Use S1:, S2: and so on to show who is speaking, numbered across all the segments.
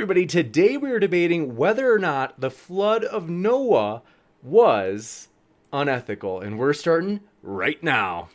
S1: everybody, today we are debating whether or not the flood of Noah was unethical, and we're starting right now.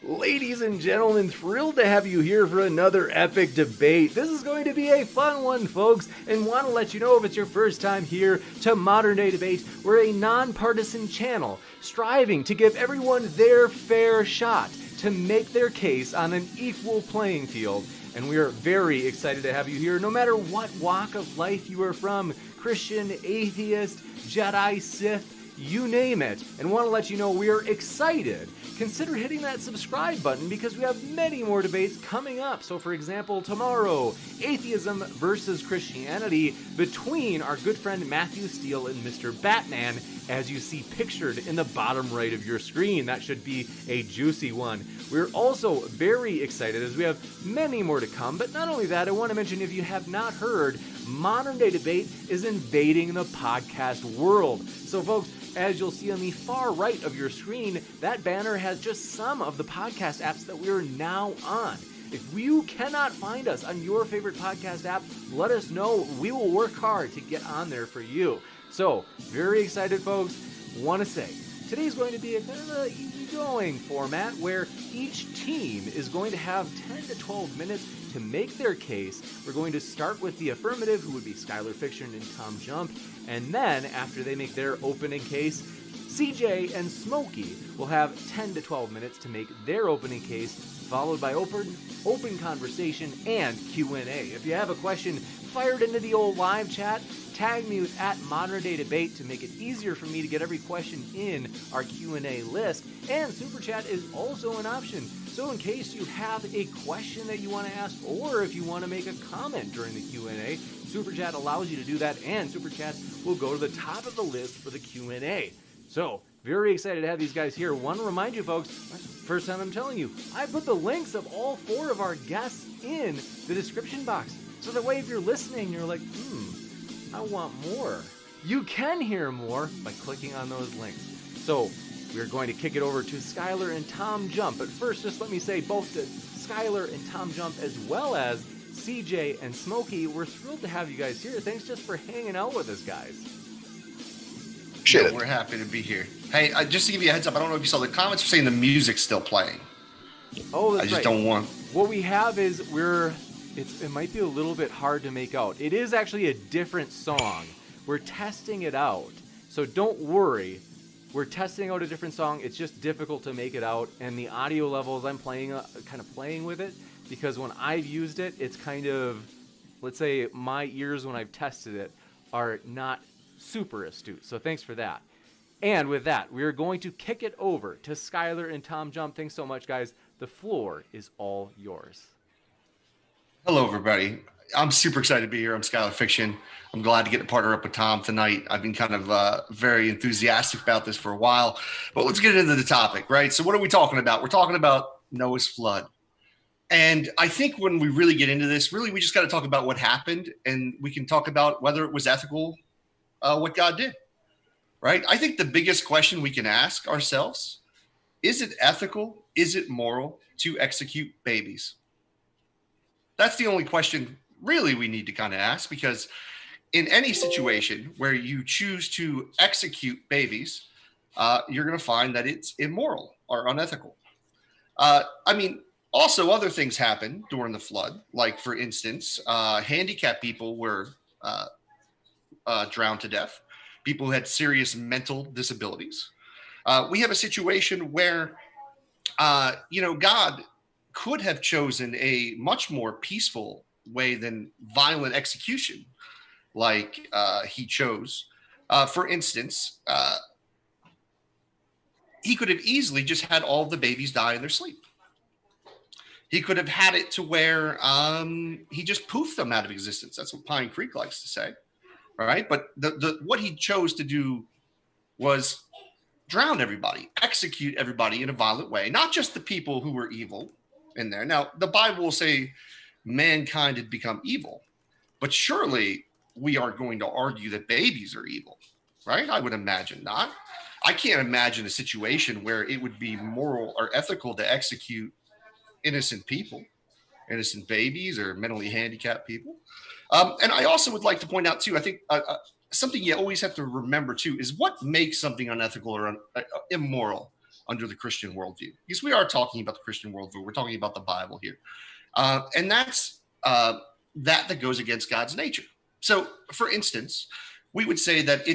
S1: Ladies and gentlemen, thrilled to have you here for another epic debate. This is going to be a fun one, folks, and want to let you know if it's your first time here to Modern Day Debate, we're a nonpartisan channel striving to give everyone their fair shot to make their case on an equal playing field. And we are very excited to have you here, no matter what walk of life you are from, Christian, atheist, Jedi, Sith, you name it, and want to let you know we are excited. Consider hitting that subscribe button because we have many more debates coming up. So for example, tomorrow, atheism versus Christianity between our good friend Matthew Steele and Mr. Batman, as you see pictured in the bottom right of your screen. That should be a juicy one. We're also very excited as we have many more to come, but not only that, I want to mention, if you have not heard, Modern Day Debate is invading the podcast world. So folks, as you'll see on the far right of your screen, that banner has just some of the podcast apps that we are now on. If you cannot find us on your favorite podcast app, let us know. We will work hard to get on there for you. So, very excited, folks. Want to say, today's going to be a kind of an easygoing format where each team is going to have 10 to 12 minutes to make their case. We're going to start with the affirmative, who would be Skylar Fiction and TJump, and then after they make their opening case, CJ and Smokey will have 10 to 12 minutes to make their opening case, followed by open conversation and Q&A. If you have a question, fire it into the old live chat. Tag me with @ModernDayDebate to make it easier for me to get every question in our Q&A list. And Super Chat is also an option. So in case you have a question that you want to ask, or if you want to make a comment during the Q&A, Super Chat allows you to do that, and Super Chats will go to the top of the list for the Q&A. So, very excited to have these guys here. Want to remind you folks, first time I'm telling you, I put the links of all four of our guests in the description box. So that way if you're listening, you're like, I want more. You can hear more by clicking on those links. So we're going to kick it over to Skylar and TJump. But first, just let me say both to Skylar and TJump as well as CJ and Smokey, we're thrilled to have you guys here. Thanks just for hanging out with us, guys.
S2: Shit, we're happy to be here. Hey, just to give you a heads up, I don't know if you saw the comments are saying the music's still playing.
S1: Oh, that's
S2: I just don't want.
S1: What we have is it might be a little bit hard to make out. It is actually a different song. We're testing it out. So don't worry. We're testing out a different song. It's just difficult to make it out. And the audio levels, I'm kind of playing with it, because when I've used it, it's kind of, let's say my ears when I've tested it are not super astute. So thanks for that. And with that, we are going to kick it over to Skylar and TJump. Thanks so much, guys. The floor is all yours.
S2: Hello, everybody. I'm super excited to be here. I'm Skylar Fiction. I'm glad to get to partner up with Tom tonight. I've been kind of very enthusiastic about this for a while. But let's get into the topic, right? So what are we talking about? We're talking about Noah's flood. And I think when we really get into this, really we just got to talk about what happened, and we can talk about whether it was ethical, what God did, right? I think the biggest question we can ask ourselves, is it ethical, is it moral to execute babies? That's the only question really we need to kind of ask, because in any situation where you choose to execute babies, you're going to find that it's immoral or unethical. Also other things happened during the flood, like for instance, handicapped people were drowned to death. People who had serious mental disabilities. We have a situation where, God could have chosen a much more peaceful way than violent execution, like he chose. For instance, he could have easily just had all the babies die in their sleep. He could have had it to where he just poofed them out of existence. That's what Pine Creek likes to say, all right? But what he chose to do was drown everybody, execute everybody in a violent way, not just the people who were evil in there. Now, the Bible will say mankind had become evil, but surely we aren't going to argue that babies are evil, right? I would imagine not. I can't imagine a situation where it would be moral or ethical to execute innocent people, innocent babies or mentally handicapped people. And I also would like to point out too, I think something you always have to remember too is what makes something unethical or immoral under the Christian worldview. Because we are talking about the Christian worldview. We're talking about the Bible here. And that's that goes against God's nature. So for instance, we would say that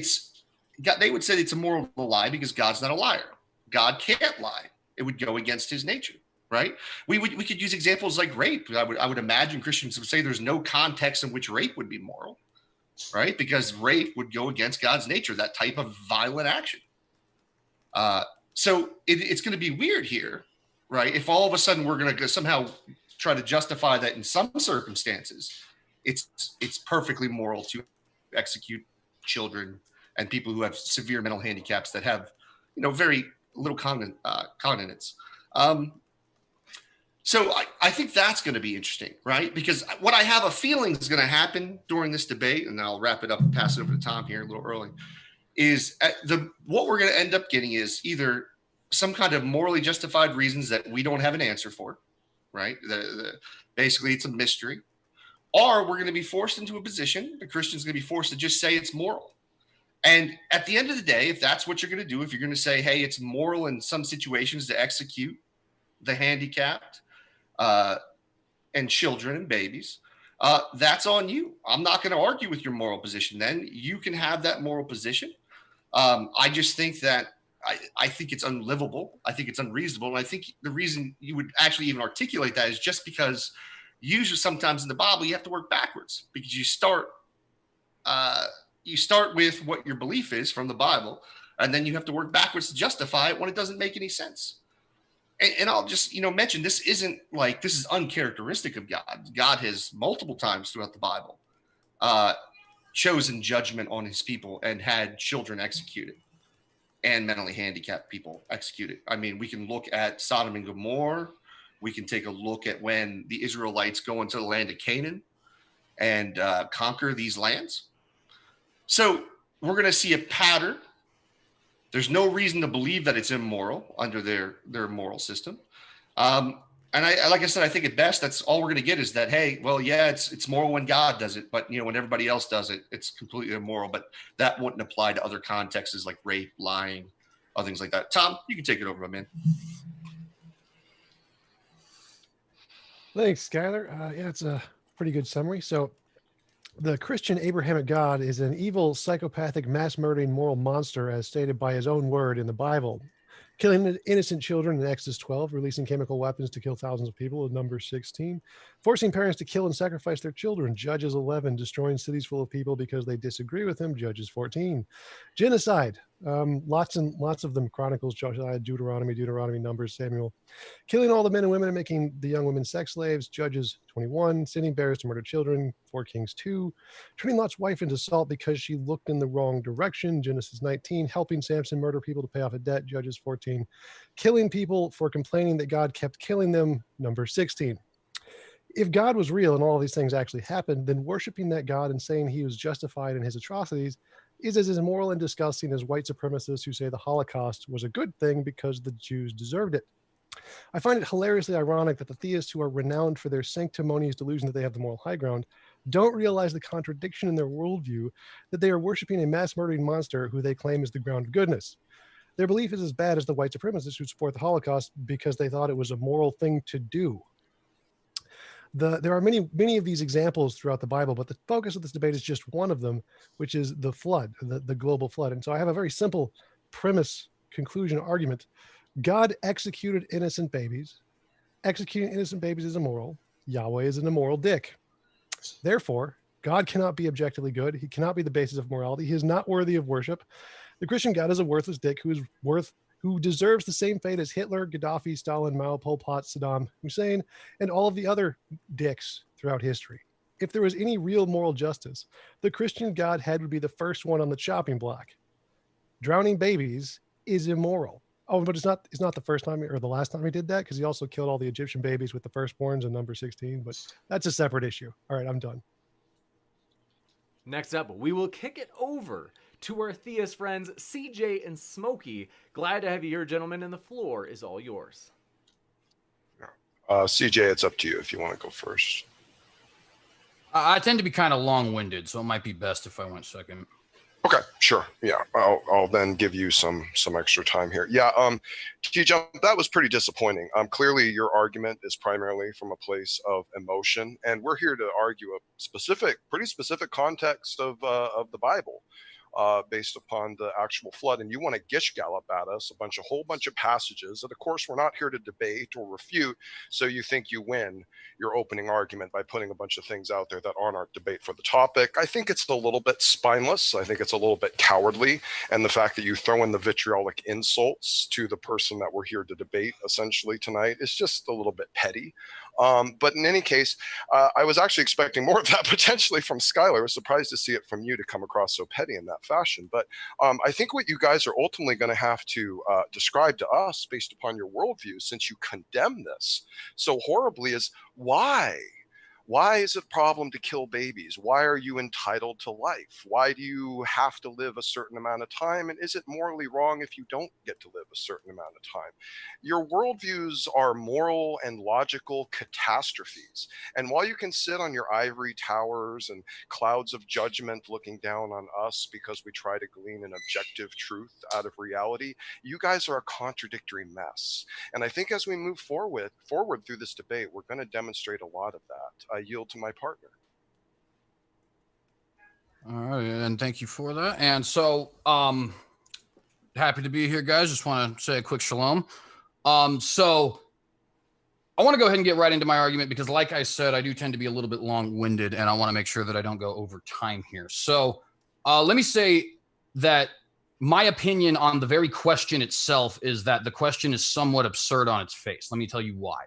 S2: they would say it's immoral to lie because God's not a liar. God can't lie. It would go against his nature, right? We could use examples like rape. I would imagine Christians would say there's no context in which rape would be moral, right? Because rape would go against God's nature, that type of violent action. So it's going to be weird here, right? If all of a sudden we're going to somehow try to justify that in some circumstances, it's perfectly moral to execute children and people who have severe mental handicaps that have, very little cognizance. So I think that's going to be interesting, right? Because what I have a feeling is going to happen during this debate, and I'll wrap it up and pass it over to Tom here a little early, is what we're going to end up getting is either some kind of morally justified reasons that we don't have an answer for, right? Basically, it's a mystery. Or we're going to be forced into a position, the Christian's going to be forced to just say it's moral. And at the end of the day, if that's what you're going to do, if you're going to say, hey, it's moral in some situations to execute the handicapped and children and babies, that's on you. I'm not going to argue with your moral position. Then you can have that moral position. I just think that I think it's unlivable. I think it's unreasonable. And I think the reason you would actually even articulate that is just because usually sometimes in the Bible, you have to work backwards because you start with what your belief is from the Bible, and then you have to work backwards to justify it when it doesn't make any sense. And I'll just, mention this is uncharacteristic of God. God has multiple times throughout the Bible chosen judgment on his people and had children executed and mentally handicapped people executed. I mean, we can look at Sodom and Gomorrah. We can take a look at when the Israelites go into the land of Canaan and conquer these lands. So we're going to see a pattern. There's no reason to believe that it's immoral under their moral system. And like I said, I think at best, that's all we're going to get is that, hey, well, yeah, it's moral when God does it, but when everybody else does it, it's completely immoral. But that wouldn't apply to other contexts like rape, lying, other things like that. Tom, you can take it over, my man.
S3: Thanks, Skylar. Yeah, it's a pretty good summary. So the Christian Abrahamic God is an evil, psychopathic, mass-murdering moral monster as stated by his own word in the Bible. Killing innocent children in Exodus 12, releasing chemical weapons to kill thousands of people in Numbers 16, forcing parents to kill and sacrifice their children, Judges 11, destroying cities full of people because they disagree with him, Judges 14. Genocide, lots and lots of them, Chronicles, Josiah, Deuteronomy, Numbers, Samuel. Killing all the men and women and making the young women sex slaves, Judges 21, sending bears to murder children, 4 Kings 2, turning Lot's wife into salt because she looked in the wrong direction, Genesis 19, helping Samson murder people to pay off a debt, Judges 14, killing people for complaining that God kept killing them, Numbers 16. If God was real and all of these things actually happened, then worshiping that God and saying he was justified in his atrocities is as immoral and disgusting as white supremacists who say the Holocaust was a good thing because the Jews deserved it. I find it hilariously ironic that the theists who are renowned for their sanctimonious delusion that they have the moral high ground don't realize the contradiction in their worldview that they are worshiping a mass-murdering monster who they claim is the ground of goodness. Their belief is as bad as the white supremacists who support the Holocaust because they thought it was a moral thing to do. There are many of these examples throughout the Bible, but the focus of this debate is just one of them, which is the flood, the global flood. And so I have a very simple premise, conclusion, argument. God executed innocent babies. Executing innocent babies is immoral. Yahweh is an immoral dick. Therefore, God cannot be objectively good. He cannot be the basis of morality. He is not worthy of worship. The Christian God is a worthless dick who deserves the same fate as Hitler, Gaddafi, Stalin, Mao, Pol Pot, Saddam Hussein, and all of the other dicks throughout history. If there was any real moral justice, the Christian Godhead would be the first one on the chopping block. Drowning babies is immoral. Oh, but it's not the first time or the last time he did that, because he also killed all the Egyptian babies with the firstborns in number 16, but that's a separate issue. All right, I'm done.
S1: Next up, we will kick it over to our Theist friends, CJ and Smokey. Glad to have you here, gentlemen, and the floor is all yours.
S4: CJ, it's up to you if you want to go first.
S5: I tend to be kind of long-winded, so it might be best if I went second.
S4: Okay, sure. Yeah, I'll then give you some extra time here. Yeah, TJump, that was pretty disappointing. Clearly, your argument is primarily from a place of emotion, and we're here to argue a pretty specific context of the Bible. Based upon the actual flood, and you want to gish gallop at us a whole bunch of passages that, of course, we're not here to debate or refute. So you think you win your opening argument by putting a bunch of things out there that aren't our debate for the topic. I think it's a little bit spineless. I think it's a little bit cowardly, and the fact that you throw in the vitriolic insults to the person that we're here to debate essentially tonight is just a little bit petty. But in any case, I was actually expecting more of that potentially from Skylar. I was surprised to see it from you to come across so petty in that fashion. But I think what you guys are ultimately going to have to describe to us based upon your worldview, since you condemn this so horribly, is why? Why is it a problem to kill babies? Why are you entitled to life? Why do you have to live a certain amount of time? And is it morally wrong if you don't get to live a certain amount of time? Your worldviews are moral and logical catastrophes. And while you can sit on your ivory towers and clouds of judgment looking down on us because we try to glean an objective truth out of reality, you guys are a contradictory mess. And I think as we move forward through this debate, we're going to demonstrate a lot of that. I yield to my partner.
S5: All right, and thank you for that. And so, happy to be here, guys. Just want to say a quick shalom. So I want to go ahead and get right into my argument because, like I said, I do tend to be a little bit long-winded, and I want to make sure that I don't go over time here. So let me say that my opinion on the very question itself is that the question is somewhat absurd on its face. Let me tell you why.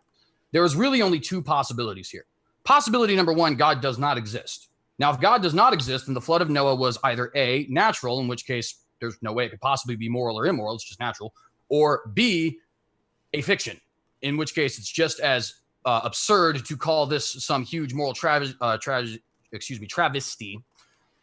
S5: There is really only two possibilities here. Possibility number one, God does not exist. Now, if God does not exist, then the flood of Noah was either A, natural, in which case there's no way it could possibly be moral or immoral, it's just natural, or B, a fiction, in which case it's just as absurd to call this some huge moral travesty,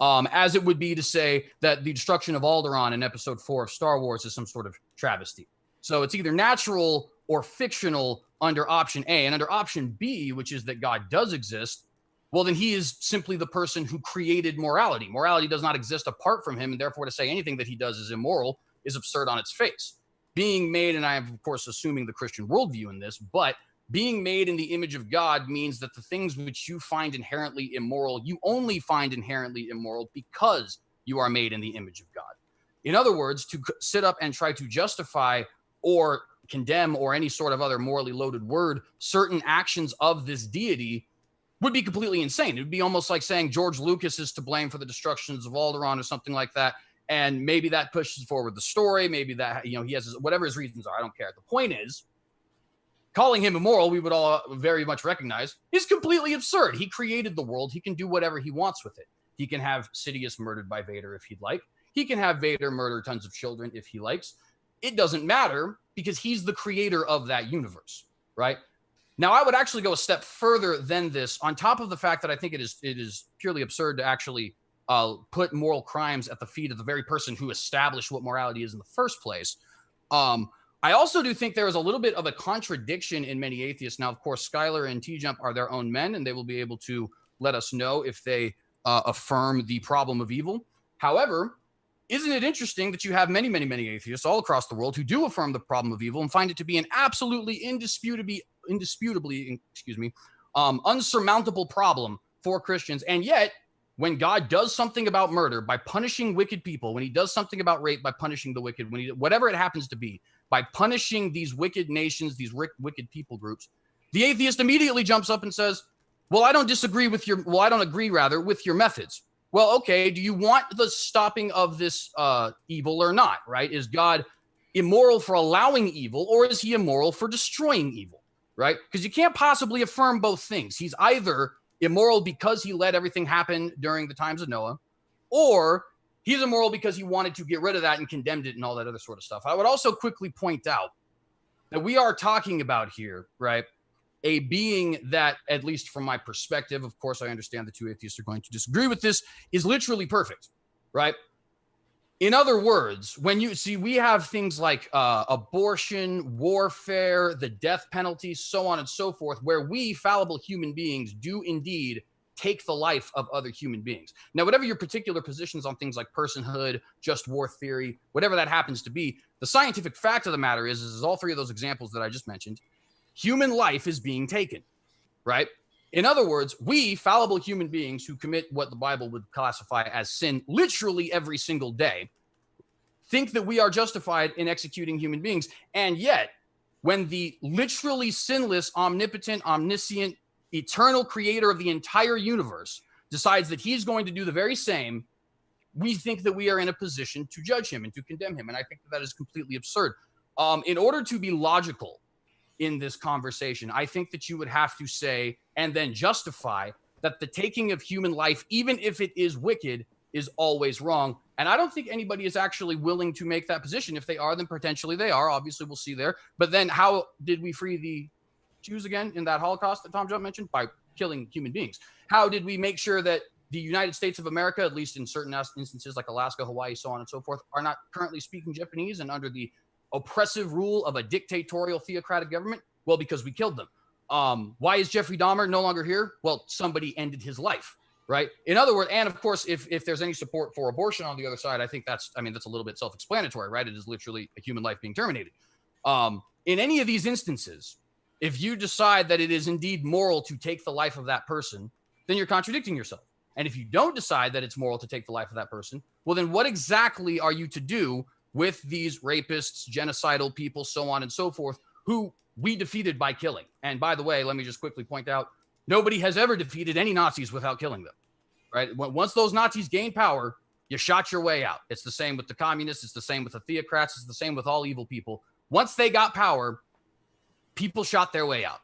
S5: as it would be to say that the destruction of Alderaan in episode 4 of Star Wars is some sort of travesty. So it's either natural or fictional under option A. And under option B, which is that God does exist, well, then he is simply the person who created morality. Morality does not exist apart from him, and therefore to say anything that he does is immoral is absurd on its face. Being made, and I am, of course, assuming the Christian worldview in this, but being made in the image of God means that the things which you find inherently immoral, you only find inherently immoral because you are made in the image of God. In other words, to sit up and try to justify or condemn or any sort of other morally loaded word certain actions of this deity would be completely insane. It would be almost like saying George Lucas is to blame for the destructions of Alderaan or something like that. And maybe that pushes forward the story. Maybe that, he has whatever his reasons are. I don't care. The point is, calling him immoral, we would all very much recognize, is completely absurd. He created the world. He can do whatever he wants with it. He can have Sidious murdered by Vader if he'd like. He can have Vader murder tons of children if he likes. It doesn't matter because he's the creator of that universe, right? Now, I would actually go a step further than this, on top of the fact that I think it is purely absurd to actually put moral crimes at the feet of the very person who established what morality is in the first place. I also do think there is a little bit of a contradiction in many atheists. Now, of course, Skylar and TJump are their own men, and they will be able to let us know if they affirm the problem of evil. However, isn't it interesting that you have many, many, many atheists all across the world who do affirm the problem of evil and find it to be an absolutely indisputably, unsurmountable problem for Christians. And yet, when God does something about murder by punishing wicked people, when he does something about rape by punishing the wicked, whatever it happens to be, by punishing these wicked nations, these wicked people groups, the atheist immediately jumps up and says, well, I don't agree with your methods. Well, okay, do you want the stopping of this evil or not, right? Is God immoral for allowing evil, or is he immoral for destroying evil, right? Because you can't possibly affirm both things. He's either immoral because he let everything happen during the times of Noah, or he's immoral because he wanted to get rid of that and condemned it and all that other sort of stuff. I would also quickly point out that we are talking about here, right, a being that, at least from my perspective, of course, I understand the two atheists are going to disagree with this, is literally perfect, right? In other words, when you see, we have things like abortion, warfare, the death penalty, so on and so forth, where we fallible human beings do indeed take the life of other human beings. Now, whatever your particular positions on things like personhood, just war theory, whatever that happens to be, the scientific fact of the matter is all three of those examples that I just mentioned, human life is being taken, right? In other words, we fallible human beings who commit what the Bible would classify as sin literally every single day think that we are justified in executing human beings. And yet, when the literally sinless, omnipotent, omniscient, eternal creator of the entire universe decides that he's going to do the very same, we think that we are in a position to judge him and to condemn him. And I think that is completely absurd. In order to be logical in this conversation, I think that you would have to say and then justify that the taking of human life, even if it is wicked, is always wrong. And I don't think anybody is actually willing to make that position. If they are, then potentially they are. Obviously, we'll see there. But then how did we free the Jews again in that Holocaust that TJump mentioned? By killing human beings. How did we make sure that the United States of America, at least in certain instances like Alaska, Hawaii, so on and so forth, are not currently speaking Japanese and under the oppressive rule of a dictatorial theocratic government? Well, because we killed them. Why is Jeffrey Dahmer no longer here? Well, somebody ended his life, right? In other words, and of course, if there's any support for abortion on the other side, I think that's a little bit self-explanatory, right? It is literally a human life being terminated. In any of these instances, if you decide that it is indeed moral to take the life of that person, then you're contradicting yourself. And if you don't decide that it's moral to take the life of that person, well, then what exactly are you to do with these rapists, genocidal people, so on and so forth, who we defeated by killing? And by the way, let me just quickly point out, nobody has ever defeated any Nazis without killing them, right? Once those Nazis gained power, you shot your way out. It's the same with the communists. It's the same with the theocrats. It's the same with all evil people. Once they got power, people shot their way out.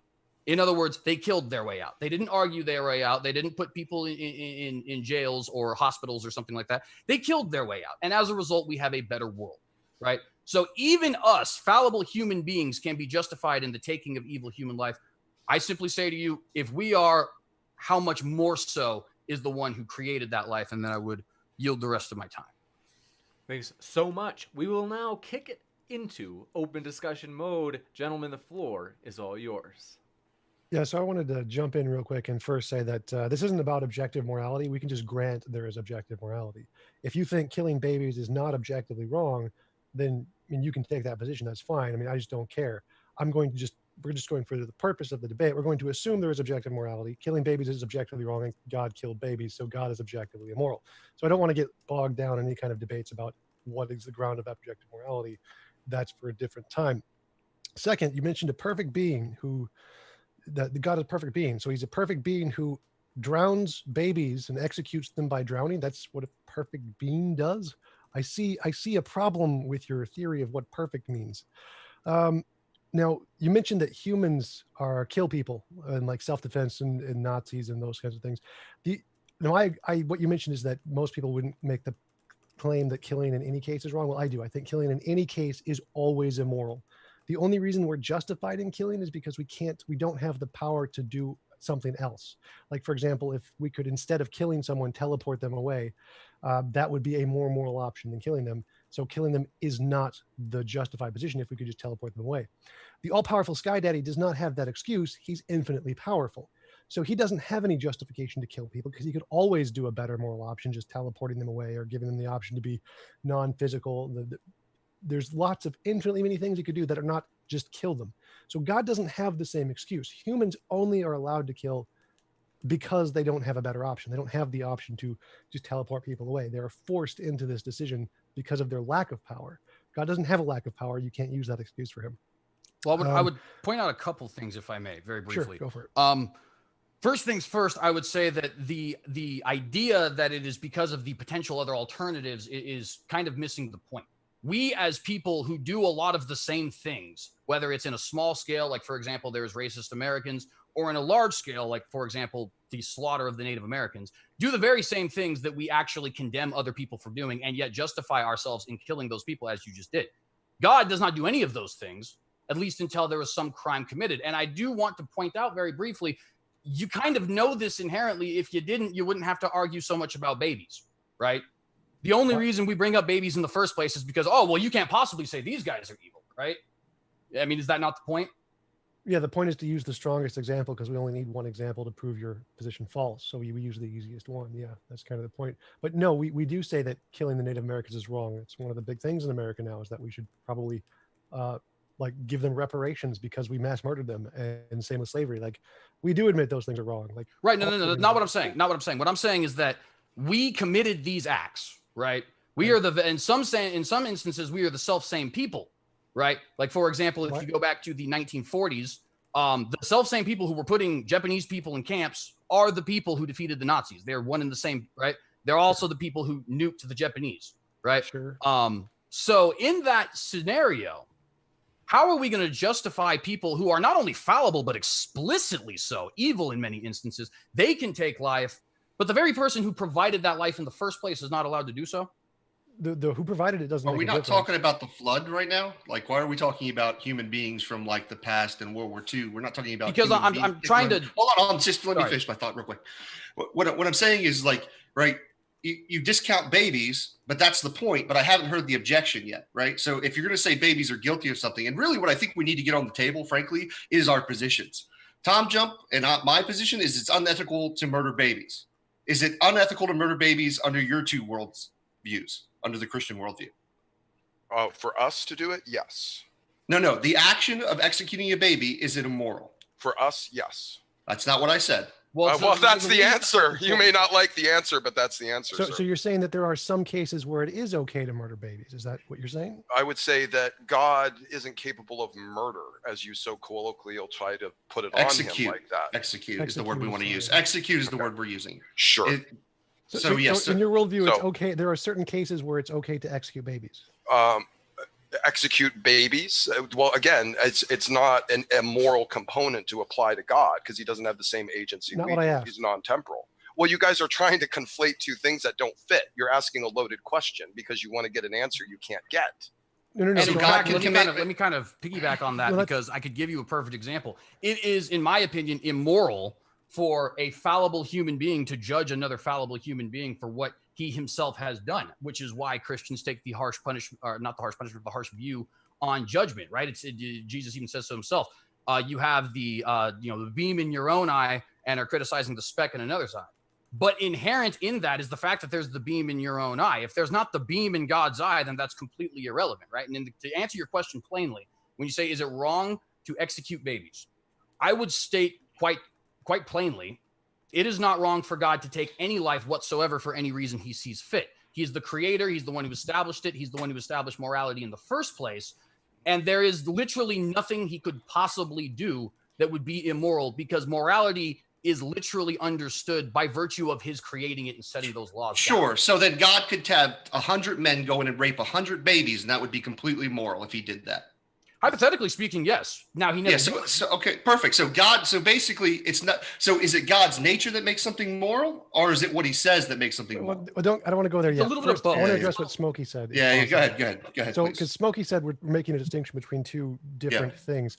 S5: In other words, they killed their way out. They didn't argue their way out. They didn't put people in jails or hospitals or something like that. They killed their way out. And as a result, we have a better world, right? So even us, fallible human beings, can be justified in the taking of evil human life. I simply say to you, if we are, how much more so is the one who created that life? And then I would yield the rest of my time.
S1: Thanks so much. We will now kick it into open discussion mode. Gentlemen, the floor is all yours.
S3: Yeah, so I wanted to jump in real quick and first say that this isn't about objective morality. We can just grant there is objective morality. If you think killing babies is not objectively wrong, then you can take that position. That's fine. I just don't care. We're just going for the purpose of the debate. We're going to assume there is objective morality. Killing babies is objectively wrong, and God killed babies, so God is objectively immoral. So I don't want to get bogged down in any kind of debates about what is the ground of objective morality. That's for a different time. Second, you mentioned a perfect being the God is a perfect being. So he's a perfect being who drowns babies and executes them by drowning. That's what a perfect being does. I see a problem with your theory of what perfect means. Now, you mentioned that humans kill people and like self-defense and Nazis and those kinds of things. What you mentioned is that most people wouldn't make the claim that killing in any case is wrong. Well, I do. I think killing in any case is always immoral. The only reason we're justified in killing is because we don't have the power to do something else. Like, for example, if we could, instead of killing someone, teleport them away, that would be a more moral option than killing them. So killing them is not the justified position if we could just teleport them away. The all-powerful Sky Daddy does not have that excuse. He's infinitely powerful. So he doesn't have any justification to kill people because he could always do a better moral option, just teleporting them away or giving them the option to be non-physical. There's lots of infinitely many things you could do that are not just kill them. So God doesn't have the same excuse. Humans only are allowed to kill because they don't have a better option. They don't have the option to just teleport people away. They're forced into this decision because of their lack of power. God doesn't have a lack of power. You can't use that excuse for him.
S5: Well, I would point out a couple things, if I may, very briefly.
S3: Sure, go for it.
S5: First things first, I would say that the idea that it is because of the potential other alternatives is kind of missing the point. We as people who do a lot of the same things, whether it's in a small scale, like, for example, there's racist Americans, or in a large scale, like, for example, the slaughter of the Native Americans, do the very same things that we actually condemn other people for doing and yet justify ourselves in killing those people as you just did. God does not do any of those things. at least until there was some crime committed. And I do want to point out very briefly, you kind of know this inherently. If you didn't, you wouldn't have to argue so much about babies, right? The only reason we bring up babies in the first place is because, oh, well, you can't possibly say these guys are evil, right? I mean, is that not the point?
S3: Yeah, the point is to use the strongest example because we only need one example to prove your position false. So we use the easiest one. Yeah, that's kind of the point. But no, we do say that killing the Native Americans is wrong. It's one of the big things in America now is that we should probably like give them reparations because we mass murdered them, and same with slavery. Like we do admit those things are wrong. Like
S5: right, no, not what I'm saying. Not what I'm saying. What I'm saying is that we committed these acts, right? We are in some instances we are the self-same people. Right? Like, for example, if you go back to the 1940s, the self-same people who were putting Japanese people in camps are the people who defeated the Nazis. They're one and the same, right? They're also the people who nuked the Japanese, right?
S3: Sure.
S5: So in that scenario, how are we going to justify people who are not only fallible, but explicitly so, evil in many instances? They can take life, but the very person who provided that life in the first place is not allowed to do so?
S3: The who provided it doesn't.
S2: Are we not talking about the flood right now? Like, why are we talking about human beings from like the past and World War II? We're not talking about
S5: because I'm trying to
S2: hold on. Just let me finish my thought real quick. What I'm saying is like, right? You discount babies, but that's the point. But I haven't heard the objection yet, right? So if you're going to say babies are guilty of something, and really what I think we need to get on the table, frankly, is our positions. TJump and my position is it's unethical to murder babies. Is it unethical to murder babies under your two worlds views? Under the Christian worldview?
S4: For us to do it, yes.
S2: No. The action of executing a baby, is it immoral?
S4: For us, yes.
S2: That's not what I said.
S4: Well, that's the answer. You may not like the answer, but that's the answer.
S3: So you're saying that there are some cases where it is okay to murder babies. Is that what you're saying?
S4: I would say that God isn't capable of murder, as you so colloquially will try to put it on him like that.
S2: Execute is the word we want to use. Execute is the word we're using.
S4: Sure.
S3: So yes, in your worldview, it's okay. There are certain cases where it's okay to execute babies.
S4: Execute babies. Well, again, it's not an immoral component to apply to God because he doesn't have the same agency.
S3: Not what I asked.
S4: He's non-temporal. Well, you guys are trying to conflate two things that don't fit. You're asking a loaded question because you want to get an answer you can't get.
S3: No.
S5: And in fact, let me kind of piggyback on that because I could give you a perfect example. It is, in my opinion, immoral for a fallible human being to judge another fallible human being for what he himself has done, which is why Christians take the harsh punishment, or not the harsh punishment, the harsh view on judgment, right? Jesus even says so himself. You have the beam in your own eye and are criticizing the speck in another's eye. But inherent in that is the fact that there's the beam in your own eye. If there's not the beam in God's eye, then that's completely irrelevant, right? And to answer your question plainly, when you say, is it wrong to execute babies? I would state quite plainly, it is not wrong for God to take any life whatsoever for any reason he sees fit. He's the creator. He's the one who established it. He's the one who established morality in the first place. And there is literally nothing he could possibly do that would be immoral because morality is literally understood by virtue of his creating it and setting those laws
S2: Sure.
S5: down.
S2: So then God could have 100 men go in and rape 100 babies, and that would be completely moral if he did that.
S5: Hypothetically speaking, yes. Now he never.
S2: Yeah, so okay, perfect. So basically, it's not. So is it God's nature that makes something moral, or is it what he says that makes something moral?
S3: I don't want to go there yet.
S5: A little bit of both.
S3: I want to address what Smokey said.
S2: Yeah, go ahead.
S3: So, because Smokey said we're making a distinction between two different things.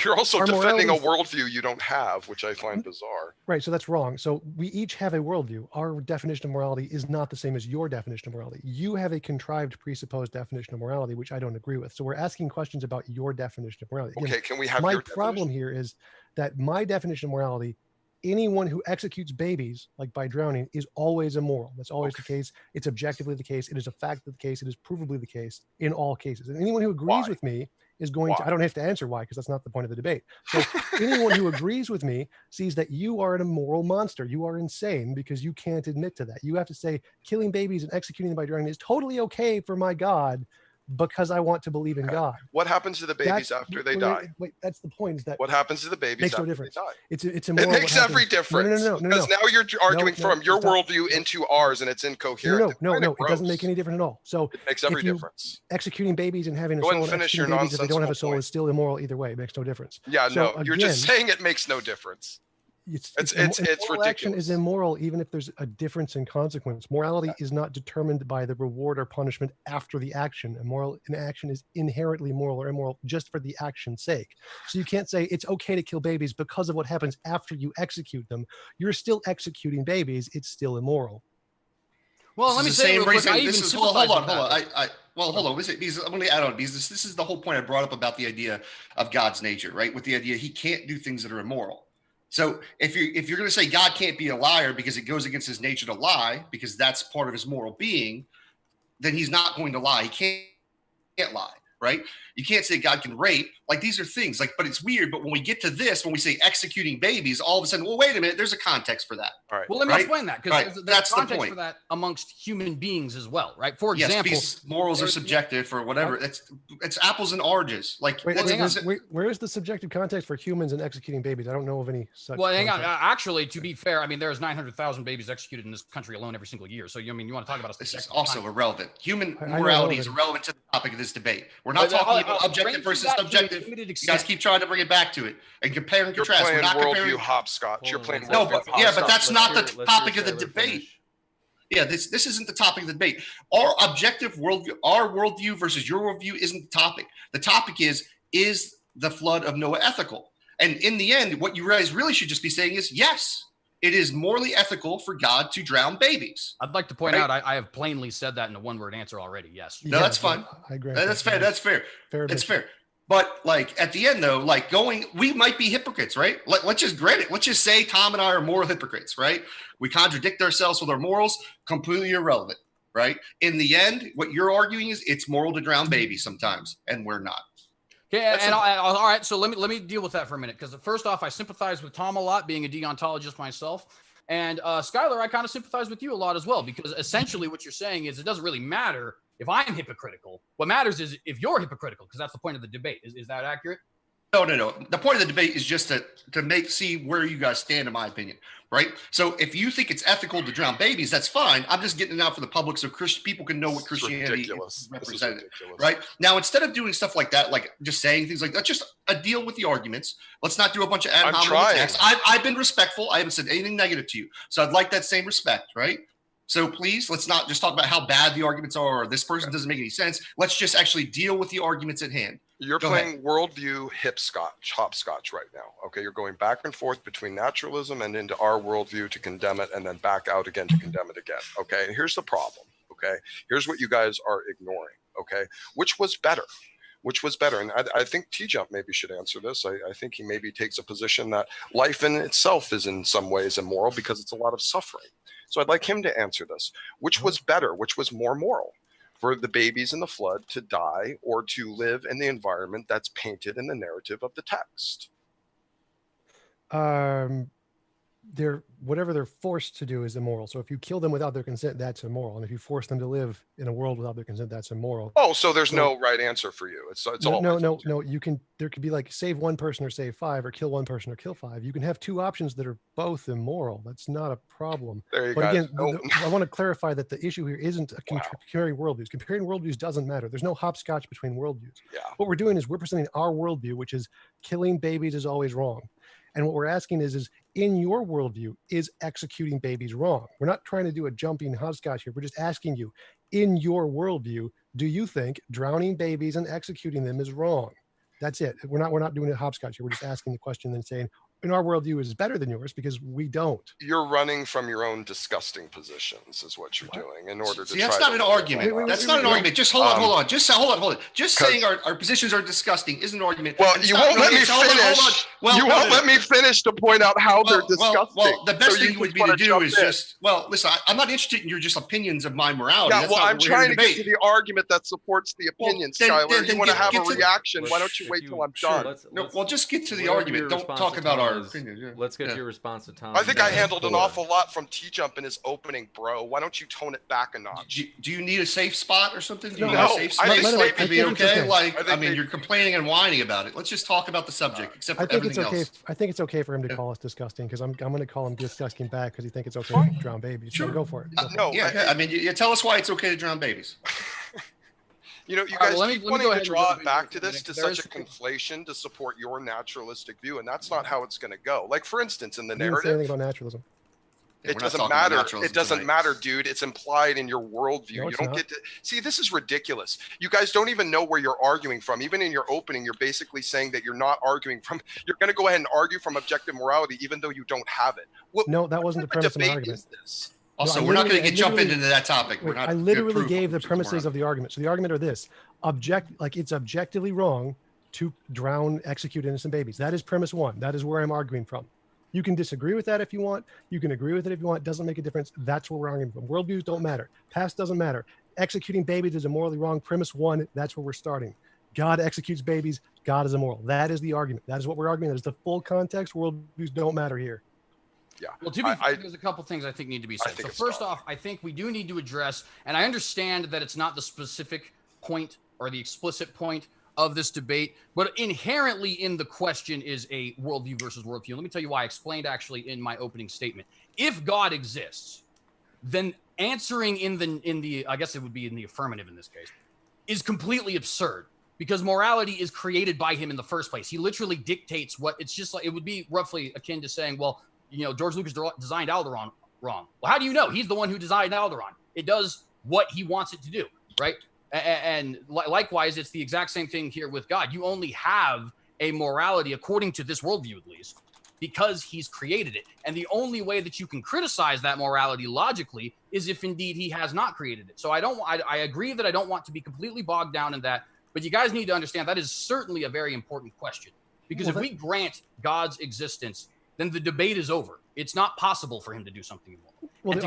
S4: You're also defending a worldview you don't have, which I find bizarre.
S3: Right. So that's wrong. So we each have a worldview. Our definition of morality is not the same as your definition of morality. You have a contrived, presupposed definition of morality, which I don't agree with. So we're asking questions about your definition of morality.
S4: Okay, can we have
S3: my
S4: your
S3: problem here is that my definition of morality, anyone who executes babies, like by drowning, is always immoral. That's always the case. It's objectively the case. It is a fact of the case. It is provably the case in all cases. And anyone who agrees with me is going to, I don't have to answer why, because that's not the point of the debate. So anyone who agrees with me sees that you are an immoral monster. You are insane because you can't admit to that. You have to say killing babies and executing them by drowning is totally okay for my God because I want to believe in God.
S4: What happens to the babies after they die?
S3: Wait, that's the point. Is that
S4: what happens to the babies
S3: makes
S4: after
S3: no difference.
S4: they die?
S3: It's
S4: It makes every difference.
S3: No.
S4: Because now you're arguing from your worldview into ours, and it's incoherent.
S3: No. It doesn't make any difference at all. So
S4: it makes every difference.
S3: Executing babies and having a
S4: soul,
S3: and executing babies if they don't have a soul is still immoral either way. It makes no difference.
S4: Yeah,
S3: so
S4: you're just saying it makes no difference.
S3: it's
S4: ridiculous.
S3: Action is immoral even if there's a difference in consequence. Morality is not determined by the reward or punishment after the action. An action is inherently moral or immoral just for the action's sake. So you can't say it's okay to kill babies because of what happens after you execute them. You're still executing babies. It's still immoral.
S5: Well, let me say real quick, I even sympathize with that.
S2: Hold on. Because I'm going to add on because this is the whole point I brought up about the idea of God's nature, right? With the idea he can't do things that are immoral. So if you're going to say God can't be a liar because it goes against his nature to lie, because that's part of his moral being, then he's not going to lie. He can't lie, right? You can't say God can rape. Like these are things like, but it's weird. But when we get to this, when we say executing babies, all of a sudden, well, wait a minute, there's a context for that.
S4: All right.
S5: Well, let me explain that because there's
S2: that's
S5: context
S2: the point
S5: for that amongst human beings as well, right? For example,
S2: yes, morals are subjective for whatever. It's apples and oranges. Like,
S3: where is the subjective context for humans and executing babies? I don't know of any such.
S5: Well, hang on. Actually, to be fair, I mean, there's 900,000 babies executed in this country alone every single year. So, you want to talk about
S2: this is also irrelevant. Human
S3: I
S2: morality is irrelevant to the topic of this debate. We're not talking about objective versus subjective. You guys keep trying to bring it back to it and compare and contrast.
S4: You're
S2: We're not
S4: playing
S2: comparing
S4: worldview hopscotch. You're playing
S2: no,
S4: worldview
S2: but
S4: hopscotch.
S2: but that's not the topic of the debate. Yeah, this isn't the topic of the debate. Our objective worldview, our worldview versus your worldview isn't the topic. The topic is the flood of Noah ethical? And in the end, what you guys really should just be saying is yes. It is morally ethical for God to drown babies.
S5: I'd like to point out I have plainly said that in a one-word answer already. Yes.
S2: No, that's fine.
S3: I agree.
S2: That's fair. That's fair. It's fair. But like at the end though, like we might be hypocrites, right? Let's just grant it. Let's just say Tom and I are moral hypocrites, right? We contradict ourselves with our morals, completely irrelevant, right? In the end, what you're arguing is it's moral to drown babies sometimes, and we're not.
S5: Okay, and all right, so let me deal with that for a minute, because first off, I sympathize with Tom a lot, being a deontologist myself, and Skylar, I kind of sympathize with you a lot as well, because essentially what you're saying is it doesn't really matter if I'm hypocritical. What matters is if you're hypocritical, because that's the point of the debate. Is that accurate?
S2: No. The point of the debate is just to see where you guys stand, in my opinion, right? So if you think it's ethical to drown babies, that's fine. I'm just getting it out for the public so people can know what Christianity is represented, right? Now, instead of doing stuff like that, like just saying things like that, just deal with the arguments. Let's not do a bunch of ad hominem attacks. I've been respectful. I haven't said anything negative to you. So I'd like that same respect, right? So please, let's not just talk about how bad the arguments are or this person doesn't make any sense. Let's just actually deal with the arguments at hand.
S4: You're playing worldview hopscotch right now. Okay, you're going back and forth between naturalism and into our worldview to condemn it and then back out again to condemn it again. Okay, and here's the problem. Okay, here's what you guys are ignoring. Okay, which was better? Which was better? And I think TJump maybe should answer this. I think he maybe takes a position that life in itself is in some ways immoral because it's a lot of suffering. So I'd like him to answer this. Which was better? Which was more moral? For the babies in the flood to die or to live in the environment that's painted in the narrative of the text? Whatever they're forced to do is immoral. So if you kill them without their consent, that's immoral. And if you force them to live in a world without their consent, that's immoral. Oh, so there's no right answer for you. It's all no. You can. There could be like save one person or save five, or kill one person or kill five. You can have two options that are both immoral. That's not a problem. There you go. But again, I want to clarify that the issue here isn't comparing worldviews. Comparing worldviews doesn't matter. There's no hopscotch between worldviews. Yeah. What we're doing is we're presenting our worldview, which is killing babies is always wrong. And what we're asking is in your worldview, is executing babies wrong? We're not trying to do a jumping hopscotch here. We're just asking you, in your worldview, do you think drowning babies and executing them is wrong? That's it. We're not doing a hopscotch here. We're just asking the question and saying, in our worldview, is better than yours because we don't. You're running from your own disgusting positions, is what you're doing in order to. See, that's not an argument. That's not an argument. Just hold on. Just hold on. Just saying our positions are disgusting isn't an argument. Well, you won't let me finish. Well, you won't let me finish to point out how they're disgusting. Well, the best thing would be to do is just. Well, listen, I'm not interested in your just opinions of my morality. Yeah, well, I'm trying to get to the argument that supports the opinion, Skylar. You want to have a reaction? Why don't you wait till I'm done? No, well, just get to the argument. Don't talk about our opinion. Let's get your response to Tom. I think I handled an awful lot from TJump in his opening, bro. Why don't you tone it back a notch? Do you need a safe spot or something? Do you need a safe spot? I think it'd be okay. Like, I mean, you're complaining and whining about it. Let's just talk about the subject, except for everything else. I think it's okay for him to call us disgusting because I'm going to call him disgusting back because he thinks it's okay to drown babies. Sure, go for it. No, yeah. I mean, you tell us why it's okay to drown babies. You know, you
S5: All right,
S4: guys
S5: well,
S4: keep
S5: let me
S4: wanting
S5: go
S4: to
S5: ahead and
S4: draw
S5: jump
S4: it back
S5: into
S4: to
S5: it,
S4: this, to
S5: because
S4: such a
S5: there's-
S4: conflation to support your naturalistic view, and that's not how it's going to go. Like, for instance, in the
S3: You didn't say
S4: narrative,
S3: anything about naturalism.
S2: Yeah,
S4: it
S2: we're not
S4: doesn't
S2: talking about
S4: matter.
S2: naturalism
S4: It doesn't
S2: tonight.
S4: matter, dude. It's implied in your worldview.
S3: No,
S4: You
S3: it's
S4: don't
S3: not.
S4: get to see. This is ridiculous. You guys don't even know where you're arguing from. Even in your opening, you're basically saying that you're not arguing from. You're going to go ahead and argue from objective morality, even though you don't have it.
S3: No, that wasn't the
S4: What type
S3: premise of my
S4: debate
S3: argument.
S4: is this?
S2: Also,
S3: I
S2: we're not going to
S3: literally-
S2: get jump
S3: I
S2: into that topic. We're
S3: Wait,
S2: not.
S3: I
S2: good
S3: literally
S2: proof
S3: gave the
S2: of
S3: premises
S2: morality.
S3: of the argument. So the argument are this: it's objectively wrong to drown, execute innocent babies. That is premise one. That is where I'm arguing from. You can disagree with that if you want. You can agree with it if you want. It doesn't make a difference. That's where we're arguing from. Worldviews don't matter. Past doesn't matter. Executing babies is immorally wrong. Premise one. That's where we're starting. God executes babies. God is immoral. That is the argument. That is what we're arguing. That is the full context. Worldviews don't matter here.
S4: Yeah.
S5: Well, to be fair, there's a couple things I think need to be said. So
S4: it's
S5: first
S4: dumb.
S5: off, I think we do need to address, and I understand that it's not the specific point or the explicit point of this debate, but inherently in the question is a worldview versus worldview. Let me tell you why. I explained actually in my opening statement. If God exists, then answering in the I guess it would be in the affirmative in this case, is completely absurd, because morality is created by him in the first place. He literally dictates what it's just like. It would be roughly akin to saying, well, you know, George Lucas designed Alderaan wrong. Well, how do you know? He's the one who designed Alderaan. It does what he wants it to do, right? And likewise, it's the exact same thing here with God. You only have a morality, according to this worldview at least, because he's created it. And the only way that you can criticize that morality logically is if indeed he has not created it. So I agree that I don't want to be completely bogged down in that, but you guys need to understand that is certainly a very important question. Because if we grant God's existence, then the debate is over. It's not possible for him to do something immoral.
S3: Well,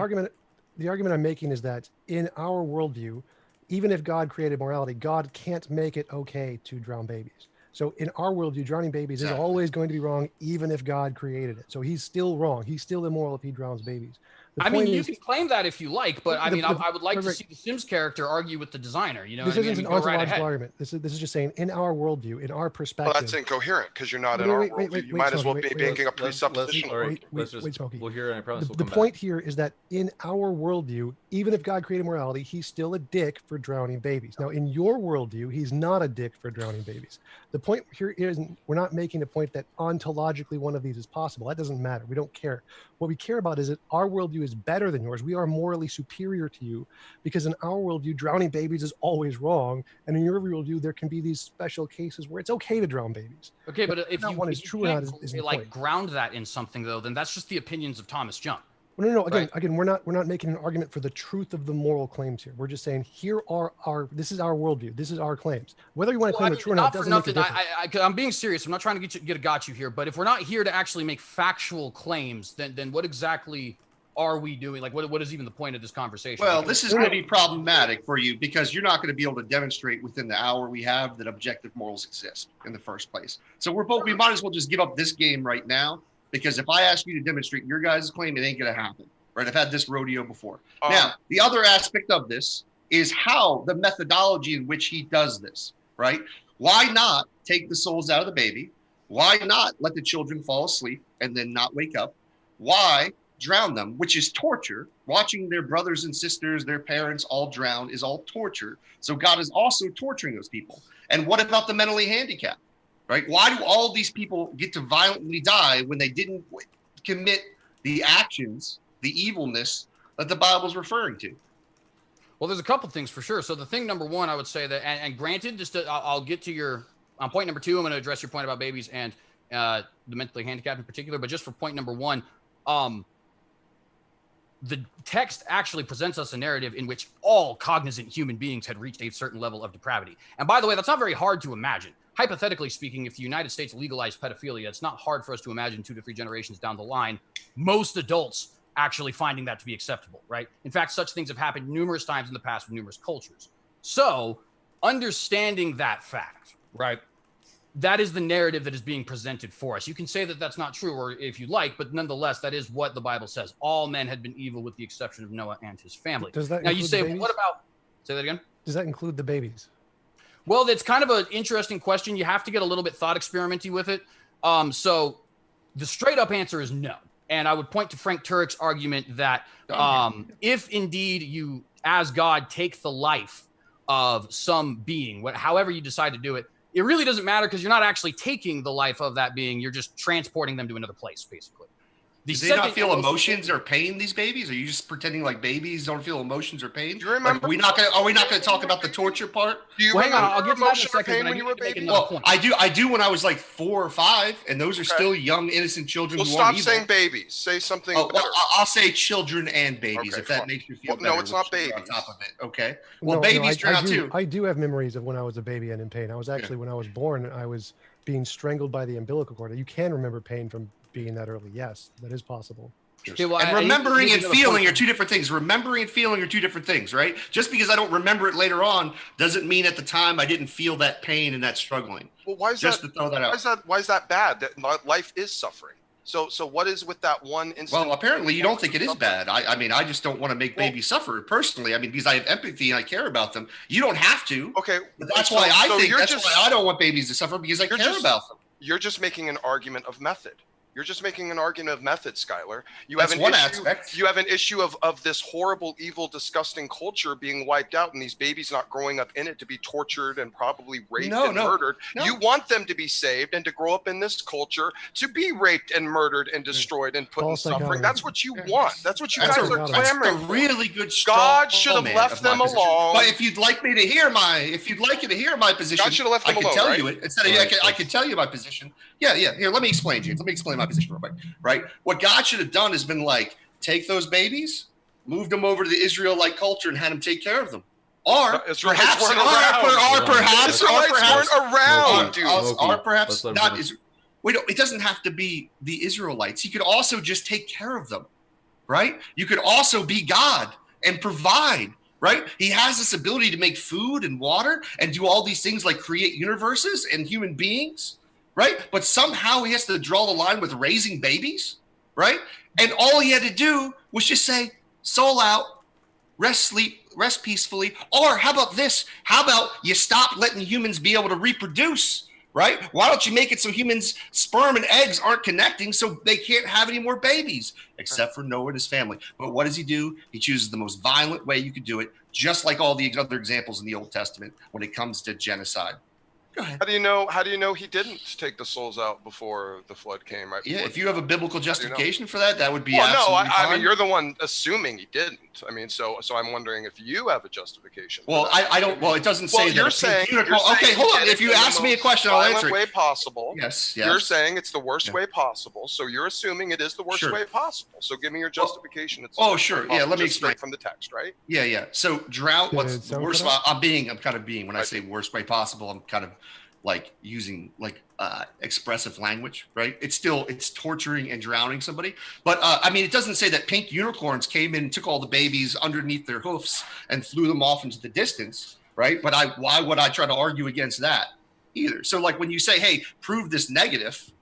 S3: the argument I'm making is that in our worldview, even if God created morality, God can't make it okay to drown babies. So in our worldview, drowning babies is always going to be wrong, even if God created it. So he's still wrong. He's still immoral if he drowns babies.
S5: I mean, you can claim that if you like, but I mean, I would like to
S3: right.
S5: see the Sims character argue with the designer. You know,
S3: This
S5: what I
S3: isn't
S5: mean?
S3: an
S5: Go right
S3: ontological
S5: ahead.
S3: argument. This is just saying in our worldview, in our perspective.
S4: Well, that's incoherent because you're not in our worldview. You might as well be making a presupposition.
S3: Wait, Smokey.
S6: We'll hear it. I promise.
S3: The point here is that in our worldview, even if God created morality, he's still a dick for drowning babies. Now, in your worldview, he's not a dick for drowning babies. The point here is we're not making a point that ontologically one of these is possible. That doesn't matter. We don't care. What we care about is that our worldview is better than yours. We are morally superior to you because in our worldview, drowning babies is always wrong. And in your worldview, there can be these special cases where it's okay to drown babies.
S5: Okay, but if
S3: one is true or not is the
S5: like
S3: point.
S5: ground that in something, though, then that's just the opinions of Thomas Jump.
S3: Well, no.
S5: Right.
S3: Again, we're not making an argument for the truth of the moral claims here. We're just saying this is our worldview. This is our claims. Whether you want to claim it true or not doesn't make a difference.
S5: I'm being serious. I'm not trying to get a got you here, but if we're not here to actually make factual claims, then what exactly are we doing? Like, what is even the point of this conversation?
S2: Well, this is going to be problematic for you because you're not going to be able to demonstrate within the hour we have that objective morals exist in the first place. So we might as well just give up this game right now, because if I ask you to demonstrate your guys' claim, it ain't going to happen. Right? I've had this rodeo before. Now, the other aspect of this is how the methodology in which he does this, right? Why not take the souls out of the baby? Why not let the children fall asleep and then not wake up? Why drown them, which is torture? Watching their brothers and sisters, their parents all drown is all torture. So God is also torturing those people. And what about the mentally handicapped, right? Why do all these people get to violently die when they didn't commit the actions, the evilness that the Bible is referring to?
S5: Well, there's a couple things for sure. So the thing number one, I would say that, and granted, I'll get to your point number two. I'm going to address your point about babies and the mentally handicapped in particular. But just for point number one, the text actually presents us a narrative in which all cognizant human beings had reached a certain level of depravity. And by the way, that's not very hard to imagine. Hypothetically speaking, if the United States legalized pedophilia, it's not hard for us to imagine 2 to 3 generations down the line, most adults actually finding that to be acceptable, right? In fact, such things have happened numerous times in the past with numerous cultures. So understanding that fact, right? That is the narrative that is being presented for us. You can say that that's not true, or if you like, but nonetheless, that is what the Bible says. All men had been evil with the exception of Noah and his family.
S3: Does that
S5: now you
S3: include
S5: say,
S3: the
S5: well,
S3: babies?
S5: what about, say that again?
S3: Does that include the babies?
S5: Well, that's kind of an interesting question. You have to get a little bit thought experimenty with it. So the straight up answer is no. And I would point to Frank Turek's argument that if indeed you, as God, take the life of some being, however you decide to do it. It really doesn't matter because you're not actually taking the life of that being. You're just transporting them to another place, basically.
S2: Do they not feel emotions or pain, these babies? Are you just pretending like babies don't feel emotions or pain?
S4: Do you remember?
S2: Like, are we not gonna talk about the torture part?
S4: Do you
S5: hang on, I'll get to that in a
S4: emotion or
S5: second.
S4: pain
S5: But
S4: when you were a baby?
S2: Well, I do when I was like 4 or 5, and those are still young, innocent children.
S4: Well,
S2: who
S4: stop
S2: aren't evil.
S4: saying babies. Say something
S2: Oh,
S4: better.
S2: well, I'll say children and babies,
S4: Okay,
S2: if that
S4: fine.
S2: makes you feel
S4: Well,
S2: better.
S4: no, it's not
S2: We'll
S4: babies.
S2: on top of it. Okay. Well,
S3: No,
S2: babies turn out too.
S3: I do have memories of when I was a baby and in pain. I was actually, when I was born, I was being strangled by the umbilical cord. You can remember pain from being that early. Yes, that is possible.
S5: Okay, well,
S2: And remembering and feeling are two different things. Remembering and feeling are two different things, right? Just because I don't remember it later on doesn't mean at the time I didn't feel that pain and that struggling.
S4: Well, why is
S2: Just
S4: that?
S2: to throw that out.
S4: Why is that bad? That life is suffering. So what is with that one instance?
S2: Well, apparently you don't think it is bad. I mean, I just don't want to make babies suffer personally. I mean, because I have empathy and I care about them. You don't have to.
S4: Okay,
S2: But that's why I don't want babies to suffer, because I care about them.
S4: You're just making an argument of method. You're just making an argument of method, Skylar.
S2: That's one aspect.
S4: You have an issue of this horrible, evil, disgusting culture being wiped out, and these babies not growing up in it to be tortured and probably raped and murdered.
S2: No.
S4: You want them to be saved and to grow up in this culture to be raped and murdered and destroyed and put in suffering. That's what you want. That's what you guys are clamoring
S2: That's
S4: for.
S2: a really good.
S4: God should have left them alone.
S2: But if you'd like me to hear my position,
S4: God should have left them alone.
S2: I can tell you it instead of I can tell you my position. Yeah. Here, let me explain, James. Let me explain my position real quick. Right? What God should have done is been like, take those babies, moved them over to the Israelite culture, and had them take care of them. Or perhaps not. It doesn't have to be the Israelites. He could also just take care of them, right? You could also be God and provide, right? He has this ability to make food and water and do all these things like create universes and human beings, right? But somehow he has to draw the line with raising babies, right? And all he had to do was just say, soul out, rest, sleep, rest peacefully. Or how about this? How about you stop letting humans be able to reproduce, right? Why don't you make it so humans' sperm and eggs aren't connecting so they can't have any more babies, except for Noah and his family. But what does he do? He chooses the most violent way you could do it, just like all the other examples in the Old Testament when it comes to genocide. Go ahead.
S4: How do you know he didn't take the souls out before the flood came? Right?
S2: Yeah, if you have a biblical justification for that, that would be
S4: absolutely
S2: fine.
S4: I mean, you're the one assuming he didn't. I mean, so I'm wondering if you have a justification.
S2: Well, I don't. Well, it doesn't say that.
S4: You're saying.
S2: Okay, hold on. If you ask me a question, I'll answer it.
S4: Way possible.
S2: Yes.
S4: You're saying it's the worst way possible. So you're assuming it is the worst way possible. So give me your justification.
S2: Sure. Yeah, let me explain
S4: from the text, right?
S2: Yeah. So drought. What's the worst? I'm kind of being when I say worst way possible. I'm kind of like using like expressive language, right? It's torturing and drowning somebody. But I mean, it doesn't say that pink unicorns came in and took all the babies underneath their hoofs and flew them off into the distance, right? But why would I try to argue against that either? So like when you say, hey, prove this negative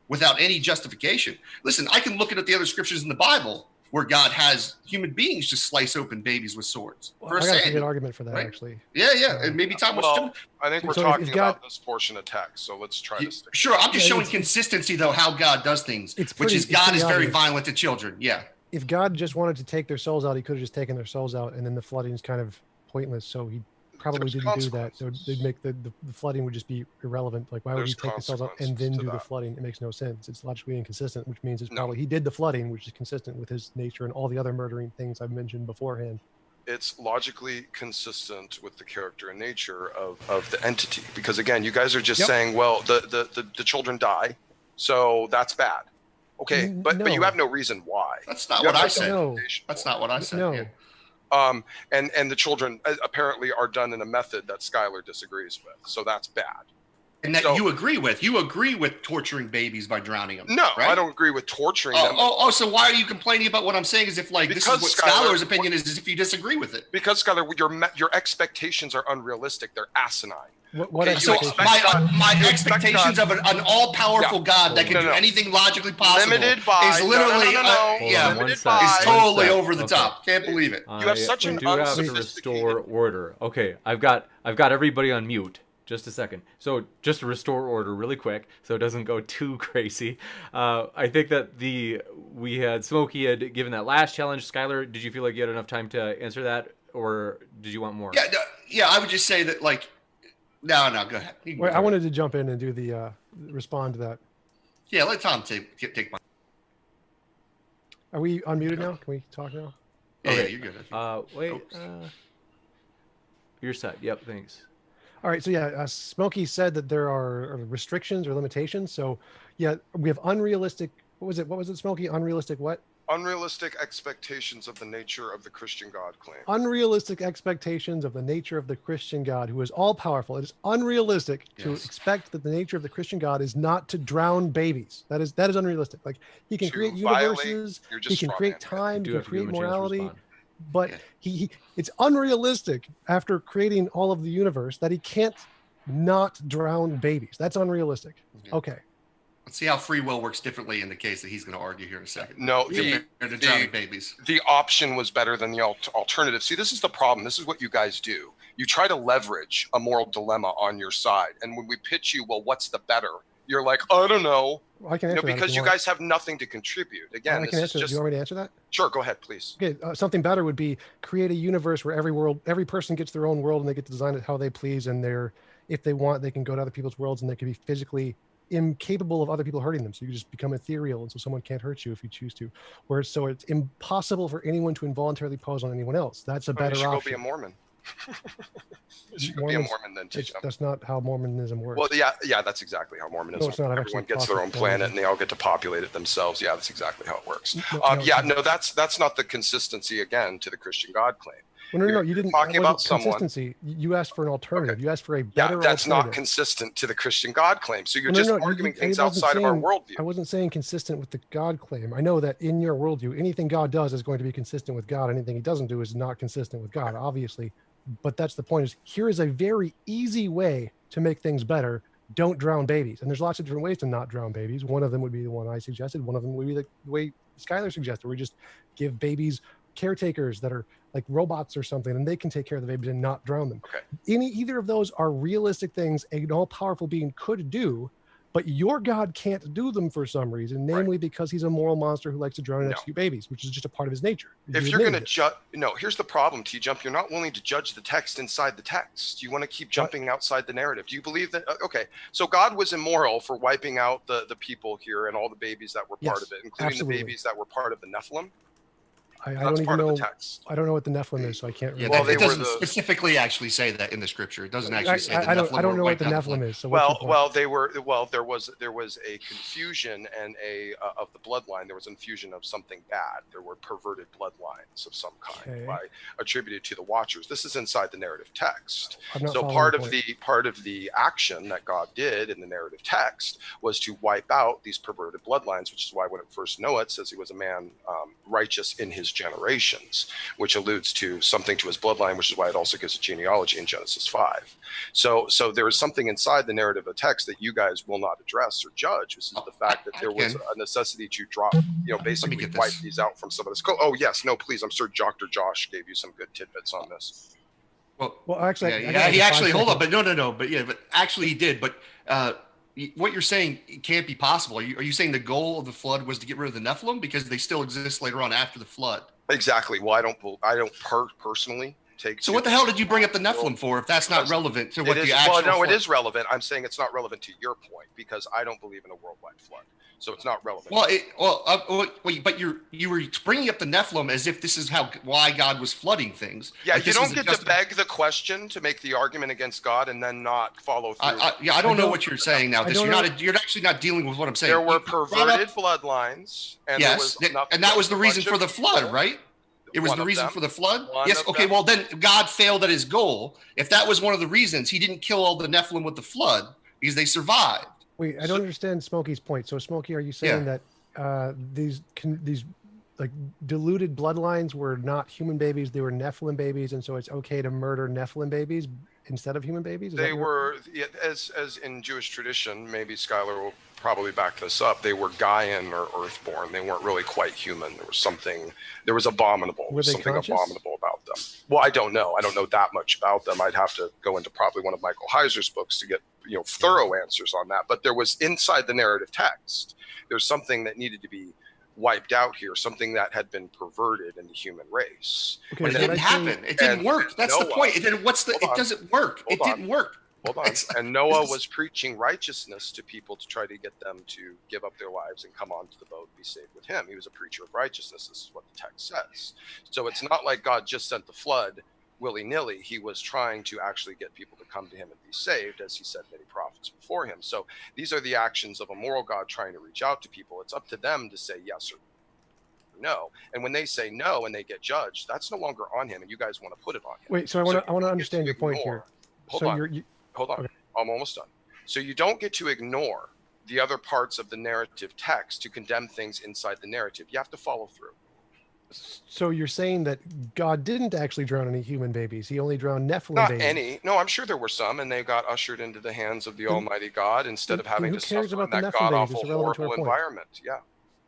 S2: without any justification. Listen, I can look at the other scriptures in the Bible where God has human beings just slice open babies with swords.
S3: I got a good argument for that, actually.
S2: Yeah. And maybe Tom was
S4: I think we're talking about this portion of text, so let's try to stick.
S2: Sure, I'm just showing consistency, though, how God does things, which is God is very violent to children. Yeah.
S3: If God just wanted to take their souls out, he could have just taken their souls out, and then the flooding is kind of pointless. So he probably didn't do that. So they'd make the flooding would just be irrelevant. Like, why would he take the souls out and then do the flooding? It makes no sense. It's logically inconsistent, which means it's probably he did the flooding, which is consistent with his nature and all the other murdering things I've mentioned beforehand.
S4: It's logically consistent with the character and nature of the entity, because again, you guys are just saying, well, the children die, so that's bad. Okay, but you have no reason why.
S2: That's not what I said. That's not what I said.
S3: No.
S4: And the children apparently are done in a method that Skylar disagrees with, so that's bad.
S2: And that you agree with torturing babies by drowning them.
S4: No,
S2: right?
S4: I don't agree with torturing them.
S2: So why are you complaining about what I'm saying? Is if like this is what Skylar's opinion is if you disagree with it?
S4: Because Skylar, your expectations are unrealistic. They're asinine.
S3: What
S2: so my expectations of an all-powerful God that can do anything logically possible is literally is totally over the top. Can't believe it.
S4: You have such an
S6: have to restore order. Okay, I've got everybody on mute. Just a second. So just to restore order really quick so it doesn't go too crazy. I think that Smokey had given that last challenge. Skylar, did you feel like you had enough time to answer that, or did you want more?
S2: Yeah, I would just say that, like, no, go ahead.
S3: Wait, I wanted to jump in and do the respond to that.
S2: Yeah, let Tom take my.
S3: Are we unmuted now? Can we talk now?
S2: Yeah, you're good.
S6: Wait. You're set. Yep. Thanks.
S3: All right. So yeah, Smokey said that there are restrictions or limitations. So yeah, we have unrealistic. What was it? What was it, Smokey? Unrealistic what?
S4: Unrealistic expectations of the nature of the Christian God claim.
S3: Unrealistic expectations of the nature of the Christian God, who is all powerful. It is unrealistic to expect that the nature of the Christian God is not to drown babies. That is unrealistic. Like, he can create universes, he can create time, he can create morality, but it's unrealistic after creating all of the universe that he can't not drown babies. That's unrealistic. Okay.
S2: Let's see how free will works differently in the case that he's going to argue here in a second.
S4: No,
S2: the babies.
S4: The option was better than the alternative. See, this is the problem. This is what you guys do. You try to leverage a moral dilemma on your side. And when we pitch you, well, what's the better? You're like, I don't know.
S3: I can answer that
S4: because you guys have nothing to contribute. Again,
S3: this is just... Do you want me to answer that?
S4: Sure, go ahead, please.
S3: Okay, something better would be create a universe where every person gets their own world and they get to design it how they please. And if they want, they can go to other people's worlds and they can be physically incapable of other people hurting them. So you just become ethereal, and so someone can't hurt you if you choose to. So it's impossible for anyone to involuntarily pose on anyone else. That's a better option.
S4: You should go be a Mormon. You should go be a Mormon then, TJump.
S3: That's not how Mormonism works.
S4: Well, yeah, that's exactly how Mormonism works. Everyone gets their own planet and they all get to populate it themselves. Yeah, that's exactly how it works. That's not the consistency, again, to the Christian God claim.
S3: Well, no, you didn't.
S4: Talking about
S3: consistency. You asked for an alternative. Okay. You asked for a better
S4: that's
S3: alternative.
S4: Not consistent to the Christian God claim. So you're just arguing things outside of our worldview.
S3: I wasn't saying consistent with the God claim. I know that in your worldview, anything God does is going to be consistent with God. Anything he doesn't do is not consistent with God, obviously. But that's the point, is here is a very easy way to make things better. Don't drown babies. And there's lots of different ways to not drown babies. One of them would be the one I suggested. One of them would be the way Skylar suggested, where we just give babies caretakers that are like robots or something, and they can take care of the babies and not drown them.
S4: Okay.
S3: Either of those are realistic things an all-powerful being could do, but your God can't do them for some reason, namely because he's a moral monster who likes to drown and execute babies, which is just a part of his nature.
S4: If you're going to judge, here's the problem, TJump. You're not willing to judge the text inside the text. You want to keep jumping outside the narrative. Do you believe that? Okay, so God was immoral for wiping out the people here and all the babies that were part of it, including the babies that were part of the Nephilim.
S3: I don't even know. I don't know what the Nephilim is, so I can't.
S2: Well, it doesn't specifically actually say that in the scripture. It doesn't actually say the Nephilim.
S3: I don't know what the Nephilim is. So
S4: there was a confusion and of the bloodline. There was an infusion of something bad. There were perverted bloodlines of some kind attributed to the Watchers. This is inside the narrative text. So part of the action that God did in the narrative text was to wipe out these perverted bloodlines, which is why when it first Noah, it says he was a man righteous in his generations, which alludes to something to his bloodline, which is why it also gives a genealogy in Genesis 5. So there is something inside the narrative of text that you guys will not address or judge, which is the fact that there was a necessity to drop, basically wipe these out from some of this. Oh yes, no, please. I'm sure Dr. Josh gave you some good tidbits on this.
S3: Well, actually,
S2: he actually hold on, but but actually he did. But what you're saying can't be possible. Are you saying the goal of the flood was to get rid of the Nephilim because they still exist later on after the flood?
S4: Exactly. Well, I don't personally take.
S2: So what the hell did you bring up the Nephilim for if that's not relevant to what the actual?
S4: Well, no, it is relevant. I'm saying it's not relevant to your point because I don't believe in a worldwide flood. So it's not relevant.
S2: But you were bringing up the Nephilim as if this is why God was flooding things.
S4: Yeah, you don't get to beg the question to make the argument against God and then not follow through.
S2: I don't know what you're saying now. You're actually not dealing with what I'm saying.
S4: There were perverted bloodlines, and
S2: that was the reason for the flood, right? It was the reason for the flood? Yes. Okay. Well, then God failed at his goal. If that was one of the reasons, he didn't kill all the Nephilim with the flood because they survived.
S3: Wait, I don't understand Smokey's point. So, Smokey, are you saying that these like diluted bloodlines were not human babies; they were Nephilim babies, and so it's okay to murder Nephilim babies instead of human babies?
S4: They were, as in Jewish tradition. Maybe Skylar will probably back this up. They were Gaian or earthborn. They weren't really quite human. There was something abominable. Abominable about them. Well, I don't know. I don't know that much about them. I'd have to go into probably one of Michael Heiser's books to get thorough answers on that. But there was inside the narrative text, there's something that needed to be wiped out here, something that had been perverted in the human race.
S3: Okay,
S2: But it
S3: so
S2: didn't happen. It didn't work. That's the
S4: Noah-
S2: point. It didn't.
S4: Hold on.
S2: Doesn't work.
S4: Hold
S2: It didn't work.
S4: Hold on.
S2: It's like-
S4: And Noah
S2: this is-
S4: was preaching righteousness to people to try to get them to give up their lives and come onto the boat and be saved with him. He was a preacher of righteousness. This is what the text says. So it's not like God just sent the flood willy-nilly. He was trying to actually get people to come to him and be saved, as he said many prophets before him. So these are the actions of a moral God trying to reach out to people. It's up to them to say yes or no. And when they say no and they get judged, that's no longer on him, and you guys want to put it on him.
S3: Wait, so I want to understand your point here.
S4: Hold
S3: So
S4: on. Hold on.
S3: Okay.
S4: I'm almost done. So you don't get to ignore the other parts of the narrative text to condemn things inside the narrative. You have to follow through.
S3: So you're saying that God didn't actually drown any human babies. He only drowned Nephilim
S4: Not
S3: babies.
S4: any. No, I'm sure there were some, and they got ushered into the hands of the Almighty God instead of having
S3: who
S4: to
S3: cares
S4: suffer in
S3: about the
S4: that
S3: Nephilim babies?
S4: god-awful,
S3: It's irrelevant to our
S4: horrible
S3: point.
S4: environment. Yeah.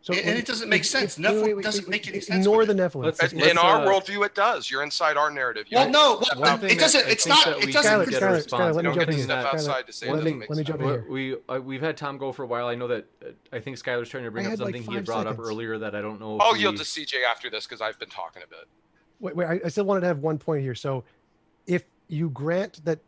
S3: So
S2: And it doesn't make sense. Nephilim doesn't make any sense
S3: Ignore
S2: with
S3: the
S2: it.
S3: Nephilim.
S6: Let's-
S4: In our worldview, it does. You're inside our narrative. You
S2: Well,
S4: don't
S2: no,
S4: step
S2: well,
S4: out-
S6: thing
S2: it doesn't.
S6: that I
S2: It's
S6: think
S2: not.
S6: that
S2: It
S6: we
S2: doesn't.
S6: can get a response.
S3: Skylar, let
S4: you
S3: me
S4: don't
S3: jump
S4: get
S3: in
S4: to
S3: here.
S4: step
S3: Skylar,
S4: outside to say it
S3: let
S4: doesn't
S3: me
S4: make
S3: jump
S4: sense.
S3: in here.
S6: We've had Tom go for a while. I know that I think Skylar's trying to bring
S3: I
S6: up
S3: had, like,
S6: something he
S3: 5
S6: had brought up
S3: seconds.
S6: earlier that I don't know.
S4: I'll
S6: if
S4: yield
S6: we-
S4: to CJ after this because I've been talking a bit.
S3: Wait, I still wanted to have one point here. So if you grant that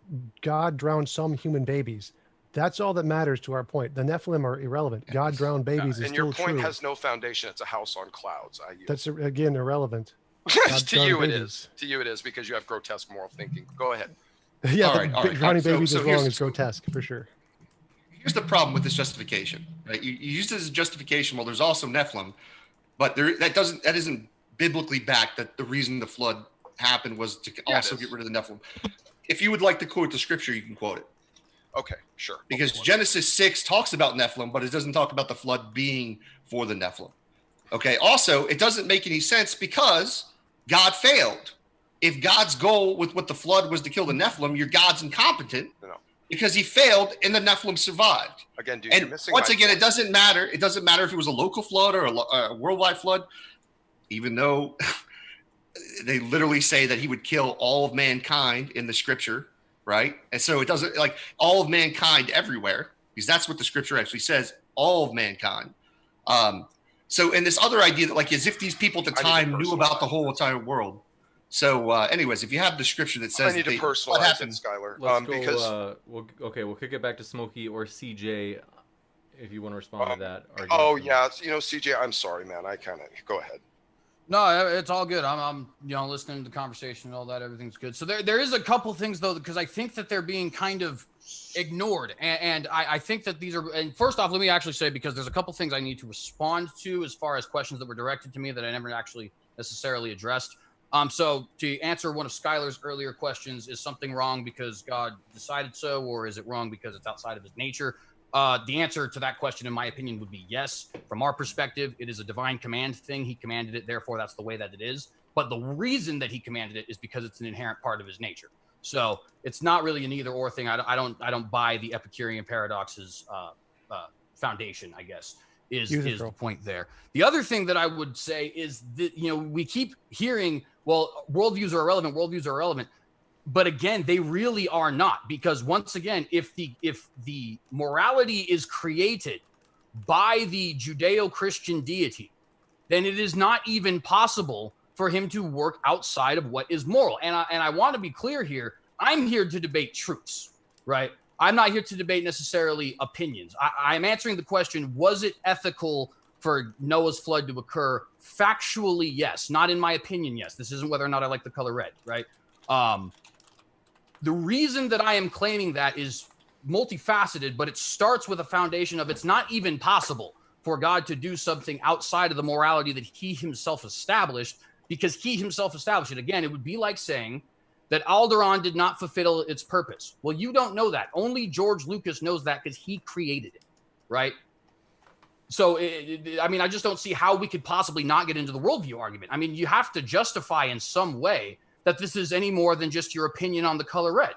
S3: God drowned some human babies, that's all that matters to our point. The Nephilim are irrelevant. God drowned babies is
S4: And your
S3: still
S4: point
S3: true.
S4: has no foundation. It's a house on clouds. I yield.
S3: That's, again, irrelevant. God
S4: To you
S3: drowned
S4: it
S3: babies.
S4: is. To you it is because you have grotesque moral thinking. Go ahead.
S3: Yeah,
S2: All
S3: but
S2: right, all right.
S3: drowning
S2: So-
S3: babies
S2: so
S3: is
S2: here's-
S3: wrong. It's grotesque, for sure.
S2: Here's the problem with this justification, right? You use it as a justification. Well, there's also Nephilim, but that isn't biblically backed. That the reason the flood happened was to
S4: Yeah, it
S2: also
S4: is.
S2: get rid of the Nephilim. If you would like to quote the scripture, you can quote it.
S4: Okay, sure.
S2: Because Genesis 6 talks about Nephilim, but it doesn't talk about the flood being for the Nephilim. Okay. Also, it doesn't make any sense because God failed. If God's goal with what the flood was to kill the Nephilim, your God's incompetent
S4: No.
S2: because he failed and the Nephilim survived.
S4: Again, dude, you're
S2: And
S4: missing
S2: once
S4: my
S2: again,
S4: point.
S2: it doesn't matter. It doesn't matter if it was a local flood or a worldwide flood, even though they literally say that he would kill all of mankind in the scripture, right? And so it doesn't like all of mankind everywhere, because that's what the scripture actually says, all of mankind. So, and this other idea that like as if these people at the
S4: I need to
S2: time knew about the
S4: personalize
S2: whole entire world. So, anyways, if you have the scripture that says
S4: I need
S2: that
S4: to
S2: what
S4: personalize it,
S2: happened,
S4: Skylar.
S6: Let's go.
S4: Because
S6: We'll kick it back to Smokey or CJ if you want to respond to that. Argument.
S4: oh yeah, CJ, I'm sorry, man. I kind of go ahead.
S5: No, it's all good. I'm listening to the conversation and all that. Everything's good. So there is a couple things though, because I think that they're being kind of ignored, and I think that these are. And first off, let me actually say, because there's a couple things I need to respond to as far as questions that were directed to me that I never actually necessarily addressed. So to answer one of Skylar's earlier questions, is something wrong because God decided so, or is it wrong because it's outside of his nature? The answer to that question, in my opinion, would be yes. From our perspective, it is a divine command thing. He commanded it, therefore that's the way that it is. But the reason that he commanded it is because it's an inherent part of his nature. So it's not really an either or thing. I don't buy the Epicurean paradox's foundation, I guess, is the point there. The other thing that I would say is that, we keep hearing, well, worldviews are irrelevant. But again, they really are not, because once again, if the morality is created by the Judeo-Christian deity, then it is not even possible for him to work outside of what is moral. And I want to be clear here. I'm here to debate truths, right? I'm not here to debate necessarily opinions. I'm answering the question, was it ethical for Noah's flood to occur? Factually, yes. Not in my opinion, yes. This isn't whether or not I like the color red, right? The reason that I am claiming that is multifaceted, but it starts with a foundation of it's not even possible for God to do something outside of the morality that he himself established, because he himself established it. Again, it would be like saying that Alderaan did not fulfill its purpose. Well, you don't know that. Only George Lucas knows that because he created it, right? So, I just don't see how we could possibly not get into the worldview argument. I mean, you have to justify in some way that this is any more than just your opinion on the color red.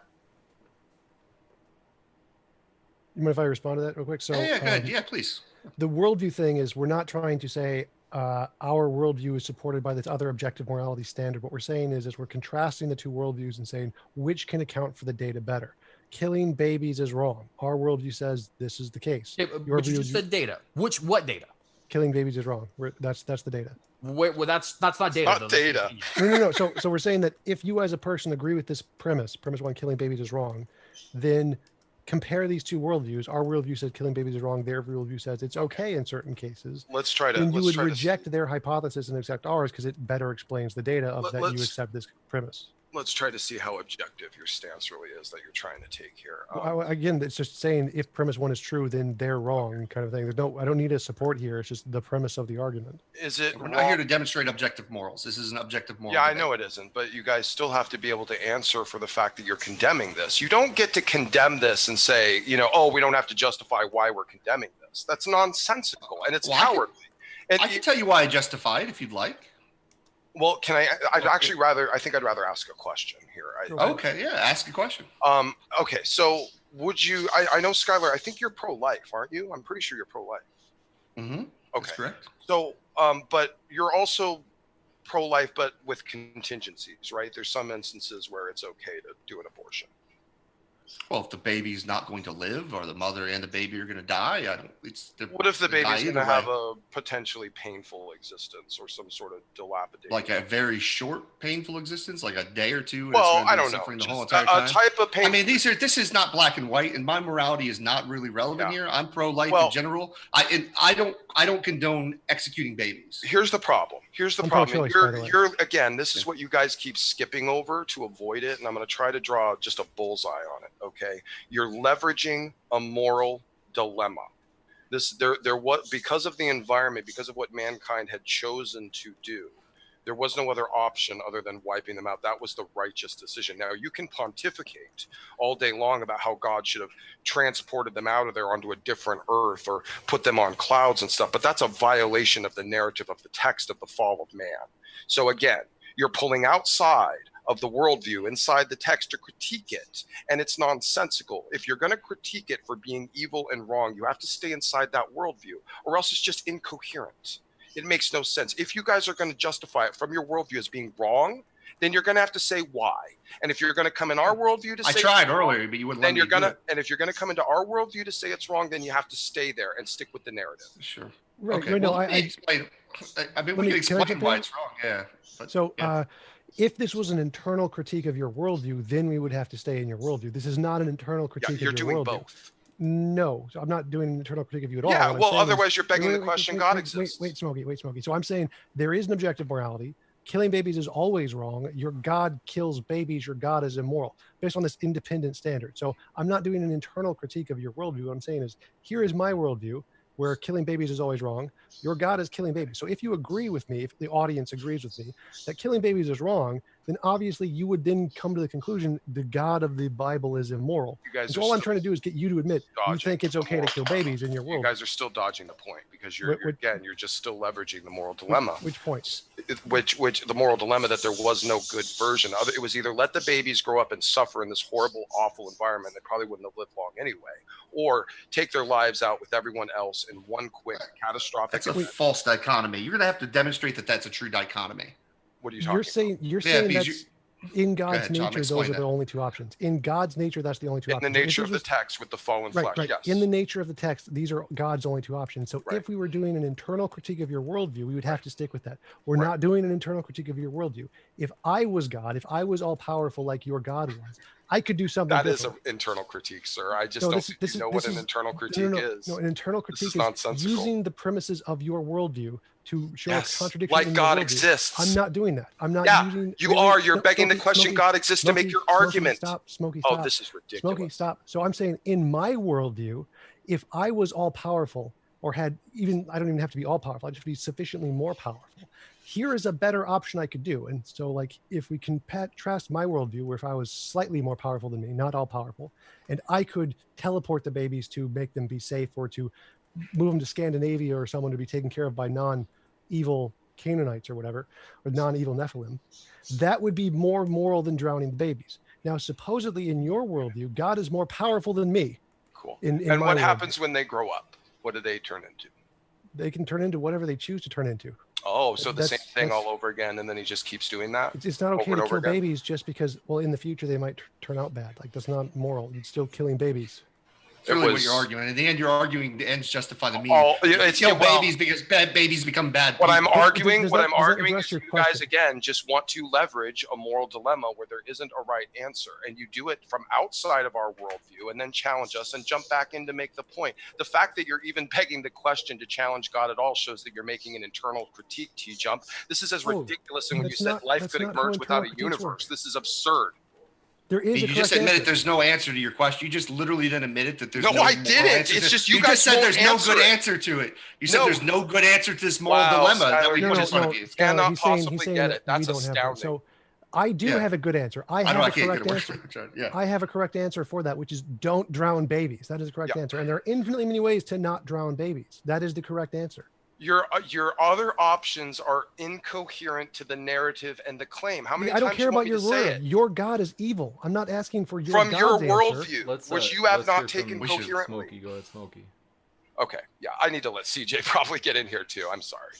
S3: You mind if I respond to that real quick? So,
S2: yeah, go ahead. Yeah, please.
S3: The worldview thing is, we're not trying to say our worldview is supported by this other objective morality standard. What we're saying is we're contrasting the two worldviews and saying which can account for the data better. Killing babies is wrong. Our worldview says this is the case.
S5: But you just said data. What data?
S3: killing babies is wrong. That's the data.
S5: Wait, well, that's not data.
S4: Not
S5: though.
S4: data.
S3: No. So we're saying that if you as a person agree with this premise one, killing babies is wrong, then compare these two worldviews. Our worldview says killing babies is wrong. Their worldview says it's okay in certain cases.
S4: Let's try to.
S3: Then you
S4: let's
S3: would
S4: try to
S3: reject their hypothesis and accept ours because it better explains the data of that you
S4: let's-
S3: accept this premise.
S4: Let's try to see how objective your stance really is that you're trying to take here.
S3: Again, it's just saying if premise one is true, then they're wrong, kind of thing. I don't need a support here. It's just the premise of the argument.
S4: Is it
S2: We're not here to demonstrate objective morals. This is an objective moral.
S4: Yeah, I
S2: debate.
S4: know it isn't, but you guys still have to be able to answer for the fact that you're condemning this. You don't get to condemn this and say, oh, we don't have to justify why we're condemning this. That's nonsensical and it's cowardly.
S2: I can tell you why I justify it if you'd like.
S4: Well, can I? I think I'd rather ask a question here.
S2: Okay, yeah, ask a question.
S4: Okay, so would you? I know, Skylar. I think you're pro-life, aren't you? I'm pretty sure you're pro-life.
S2: Mm-hmm.
S4: Okay,
S2: That's correct.
S4: So, but you're also pro-life, but with contingencies, right? There's some instances where it's okay to do an abortion.
S2: Well, if the baby's not going to live, or the mother and the baby are going to die,
S4: What if the baby's going to have a potentially painful existence or some sort of dilapidated,
S2: like a very short, painful existence, like a day or two?
S4: Well, I don't know.
S2: The
S4: Just
S2: whole entire time?
S4: a type of pain.
S2: I mean, this is not black and white, and my morality is not really relevant here. I'm pro-life in general. I don't condone executing babies.
S4: Here's the problem.
S3: I'm pro-choice, by the way.
S4: You're again. This is what you guys keep skipping over to avoid it, and I'm going to try to draw just a bullseye on it. Okay, you're leveraging a moral dilemma. Because of the environment, because of what mankind had chosen to do, there was no other option other than wiping them out. That was the righteous decision. Now, you can pontificate all day long about how God should have transported them out of there onto a different earth or put them on clouds and stuff, but that's a violation of the narrative of the text of the fall of man. So again, you're pulling outside of the worldview inside the text to critique it, and it's nonsensical. If you're going to critique it for being evil and wrong, you have to stay inside that worldview, or else it's just incoherent. It makes no sense. If you guys are going to justify it from your worldview as being wrong, then you're going to have to say why. And if you're going to come in our worldview to say
S2: I tried earlier, but you wouldn't let me do it.
S4: And if you're going to come into our worldview to say it's wrong, then you have to stay there and stick with the narrative.
S2: Sure.
S3: Right.
S2: Okay.
S3: Right,
S2: Well,
S3: no,
S2: let me explain. I mean, we can explain why it's wrong. Yeah. But,
S3: So,
S2: yeah.
S3: if this was an internal critique of your worldview, then we would have to stay in your worldview. This is not an internal critique
S4: You're
S3: of your
S4: doing
S3: worldview.
S4: both.
S3: No, so I'm not doing an internal critique of you at all.
S4: Yeah,
S3: What I'm
S4: well,
S3: saying
S4: otherwise you're begging the question God
S3: wait,
S4: exists.
S3: Wait, Smokey. So I'm saying there is an objective morality. Killing babies is always wrong. Your God kills babies. Your God is immoral based on this independent standard. So I'm not doing an internal critique of your worldview. What I'm saying is, here is my worldview where killing babies is always wrong. Your God is killing babies. So if you agree with me, if the audience agrees with me that killing babies is wrong, then obviously you would then come to the conclusion the God of the Bible is immoral.
S4: You guys
S3: And so
S4: are
S3: all I'm
S4: still
S3: trying to do is get you to admit you
S4: dodging
S3: think it's
S4: the
S3: okay to
S4: moral
S3: kill babies in your
S4: You
S3: world.
S4: guys are still dodging the point because you're just still leveraging the moral dilemma.
S3: Which points?
S4: Which the moral dilemma that there was no good version. It was either let the babies grow up and suffer in this horrible, awful environment. They probably wouldn't have lived long anyway, or take their lives out with everyone else in one quick catastrophic.
S2: That's a false dichotomy. You're going to have to demonstrate that that's a true dichotomy.
S4: What are you talking about?
S3: You're saying
S2: because
S3: that's in God's
S2: ahead, Tom,
S3: nature, those
S2: explain
S3: are
S2: that.
S3: the only two options. In God's nature, that's the only two
S4: In
S3: options.
S4: the
S3: If
S4: nature
S3: this
S4: of the
S3: was-
S4: text with the fallen flesh,
S3: Right.
S4: yes.
S3: In the nature of the text, these are God's only two options. So
S4: Right.
S3: if we were doing an internal critique of your worldview, we would have to stick with that. We're
S4: Right.
S3: not doing an internal critique of your worldview. If I was God, if I was all powerful like your God was, I could do something
S4: That is
S3: different.
S4: an internal critique, sir. I just
S3: No,
S4: don't
S3: this-
S4: think
S3: this
S4: you
S3: is-
S4: know
S3: this
S4: what an
S3: is-
S4: internal critique is.
S3: No, an internal
S4: This
S3: critique
S4: is
S3: is
S4: nonsensical.
S3: using the premises of your worldview to show
S4: Yes.
S3: a contradiction.
S4: Like
S3: in your
S4: God
S3: worldview.
S4: exists.
S3: I'm not doing that. I'm not
S4: Yeah,
S3: using.
S4: you are. You're
S3: No,
S4: begging the
S3: Smokey,
S4: question,
S3: Smokey,
S4: God exists to make
S3: Smokey,
S4: your
S3: Smokey,
S4: argument.
S3: Stop, Smokey,
S4: Oh,
S3: stop.
S4: this is ridiculous.
S3: Smokey, stop. So I'm saying in my worldview, if I was all powerful or had even, I don't even have to be all powerful, I just have to be sufficiently more powerful. Here is a better option I could do. And so like, if we contrast my worldview where if I was slightly more powerful than me, not all powerful, and I could teleport the babies to make them be safe or to move them to Scandinavia or someone to be taken care of by non-evil Canaanites or whatever, or non-evil Nephilim, that would be more moral than drowning the babies. Now, supposedly in your worldview, God is more powerful than me.
S4: Cool.
S3: In
S4: And
S3: my
S4: what
S3: worldview.
S4: happens when they grow up? What do they turn into?
S3: They can turn into whatever they choose to turn into.
S4: Oh, so the same
S3: That's-
S4: thing
S3: that's-
S4: all over again, and then he just keeps doing that?
S3: It's not okay
S4: Over and
S3: to
S4: over
S3: kill
S4: again.
S3: babies just because, well, in the future they might turn out bad. Like that's not moral. It's still killing babies.
S2: It's really what you're arguing. In the end, you're arguing the ends justify the means.
S4: Oh, it's
S2: kill babies because bad babies become bad people.
S4: What I'm arguing is
S3: address
S4: you
S3: your
S4: guys
S3: question?
S4: again just want to leverage a moral dilemma where there isn't a right answer, and you do it from outside of our worldview, and then challenge us and jump back in to make the point. The fact that you're even begging the question to challenge God at all shows that you're making an internal critique. TJump. This is as ridiculous as when you said life could emerge without a universe. This is absurd.
S3: There is
S2: you just admitted there's no answer to your question. You just literally then admitted that there's no
S4: I didn't. It's just you guys
S2: just said there's no good answer to it. You said there's no good answer to this moral dilemma that we just
S4: cannot possibly get it. That's astounding.
S3: So I do have a good answer. I have a correct answer. I have a correct answer for that, which is don't drown babies. That is the correct answer. And there are infinitely many ways to not drown babies. That is the correct answer.
S4: Your other options are incoherent to the narrative and the claim. How many times
S3: I don't care about your
S4: word.
S3: Your God is evil. I'm not asking for your
S4: from
S3: God's
S4: your worldview, which you have not taken coherently.
S6: Smokey, go ahead, Smokey.
S4: Okay, yeah, I need to let CJ probably get in here too. I'm sorry.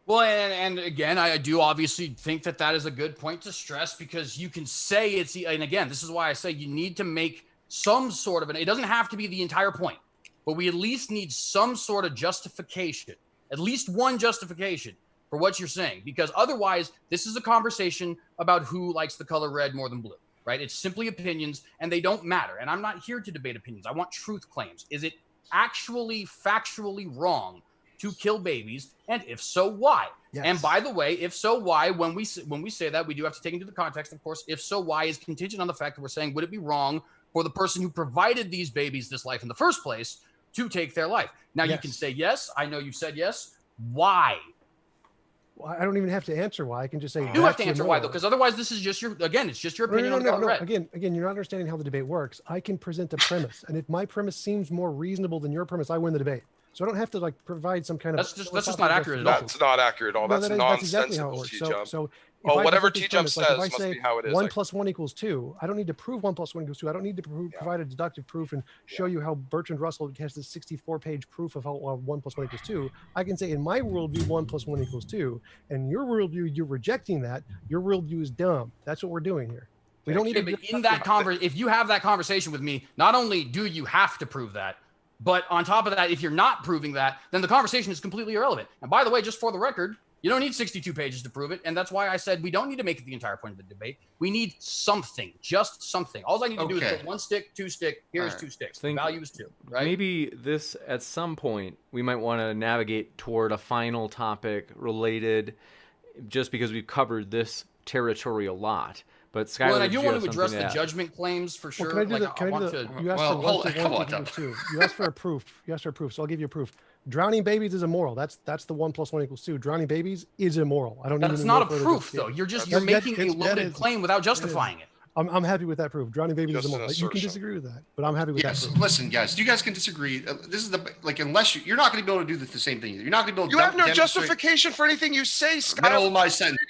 S5: Well, and again, I do obviously think that is a good point to stress, because you can say it's, and again, this is why I say you need to make some sort of it doesn't have to be the entire point, but we at least need some sort of justification, at least one justification for what you're saying, because otherwise this is a conversation about who likes the color red more than blue, right? It's simply opinions and they don't matter. And I'm not here to debate opinions. I want truth claims. Is it actually factually wrong to kill babies? And if so, why? Yes. And by the way, if so, why? When we say that, we do have to take into the context, of course. If so, why is contingent on the fact that we're saying, would it be wrong for the person who provided these babies this life in the first place to take their life? Now, you can say yes. I know you said yes. Why?
S3: Well, I don't even have to answer why. I can just say
S5: you have to answer why, though, because otherwise this is just it's just your opinion.
S3: No. Again, you're not understanding how the debate works. I can present a premise, and if my premise seems more reasonable than your premise, I win the debate. So I don't have to provide some kind of.
S5: That's just not accurate at all.
S4: That's not accurate at all. That's nonsensical. So whatever TJump says must be how it is.
S3: 1 + 1 = 2. I don't need to prove 1 + 1 = 2. I don't need to provide a deductive proof and show you how Bertrand Russell has this 64-page proof of how 1 + 1 = 2. I can say in my worldview 1 + 1 = 2, and your worldview, you're rejecting that. Your worldview is dumb. That's what we're doing here. We don't need to.
S5: But in that if you have that conversation with me, not only do you have to prove that, but on top of that, if you're not proving that, then the conversation is completely irrelevant. And by the way, just for the record, you don't need 62 pages to prove it. And that's why I said we don't need to make it the entire point of the debate. We need something, just something. All I need to do is put 1 stick, 2 stick. Here's 2 sticks. The value is 2, right?
S6: Maybe this, at some point, we might want to navigate toward a final topic related, just because we've covered this territory a lot. But Skylar,
S5: and I do want to address the judgment claims for sure.
S3: Can I do the, you asked for 2. You asked for a proof. So I'll give you a proof. Drowning babies is immoral. That's the 1 + 1 = 2. Drowning babies is immoral. I don't need.
S5: That's not a proof, though. You're making a loaded claim without justifying it.
S3: I'm happy with that proof. Drowning babies is immoral. You can disagree with that, but I'm happy with that proof.
S2: Listen, guys, you guys can disagree. This is unless you're not going to be able to do the same thing either. You're not going to be able to.
S4: You have no justification for anything you say, Skylar.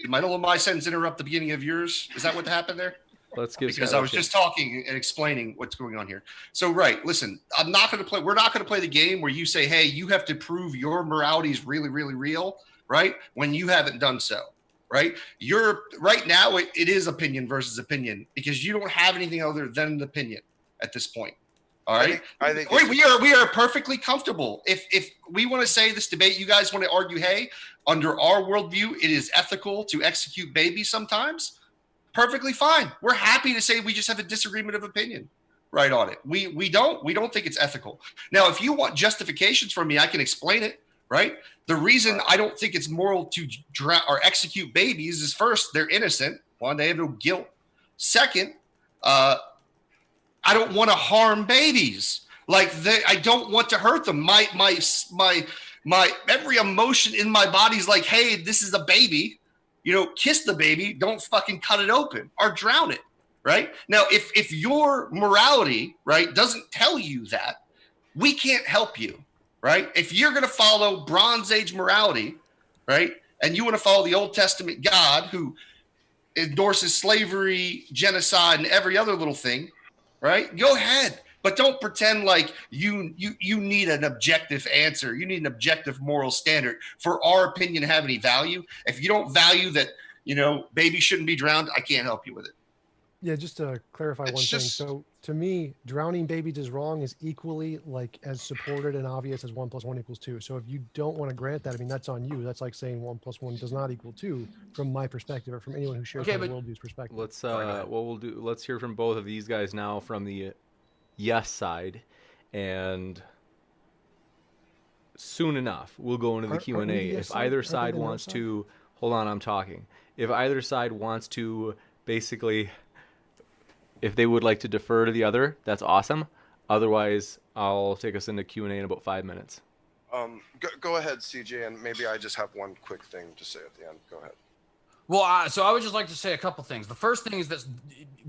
S2: Middle of my sentence interrupt the beginning of yours. Is that what happened there?
S6: Let's give
S2: because I was just talking and explaining what's going on here. So, right, listen, we're not going to play the game where you say, hey, you have to prove your morality is really, really real, right? When you haven't done so, right? Right now, it is opinion versus opinion because you don't have anything other than an opinion at this point. All right. I think we are perfectly comfortable. If we want to say this debate, you guys want to argue, hey, under our worldview, it is ethical to execute babies sometimes. Perfectly fine. We're happy to say we just have a disagreement of opinion right on it. We don't think it's ethical. Now, if you want justifications from me, I can explain it, right? The reason I don't think it's moral to drown or execute babies is first, they're innocent. One, they have no guilt. Second, I don't want to harm babies. I don't want to hurt them. My every emotion in my body is like, hey, this is a baby. Kiss the baby, don't fucking cut it open or drown it, right? Now, if your morality, right, doesn't tell you that, we can't help you, right? If you're going to follow Bronze Age morality, right, and you want to follow the Old Testament God who endorses slavery, genocide, and every other little thing, right, go ahead. But don't pretend like you need an objective answer. You need an objective moral standard for our opinion to have any value. If you don't value that, babies shouldn't be drowned, I can't help you with it.
S3: Yeah, just to clarify one thing.
S4: just-
S3: So to me, drowning babies is wrong is equally like as supported and obvious as 1 + 1 = 2. So if you don't want to grant that, I mean, that's on you. That's like saying 1 + 1 does not equal 2 from my perspective or from anyone who shares
S5: Okay,
S3: my
S5: but-
S3: worldview's perspective.
S6: Let's
S5: Sorry, go ahead.
S6: what we'll do. Let's hear from both of these guys now from the yes side, and soon enough we'll go into the
S3: Aren't we
S6: Q&A.
S3: the yes
S6: If
S3: side?
S6: either
S3: Aren't they
S6: side
S3: the no
S6: wants
S3: side?
S6: to, hold on, I'm talking. If either side wants to basically, if they would like to defer to the other, that's awesome. Otherwise, I'll take us into Q&A in about 5 minutes.
S4: Go ahead, CJ, and maybe I just have one quick thing to say at the end. Go ahead.
S5: Well, so I would just like to say a couple things. The first thing is that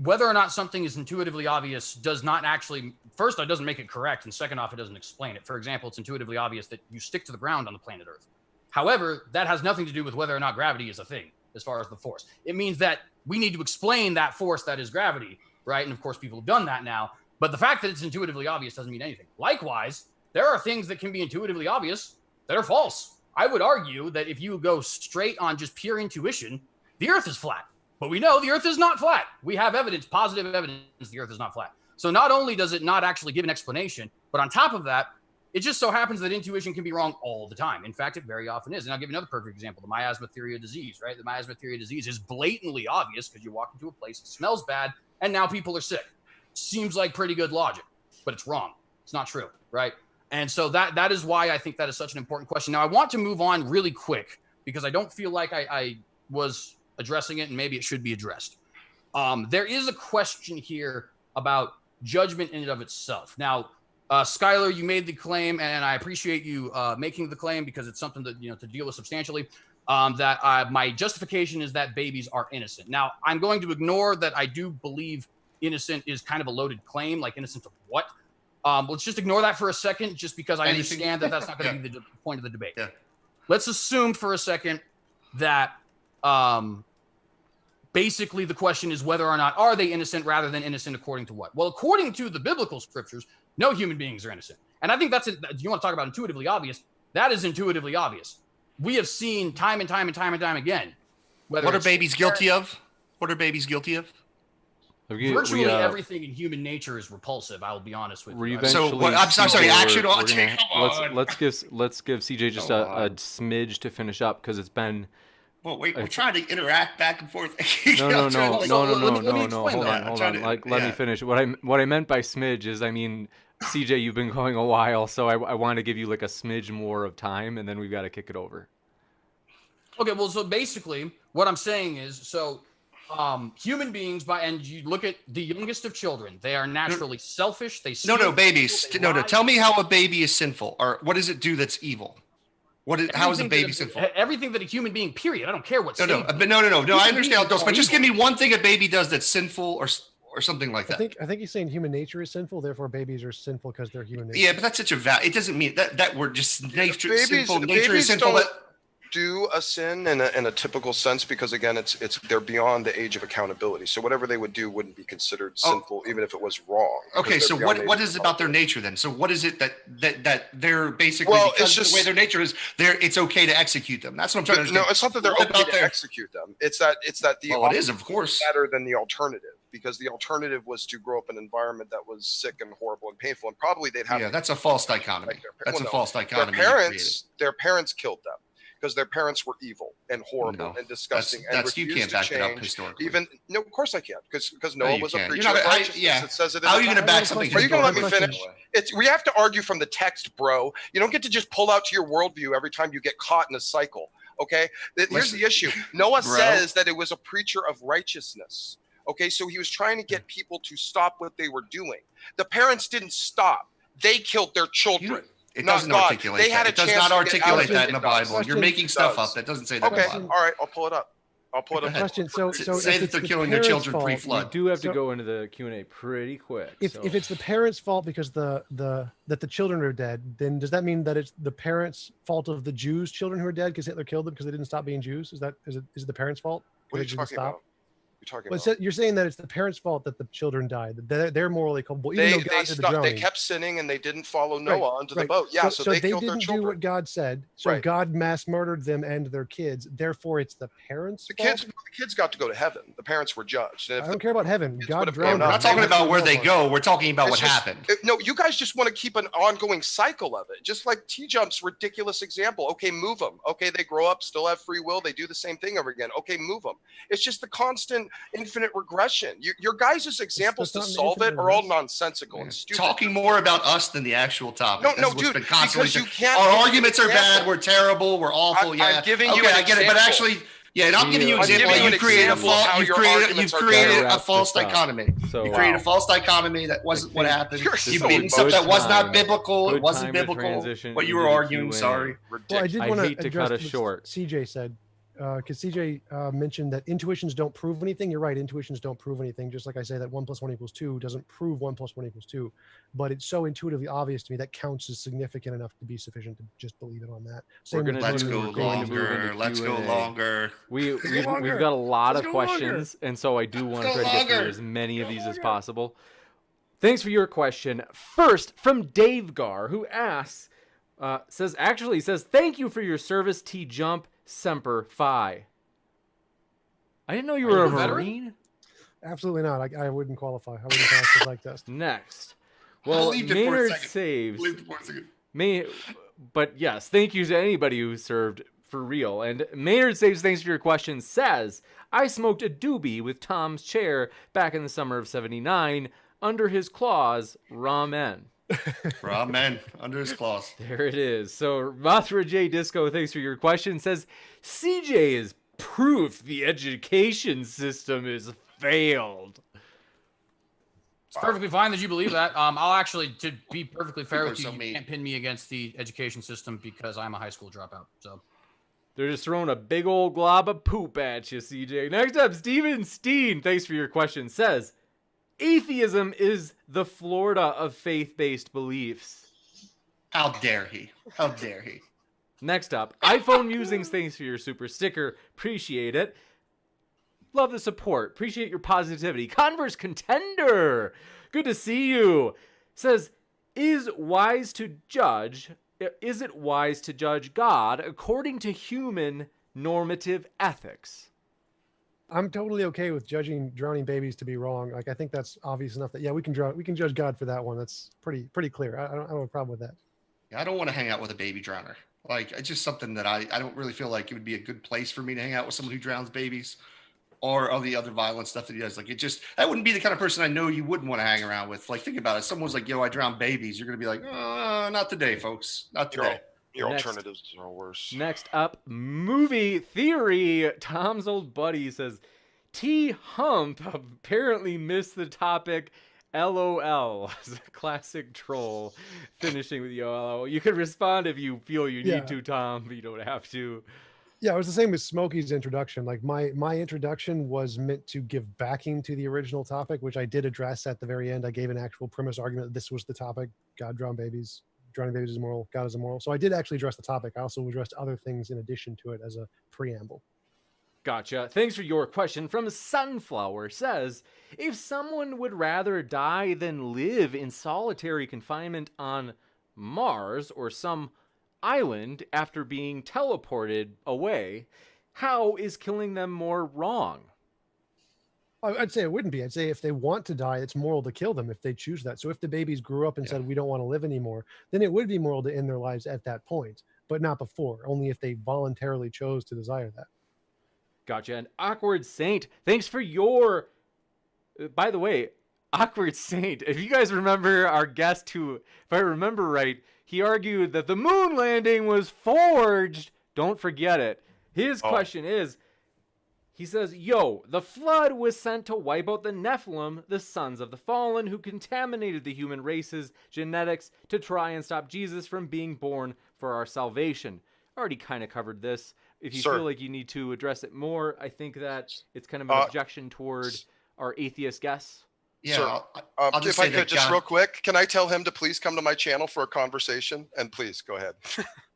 S5: whether or not something is intuitively obvious does not actually, first, it doesn't make it correct, and second off, it doesn't explain it. For example, it's intuitively obvious that you stick to the ground on the planet Earth. However, that has nothing to do with whether or not gravity is a thing as far as the force. It means that we need to explain that force that is gravity, right? And of course, people have done that now. But the fact that it's intuitively obvious doesn't mean anything. Likewise, there are things that can be intuitively obvious that are false. I would argue that if you go straight on just pure intuition, the Earth is flat. But we know the Earth is not flat. We have evidence, positive evidence, the Earth is not flat. So not only does it not actually give an explanation, but on top of that, it just so happens that intuition can be wrong all the time. In fact, it very often is. And I'll give you another perfect example, the miasma theory of disease, right? The miasma theory of disease is blatantly obvious because you walk into a place, it smells bad, and now people are sick. Seems like pretty good logic, but it's wrong. It's not true, right? And so that is why I think that is such an important question. Now, I want to move on really quick because I don't feel like I was addressing it, and maybe it should be addressed. There is a question here about judgment in and of itself. Now, Skylar, you made the claim, and I appreciate you making the claim because it's something that, to deal with substantially, that my justification is that babies are innocent. Now, I'm going to ignore that I do believe innocent is kind of a loaded claim, like innocent of what? Let's just ignore that for a second, just because I understand that that's not going to be the point of the debate.
S2: Yeah.
S5: Let's assume for a second that basically the question is whether or not are they innocent rather than innocent according to what? Well, according to the biblical scriptures, no human beings are innocent. And I think that's it. You want to talk about intuitively obvious? That is intuitively obvious. We have seen time and time and time and time again.
S2: What are babies guilty of? What are babies guilty of?
S5: Virtually everything in human nature is repulsive. I will be honest with you.
S2: I'm sorry. Action.
S6: Let's give CJ just a smidge to finish up because it's been.
S2: Well, wait. We're trying to interact back and forth.
S6: No.
S5: Hold
S6: on. Let me finish. What I meant by smidge is, I mean, CJ, you've been going a while, so I want to give you like a smidge more of time, and then we've got to kick it over.
S5: Okay. Well, so basically, what I'm saying is, human beings, and you look at the youngest of children, they are naturally selfish. They
S2: babies. Tell me how a baby is sinful, or what does it do that's evil? How is a baby sinful?
S5: Everything that a human being, period. I don't care what.
S2: No. I understand those, but just give me one thing a baby does that's sinful, or something like that.
S3: I think he's saying human nature is sinful, therefore babies are sinful because they're human nature.
S2: Yeah, but that's such a it doesn't mean that we're just nature. Nature
S4: babies
S2: is sinful.
S4: Don't do a sin in a typical sense because again, they're beyond the age of accountability. So whatever they would do wouldn't be considered sinful, even if it was wrong.
S2: Okay, so what is about their nature then? So what is it that they're basically because it's just the way their nature is? It's okay to execute them. That's what I'm trying to understand.
S4: No, it's not that they're okay to execute them. It's that
S2: it is, of course,
S4: better than the alternative. Because the alternative was to grow up in an environment that was sick and horrible and painful, and probably they'd have.
S2: Yeah, that's a false dichotomy. That's a false dichotomy.
S4: Their parents killed them because their parents were evil and horrible and disgusting.
S2: You can't back it up historically.
S4: No, of course I can't, because Noah was a preacher of righteousness. It says it.
S2: How are you going to back something?
S4: Are you going to let me finish? We have to argue from the text, bro. You don't get to just pull out to your worldview every time you get caught in a cycle. Okay, here's the issue. Noah says that it was a preacher of righteousness. Okay, so he was trying to get people to stop what they were doing. The parents didn't stop. They killed their children.
S2: It doesn't articulate that. It does not articulate that in the Bible. You're making stuff up. That doesn't say that in the Bible.
S4: All right, I'll pull it up.
S3: Question. So
S2: say that they're killing their children pre-flood.
S6: We do have to go into the Q&A pretty quick.
S3: If it's the parents' fault because that the children are dead, then does that mean that it's the parents' fault of the Jews' children who are dead because Hitler killed them because they didn't stop being Jews? Is it the parents' fault?
S4: What are you talking about? You're talking
S3: But
S4: about?
S3: you're saying that it's the parents' fault that the children died. They're morally culpable. Even though God did the drowning.
S4: They kept sinning and they didn't follow Noah onto the boat. Yeah, so
S3: they
S4: killed their
S3: didn't do
S4: children.
S3: what God said. So God mass murdered them and their kids. Therefore, it's the parents' fault.
S4: The kids got to go to heaven. The parents were judged. And
S3: I don't care about heaven. God
S2: We're
S3: drowned them.
S2: not talking about where they go. We're talking about what happened.
S4: No, you guys just want to keep an ongoing cycle of it. Just like TJump's ridiculous example. Okay, move them. Okay, they grow up, still have free will. They do the same thing over again. Okay, move them. It's just the constant infinite regression. Your guys' examples to solve it are all nonsensical and stupid.
S2: Talking more about us than the actual topic.
S4: No, dude, because you can't.
S2: Our arguments are bad. We're terrible. We're awful.
S4: I'm giving you an
S2: I get it. But actually, and I'm giving you an example. You've created a false dichotomy. You created a false dichotomy that wasn't what happened. You made stuff that was not biblical. It wasn't biblical. What you were arguing. Sorry.
S3: Well, I did want
S6: hate to cut us
S3: what
S6: short.
S3: CJ said, because CJ mentioned that intuitions don't prove anything. You're right. Intuitions don't prove anything. Just like I say that 1 + 1 = 2 doesn't prove 1 + 1 = 2. But it's so intuitively obvious to me that counts as significant enough to be sufficient to just believe it on that.
S2: Let's go longer. Let's go longer.
S6: We've got a lot of questions, and so I do want to try to get through as many of these as possible. Thanks for your question. First, from Dave Gar, who asks, says, thank you for your service, TJump. Semper Fi. I didn't know you were a Marine.
S3: Absolutely not. I wouldn't qualify. I wouldn't pass the psych test.
S6: Next. Well, Maynard saves. But yes, thank you to anybody who served for real. And Maynard saves, thanks for your question, says, I smoked a doobie with Tom's chair back in the summer of '79. Under his claws, ramen.
S2: Ramen under his claws.
S6: There it is. So Mothra J Disco, thanks for your question, says CJ is proof the education system is failed.
S5: It's perfectly fine that you believe that. I'll actually, to be perfectly fair with you, you can't pin me against the education system because I'm a high school dropout. So
S6: they're just throwing a big old glob of poop at you, CJ. Next up, Steven Steen, thanks for your question, says atheism is the Florida of faith-based beliefs.
S2: How dare he? How dare he?
S6: Next up, iPhone Musings, thanks for your super sticker. Appreciate it. Love the support. Appreciate your positivity. Converse Contender, good to see you. Says, is it wise to judge God according to human normative ethics?
S3: I'm totally okay with judging drowning babies to be wrong. Like, I think that's obvious enough that, yeah, we can judge God for that one. That's pretty clear. I don't have a problem with that.
S2: Yeah, I don't want to hang out with a baby drowner. Like, it's just something that I don't really feel like it would be a good place for me to hang out with someone who drowns babies or all the other violent stuff that he does. Like, that wouldn't be the kind of person I know you wouldn't want to hang around with. Like, think about it. Someone's like, yo, I drown babies. You're going to be like, not today, folks. Not today.
S4: Your alternatives are worse.
S6: Next up, movie theory. Tom's old buddy says, T-Hump apparently missed the topic LOL. Classic troll. Finishing with YOLO. You can respond if you feel you need to, Tom, but you don't have to.
S3: Yeah, it was the same with Smokey's introduction. Like, my introduction was meant to give backing to the original topic, which I did address at the very end. I gave an actual premise argument that this was the topic. God drowned babies. Drowning babies is immoral. God is immoral. So I did actually address the topic. I also addressed other things in addition to it as a preamble.
S6: Gotcha. Thanks for your question. From Sunflower says, if someone would rather die than live in solitary confinement on Mars or some island after being teleported away, how is killing them more wrong?
S3: I'd say it wouldn't be. I'd say if they want to die, it's moral to kill them if they choose that. So if the babies grew up and said, we don't want to live anymore, then it would be moral to end their lives at that point, but not before, only if they voluntarily chose to desire that.
S6: Gotcha. And Awkward Saint, thanks for your... By the way, Awkward Saint, if you guys remember our guest who, if I remember right, he argued that the moon landing was forged. Don't forget it. His question is, he says, yo, the flood was sent to wipe out the Nephilim, the sons of the fallen, who contaminated the human race's genetics to try and stop Jesus from being born for our salvation. Already kind of covered this. If you feel like you need to address it more, I think that it's kind of an objection toward our atheist guests.
S2: Yeah,
S4: Sir,
S2: I'll just
S4: if I could just real quick, can I tell him to please come to my channel for a conversation? And please go ahead.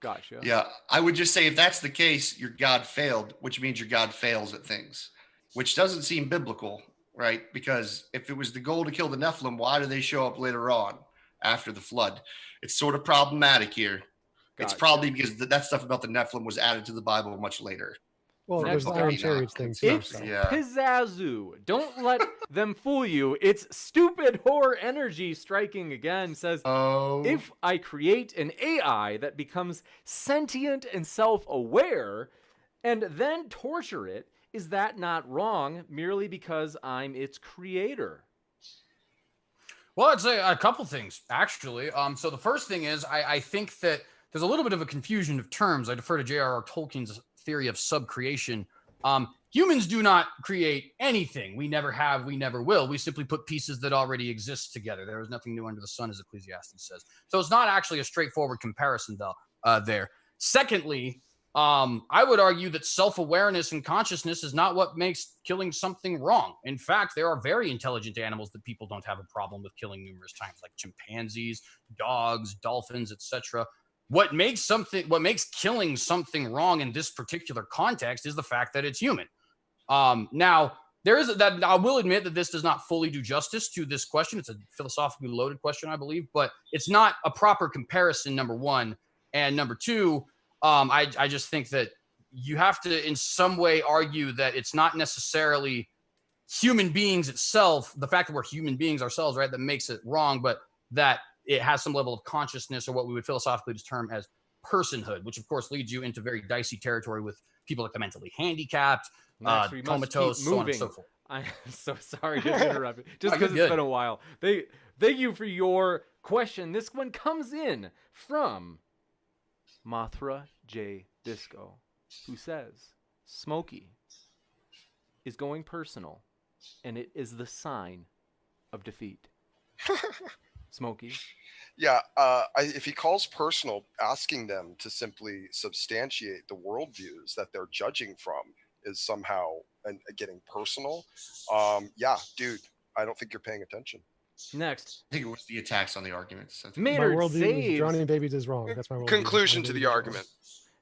S6: Gotcha.
S2: Yeah, I would just say if that's the case, your God failed, which means your God fails at things. which doesn't seem biblical, right? Because if it was the goal to kill the Nephilim, why do they show up later on after the flood? It's sort of problematic here. It's
S6: Gotcha.
S2: probably because that stuff about the Nephilim was added to the Bible much later.
S3: Well,
S6: Next
S3: there's the
S6: up,
S3: Iron Chariots thing too.
S6: It's
S3: So.
S2: Yeah.
S6: Pizzazoo. Don't let them fool you. It's stupid horror energy striking again. Says,
S2: Oh,
S6: if I create an AI that becomes sentient and self-aware and then torture it, is that not wrong merely because I'm its creator?
S5: Well, I'd say a couple things, actually. So the first thing is I think that there's a little bit of a confusion of terms. I defer to J.R.R. Tolkien's theory of subcreation. Humans do not create anything. We never have, we never will. We simply put pieces that already exist together. There is nothing new under the sun, as Ecclesiastes says. So it's not actually a straightforward comparison, though, there. Secondly, I would argue that self-awareness and consciousness is not what makes killing something wrong. In fact, there are very intelligent animals that people don't have a problem with killing numerous times, like chimpanzees, dogs, dolphins, etc. What makes killing something wrong in this particular context is the fact that it's human. Now, there is that. I will admit that this does not fully do justice to this question. It's a philosophically loaded question, I believe, but it's not a proper comparison, number one. And number two, I just think that you have to in some way argue that it's not necessarily human beings itself, the fact that we're human beings ourselves, right, that makes it wrong, but that it has some level of consciousness, or what we would philosophically term as personhood, which of course leads you into very dicey territory with people like the mentally handicapped, comatose, so on and so forth.
S6: I'm so sorry to interrupt you, just because it's been a while. Thank you for your question. This one comes in from Mothra J. Disco, who says, Smokey is going personal, and it is the sign of defeat. Smokey?
S4: Yeah, if he calls personal, asking them to simply substantiate the worldviews that they're judging from is somehow getting personal. Yeah, dude, I don't think you're paying attention.
S6: Next.
S2: I think it was the attacks on the arguments.
S6: Maynard
S3: my worldview
S6: saves.
S3: is Johnny and Babies is wrong. That's my worldview.
S4: Conclusion to the argument.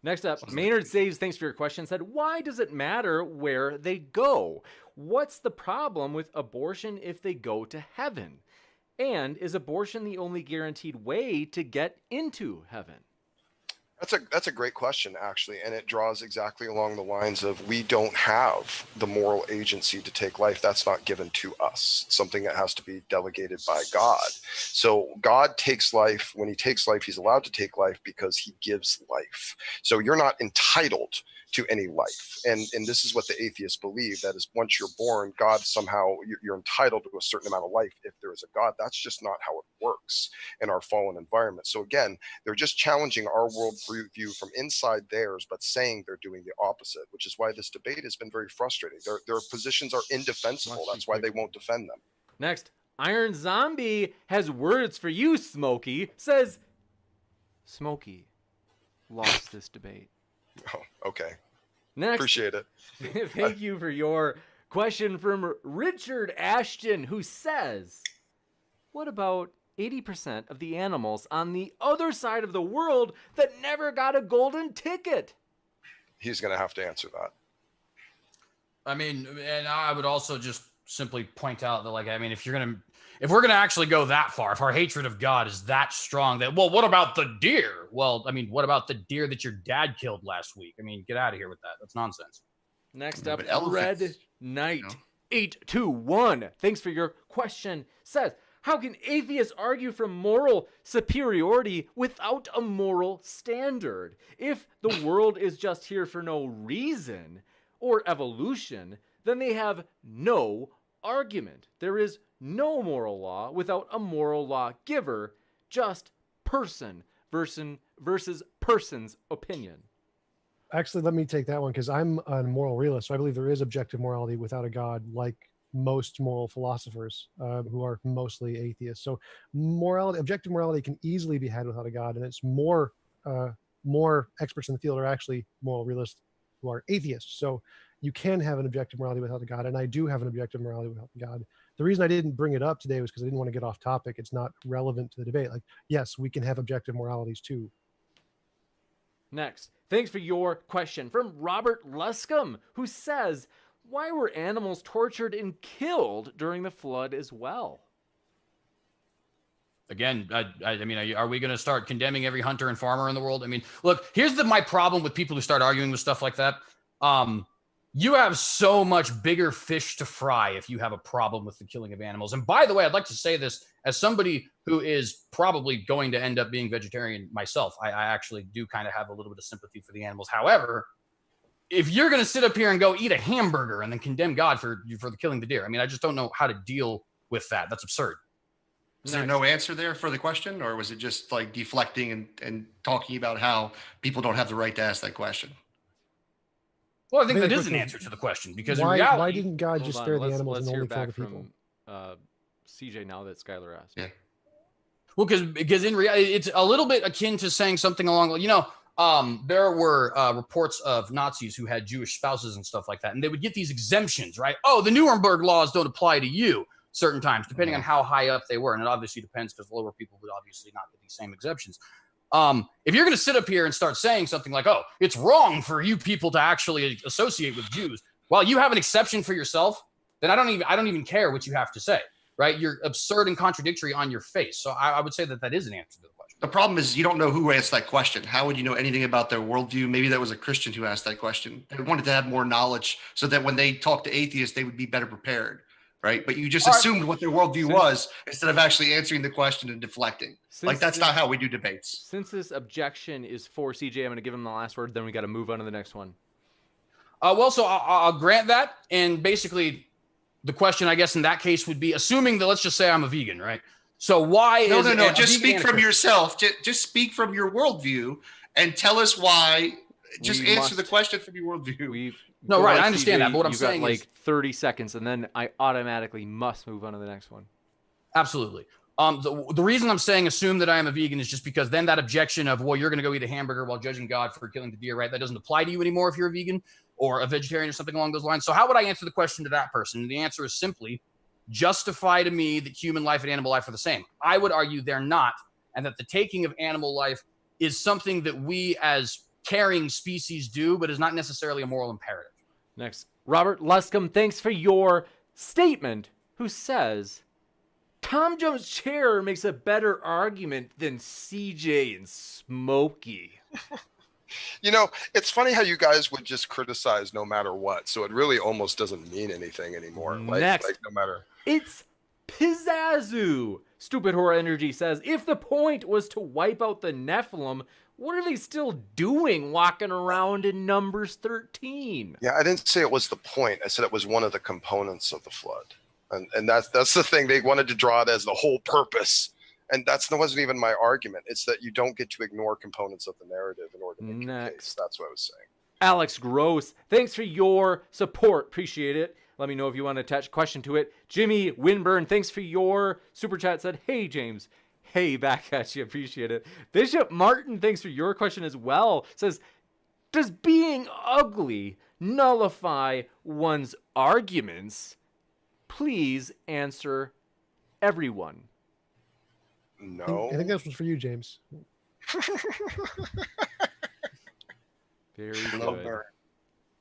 S6: Next up, Maynard Saves, thanks for your question, said, why does it matter where they go? What's the problem with abortion if they go to heaven? And is abortion the only guaranteed way to get into heaven?
S4: That's a great question, actually, and it draws exactly along the lines of we don't have the moral agency to take life. That's not given to us. It's something that has to be delegated by God. So God takes life. When he takes life, he's allowed to take life because he gives life. So you're not entitled to any life. And this is what the atheists believe, that is once you're born, God somehow, you're entitled to a certain amount of life if there is a God. That's just not how it works in our fallen environment. So again, they're just challenging our worldview from inside theirs, but saying they're doing the opposite, which is why this debate has been very frustrating. Their positions are indefensible. That's why they won't defend them.
S6: Next, Iron Zombie has words for you, Smokey. Says, Smokey lost this debate.
S4: Oh, okay.
S6: Next,
S4: appreciate it.
S6: Thank you for your question from Richard Ashton, who says, what about 80% of the animals on the other side of the world that never got a golden ticket?
S4: He's going to have to answer that.
S5: I mean, and I would also just simply point out that, like, I mean, if we're gonna actually go that far, if our hatred of God is that strong, that, well, what about the deer? Well, I mean, what about the deer that your dad killed last week? I mean, get out of here with that. That's nonsense.
S6: Next up, Red Knight 821. Thanks for your question. Says, how can atheists argue from moral superiority without a moral standard? If the world is just here for no reason or evolution, then they have no argument. There is no moral law without a moral law giver, just person versus person's opinion.
S3: Actually, let me take that one because I'm a moral realist. So I believe there is objective morality without a God, like most moral philosophers who are mostly atheists. So morality, objective morality can easily be had without a God, and it's more experts in the field are actually moral realists who are atheists. So you can have an objective morality without a God, and I do have an objective morality without a God. The reason I didn't bring it up today was because I didn't want to get off topic. It's not relevant to the debate. Like, yes, we can have objective moralities too.
S6: Next, thanks for your question from Robert Luscombe, who says, why were animals tortured and killed during the flood as well?
S5: Again, I mean, are we going to start condemning every hunter and farmer in the world? I mean, look, here's my problem with people who start arguing with stuff like that. You have so much bigger fish to fry if you have a problem with the killing of animals. And by the way, I'd like to say this as somebody who is probably going to end up being vegetarian myself. I actually do kind of have a little bit of sympathy for the animals. However, if you're going to sit up here and go eat a hamburger and then condemn God for the killing the deer, I mean, I just don't know how to deal with that. That's absurd.
S2: Is there no answer there for the question, or was it just like deflecting and talking about how people don't have the right to ask that question?
S5: Well, I think that is an answer to the question, because in
S3: why
S5: reality,
S3: didn't God just spare the animals and only kill the people?
S6: From CJ now that Skylar asked.
S2: Yeah.
S5: Well, because in reality, it's a little bit akin to saying something along, there were reports of Nazis who had Jewish spouses and stuff like that, and they would get these exemptions, right? Oh, the Nuremberg laws don't apply to you certain times, depending on how high up they were. And it obviously depends, because lower people would obviously not get these same exemptions. If you're going to sit up here and start saying something like, oh, it's wrong for you people to actually associate with Jews, while you have an exception for yourself, then I don't even care what you have to say, right? You're absurd and contradictory on your face. So I would say that is an answer to the question.
S2: The problem is you don't know who asked that question. How would you know anything about their worldview? Maybe that was a Christian who asked that question. They wanted to have more knowledge so that when they talk to atheists, they would be better prepared. Right. But you just assumed what their worldview was instead of actually answering the question and deflecting. Like, that's not how we do debates.
S6: Since this objection is for CJ, I'm going to give him the last word. Then we got to move on to the next one.
S5: So I'll grant that. And basically, the question, I guess, in that case would be, assuming that, let's just say I'm a vegan, right? So why
S2: No. Just speak from yourself. Just speak from your worldview and tell us why. Just answer the question from your worldview.
S5: No, right. I understand that. But what I'm saying
S6: is 30 seconds, and then I automatically must move on to the next one.
S5: Absolutely. The reason I'm saying assume that I am a vegan is just because then that objection of, well, you're going to go eat a hamburger while judging God for killing the deer, right? That doesn't apply to you anymore if you're a vegan or a vegetarian or something along those lines. So how would I answer the question to that person? And the answer is simply justify to me that human life and animal life are the same. I would argue they're not, and that the taking of animal life is something that we as caring species do, but is not necessarily a moral imperative.
S6: Next, Robert Luscombe, thanks for your statement, who says, Tom Jones' chair makes a better argument than CJ and Smokey.
S4: It's funny how you guys would just criticize no matter what. So it really almost doesn't mean anything anymore.
S6: Next,
S4: like no matter.
S6: It's Pizzazu. Stupid Horror Energy says, if the point was to wipe out the Nephilim, what are they still doing walking around in Numbers 13?
S4: Yeah, I didn't say it was the point. I said it was one of the components of the flood. And that's the thing. They wanted to draw it as the whole purpose. And that wasn't even my argument. It's that you don't get to ignore components of the narrative in order to make your case. That's what I was saying.
S6: Alex Gross, thanks for your support. Appreciate it. Let me know if you want to attach a question to it. Jimmy Winburn, thanks for your super chat. Said, hey, James. Hey, back at you. Appreciate it. Bishop Martin, thanks for your question as well. Says, does being ugly nullify one's arguments? Please answer everyone.
S4: No.
S3: I think that was for you, James.
S6: Very good.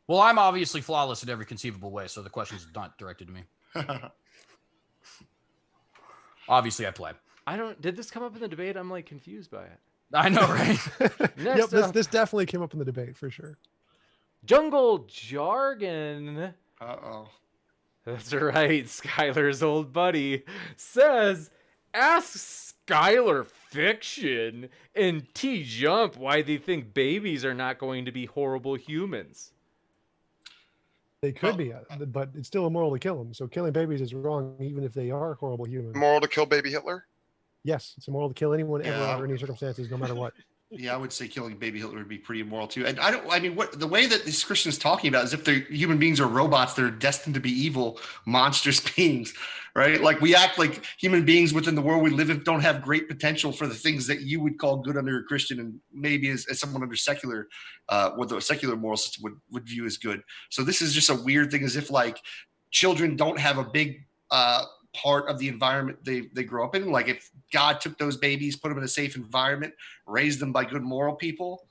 S5: Well, I'm obviously flawless in every conceivable way, so the question's not directed to me. Obviously, I play.
S6: Did this come up in the debate? I'm like confused by it.
S5: I know, right?
S6: Next,
S3: this definitely came up in the debate for sure.
S6: Jungle Jargon.
S2: Uh-oh.
S6: That's right. Skylar's old buddy says, ask Skylar Fiction and TJump why they think babies are not going to be horrible humans.
S3: They could be, but it's still immoral to kill them. So killing babies is wrong, even if they are horrible humans.
S4: Immoral to kill baby Hitler?
S3: Yes, it's immoral to kill anyone ever under any circumstances, no matter what.
S2: Yeah, I would say killing baby Hitler would be pretty immoral too. And the way that this Christian is talking about is if they're human beings or robots, they're destined to be evil, monstrous beings, right? Like we act like human beings within the world we live in don't have great potential for the things that you would call good under a Christian, and maybe as someone under secular, what the secular moral system would view as good. So this is just a weird thing, as if like children don't have a big part of the environment they grow up in. Like if God took those babies, put them in a safe environment, raised them by good moral people,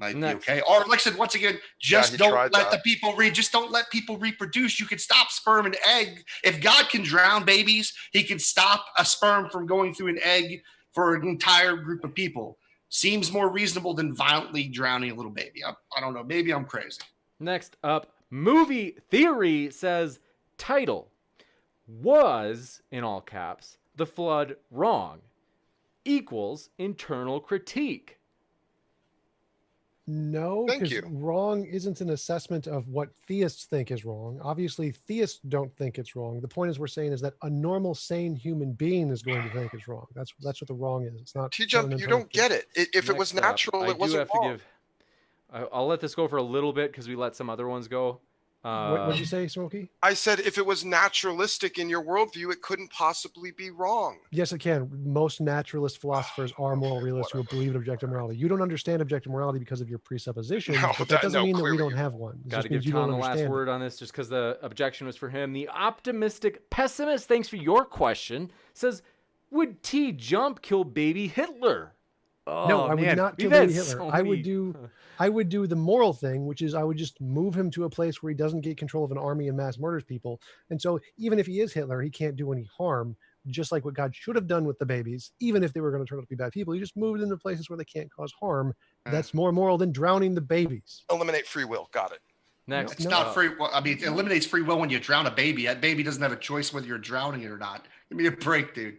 S2: might be
S6: Next.
S2: okay. Or like I said, once again, just
S4: he
S2: don't
S4: tried
S2: let
S4: that.
S2: the people read. Just don't let people reproduce. You can stop sperm and egg. If God can drown babies, he can stop a sperm from going through an egg for an entire group of people. Seems more reasonable than violently drowning a little baby. I don't know. Maybe I'm crazy.
S6: Next up, Movie Theory says, title, was, in all caps, the flood wrong? Equals internal critique.
S3: No,
S4: Thank
S3: because
S4: you.
S3: wrong isn't an assessment of what theists think is wrong. Obviously, theists don't think it's wrong. The point is we're saying is that a normal, sane human being is going to think it's wrong. That's what the wrong is. It's not.
S4: TJump, you don't get it. If it was
S6: Next up,
S4: natural,
S6: I
S4: it wasn't
S6: do have
S4: wrong.
S6: to give. I'll let this go for a little bit because we let some other ones go.
S3: What did you say, Smokey?
S4: I said if it was naturalistic in your worldview, it couldn't possibly be wrong.
S3: Yes, it can. Most naturalist philosophers are moral realists who believe in objective morality. You don't understand objective morality because of your presuppositions,
S4: No,
S3: but that doesn't mean that we
S4: clearly
S3: don't
S4: you
S3: have one. It
S6: Got
S3: just
S6: to
S3: means
S6: give
S3: you don't
S6: Tom the last
S3: understand it.
S6: word on this just because the objection was for him. The optimistic pessimist, thanks for your question, says, would TJump kill baby Hitler? Oh,
S3: No, I would
S6: man,
S3: not
S6: we've
S3: kill
S6: had
S3: baby Hitler.
S6: so
S3: I would
S6: many-
S3: do the moral thing, which is I would just move him to a place where he doesn't get control of an army and mass murders people. And so even if he is Hitler, he can't do any harm, just like what God should have done with the babies, even if they were going to turn out to be bad people. He just moved them to places where they can't cause harm. That's more moral than drowning the babies.
S4: Eliminate free will. Got it.
S6: Next,
S2: It's not free. Well, I mean, it eliminates free will when you drown a baby. That baby doesn't have a choice whether you're drowning it or not. Give me a break, dude.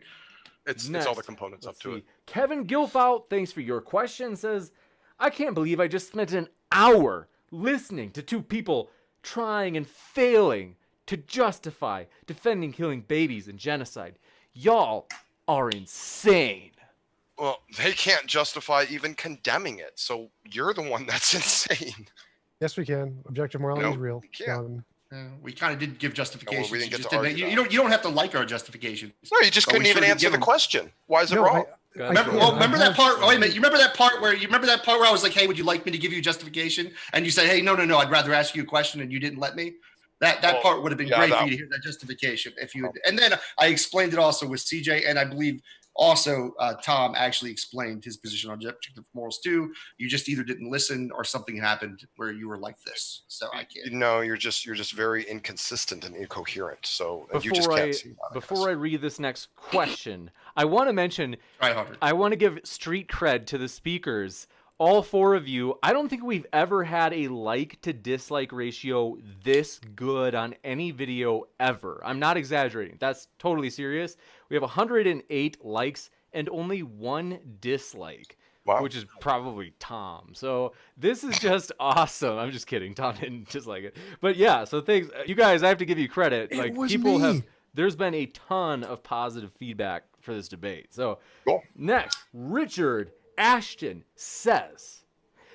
S4: It's all the
S6: Next,
S4: components
S6: let's
S4: up to
S6: see.
S4: it.
S6: Kevin Gilfout, thanks for your question, says, I can't believe I just spent an hour listening to two people trying and failing to justify defending killing babies and genocide. Y'all are insane.
S4: Well, they can't justify even condemning it. So you're the one that's insane.
S3: Yes, we can. Objective morality is
S4: No,
S3: real.
S4: we can't.
S2: We kind of did give justifications.
S4: we didn't
S2: You
S4: get
S2: just
S4: to
S2: didn't-
S4: argue
S2: you don't have to like our justifications.
S4: No, you just
S2: But
S4: couldn't
S2: we
S4: even
S2: sure did
S4: answer
S2: give
S4: the
S2: them-
S4: question. Why is it
S3: No,
S4: wrong?
S2: Remember,
S3: can.
S2: remember
S3: I
S2: that
S3: have-
S2: part? Wait a minute. You remember that part where I was like, "Hey, would you like me to give you justification?" And you said, "Hey, no, I'd rather ask you a question," and you didn't let me. That
S4: Well,
S2: part would have been
S4: yeah,
S2: great
S4: that-
S2: for you to hear that justification if you. And then I explained it also with CJ, and I believe also Tom actually explained his position on objective morals too. You just either didn't listen or something happened where you were like this. So I can't.
S4: No, you're just very inconsistent and incoherent. So and you just
S6: Before
S4: can't see that.
S6: before I read this next question, I want to mention,
S2: Try harder.
S6: I want to give street cred to the speakers. All four of you, I don't think we've ever had a like to dislike ratio this good on any video ever. I'm not exaggerating. That's totally serious. We have 108 likes and only one dislike,
S4: Wow.
S6: which is probably Tom. So this is just awesome. I'm just kidding. Tom didn't dislike it. But yeah, so thanks. You guys, I have to give you credit.
S3: It was me.
S6: There's been a ton of positive feedback for this debate. So
S4: Cool.
S6: next, Richard Ashton says,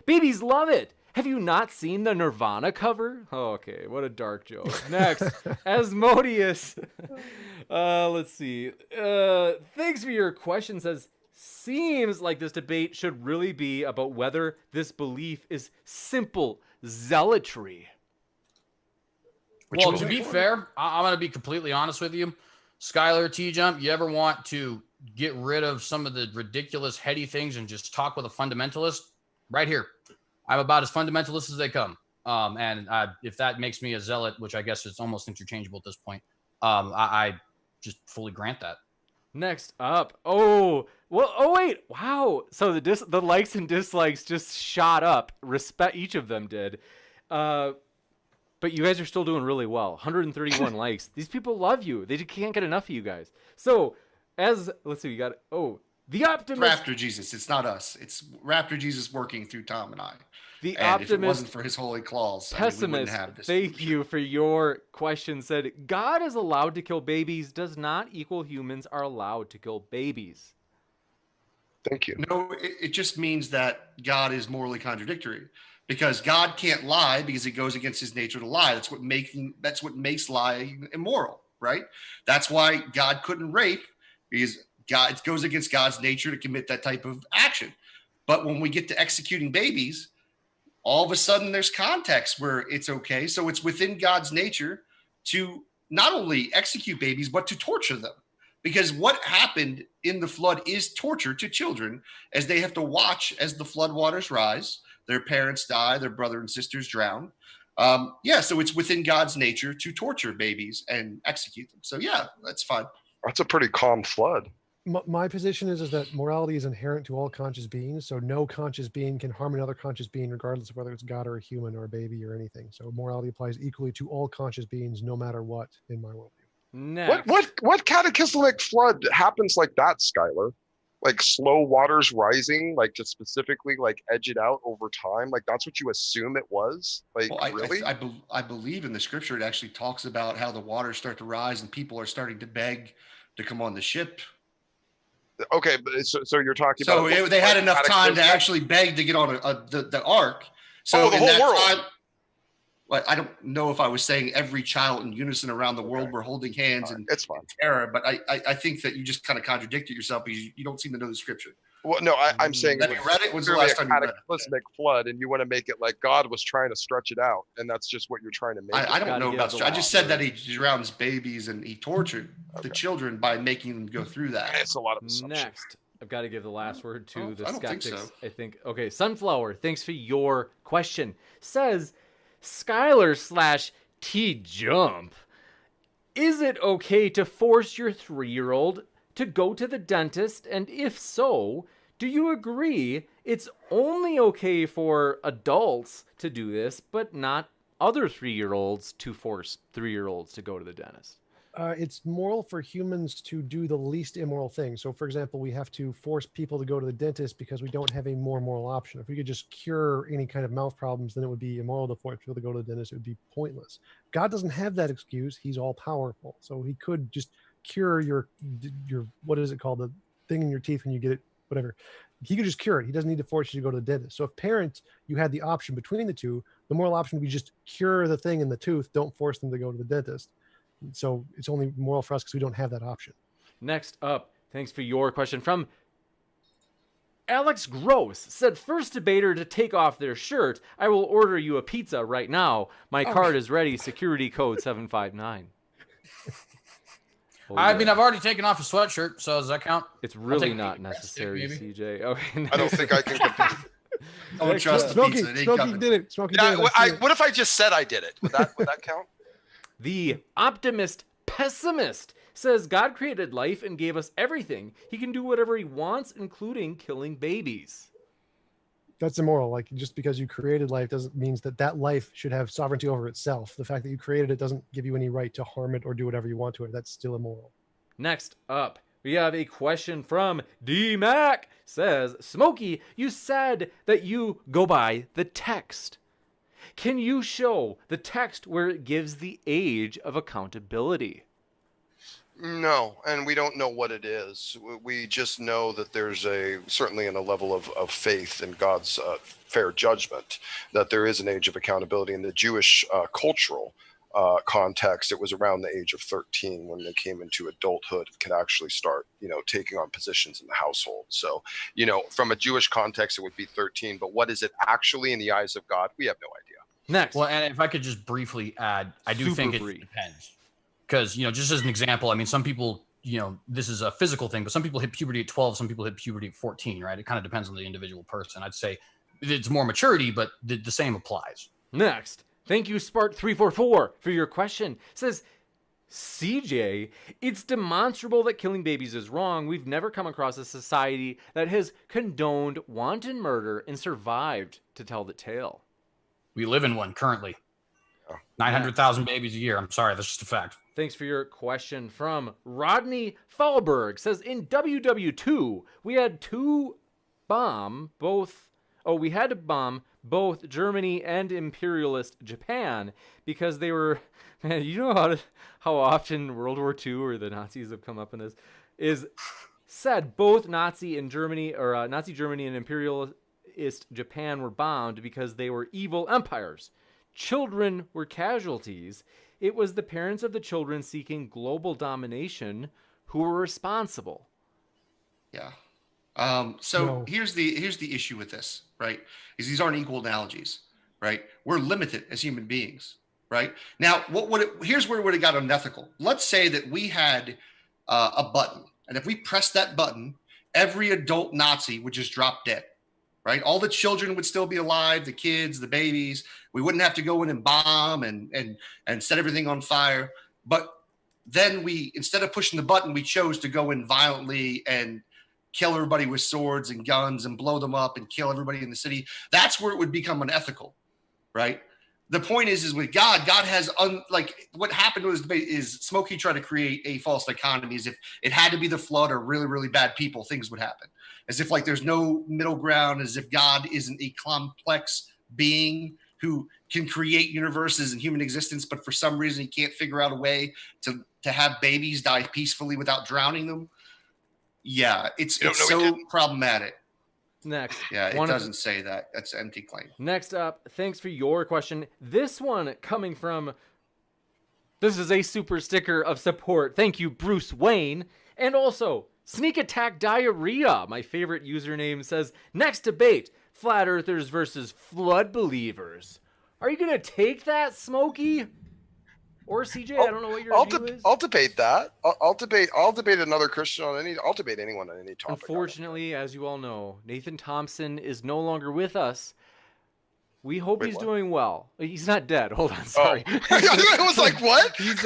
S6: babies love it. Have you not seen the Nirvana cover? Oh, okay, what a dark joke. Next, Asmodeus. Let's see. Thanks for your question. Says, seems like this debate should really be about whether this belief is simple zealotry.
S5: Well, to be fair, I'm going to be completely honest with you. Skylar, TJump, you ever want to get rid of some of the ridiculous, heady things and just talk with a fundamentalist? Right here. I'm about as fundamentalist as they come. And if that makes me a zealot, which I guess is almost interchangeable at this point, I just fully grant that.
S6: Next up, oh wait, wow. So the likes and dislikes just shot up. Each of them did. But you guys are still doing really well. 131 likes. These people love you. They can't get enough of you guys. So let's see, we got the optimist.
S2: Raptor Jesus. It's not us. It's Raptor Jesus working through Tom and I.
S6: The
S2: And if it
S6: optimist
S2: wasn't for his holy claws, I mean, we wouldn't
S6: pessimist,
S2: have this.
S6: thank you for your question, said, God is allowed to kill babies does not equal humans are allowed to kill babies.
S4: Thank you.
S2: No, it just means that God is morally contradictory because God can't lie because it goes against his nature to lie. That's what makes lying immoral, right? That's why God couldn't rape because it goes against God's nature to commit that type of action. But when we get to executing babies, all of a sudden there's context where it's okay. So it's within God's nature to not only execute babies, but to torture them. Because what happened in the flood is torture to children as they have to watch as the flood waters rise. their parents die, their brother and sisters drown. So it's within God's nature to torture babies and execute them. So yeah, that's fine.
S4: That's a pretty calm flood.
S3: My position is that morality is inherent to all conscious beings. So no conscious being can harm another conscious being, regardless of whether it's God or a human or a baby or anything. So morality applies equally to all conscious beings, no matter what, in my worldview.
S6: Next.
S4: What cataclysmic flood happens like that, Skylar? Like slow waters rising, like to specifically like edge it out over time? Like that's what you assume it was? Like,
S2: well,
S4: really?
S2: I believe in the scripture it actually talks about how the waters start to rise and people are starting to beg to come on the ship.
S4: Okay, but so you're talking about...
S2: So they had enough time to actually beg to get on the ark. So
S4: the whole world.
S2: Time, well, I don't know if I was saying every child in unison around the world were holding hands and
S4: it's fine.
S2: terror, but I think that you just kind of contradicted yourself because you don't seem to know the scripture.
S4: Well, no, I'm saying...
S2: Have you read it? When's the last time you read it?
S4: Cataclysmic flood, and you want to make it like God was trying to stretch it out, and that's just what you're trying to make
S2: I don't know about... I just said that he drowns babies and he tortured the children by making them go through that.
S4: It's a lot of assumption.
S6: Next, I've got to give the last word to the
S2: I don't
S6: skeptics.
S2: think so.
S6: I think. Okay, Sunflower, thanks for your question. Says Skylar / TJump, is it okay to force your 3-year-old to go to the dentist? And if so, do you agree it's only okay for adults to do this, but not other 3-year-olds to force 3-year-olds to go to the dentist?
S3: It's moral for humans to do the least immoral thing. So, for example, we have to force people to go to the dentist because we don't have a more moral option. If we could just cure any kind of mouth problems, then it would be immoral to force people to go to the dentist. It would be pointless. God doesn't have that excuse. He's all powerful. So he could just cure your what is it called? The thing in your teeth when you get it, whatever. He could just cure it. He doesn't need to force you to go to the dentist. So if parents, you had the option between the two, the moral option would be just cure the thing in the tooth. Don't force them to go to the dentist. So it's only moral for us because we don't have that option.
S6: Next up, thanks for your question from Alex Gross. Said, first debater to take off their shirt. I will order you a pizza right now. My card is ready. Security code 759.
S5: I mean, I've already taken off a sweatshirt, so does that count?
S6: It's really not necessary, CJ. Okay,
S4: I don't think I can compete.
S2: Don't trust the
S3: Smokey,
S2: pizza.
S3: Smokey did it. Smokey did it.
S4: What if I just said I did it? Would that count?
S6: The optimist pessimist says God created life and gave us everything. He can do whatever he wants, including killing babies.
S3: That's immoral. Like, just because you created life doesn't mean that life should have sovereignty over itself. The fact that you created it doesn't give you any right to harm it or do whatever you want to it. That's still immoral.
S6: Next up, we have a question from D-Mac. Says, Smokey, you said that you go by the text. Can you show the text where it gives the age of accountability?
S4: No, and we don't know what it is. We just know that there's certainly in a level of faith in God's fair judgment, that there is an age of accountability. In the Jewish cultural context, it was around the age of 13 when they came into adulthood, could actually start, taking on positions in the household. So, from a Jewish context, it would be 13. But what is it actually in the eyes of God? We have no idea.
S6: Next.
S5: Well, and if I could just briefly add, I do think it depends. Because, just as an example, I mean, some people, this is a physical thing, but some people hit puberty at 12, some people hit puberty at 14, right? It kind of depends on the individual person. I'd say it's more maturity, but the same applies.
S6: Next. Thank you, Spart344, for your question. It says, CJ, it's demonstrable that killing babies is wrong. We've never come across a society that has condoned wanton murder and survived to tell the tale.
S5: We live in one currently. 900,000 babies a year. I'm sorry, that's just a fact.
S6: Thanks for your question from Rodney Fallberg. Says, in WW2, we had to bomb both Germany and imperialist Japan because they were, man, you know how often World War II or the Nazis have come up in this, is said both Nazi Germany and imperialist Japan were bombed because they were evil empires. Children were casualties. It was the parents of the children seeking global domination who were responsible.
S2: Yeah. Here's the issue with this, right? Is these aren't equal analogies, right? We're limited as human beings, right? Now, here's where it would have got unethical. Let's say that we had a button, and if we pressed that button, every adult Nazi would just drop dead, right? All the children would still be alive, the kids, the babies. We wouldn't have to go in and bomb and set everything on fire. But then we, instead of pushing the button, we chose to go in violently and kill everybody with swords and guns and blow them up and kill everybody in the city. That's where it would become unethical, right? The point is with God has like what happened to his debate is Smokey tried to create a false dichotomy as if it had to be the flood or really, really bad people, things would happen. As if like there's no middle ground, as if God isn't a complex being who can create universes and human existence, but for some reason he can't figure out a way to have babies die peacefully without drowning them. Yeah, it's so problematic.
S6: Next.
S2: Yeah, it doesn't say that. That's an empty claim.
S6: Next up, thanks for your question. This one coming from, this is a super sticker of support. Thank you, Bruce Wayne. And also, Sneak Attack Diarrhea, my favorite username, says, next debate, Flat Earthers versus Flood Believers. Are you going to take that, Smokey? Or CJ, I don't know what your view is.
S4: I'll debate that. I'll debate another Christian on any. I'll debate anyone on any topic.
S6: Unfortunately, as you all know, Nathan Thompson is no longer with us. We hope he's doing well. He's not dead. Hold on, sorry.
S4: Oh. I was like, what?
S6: He's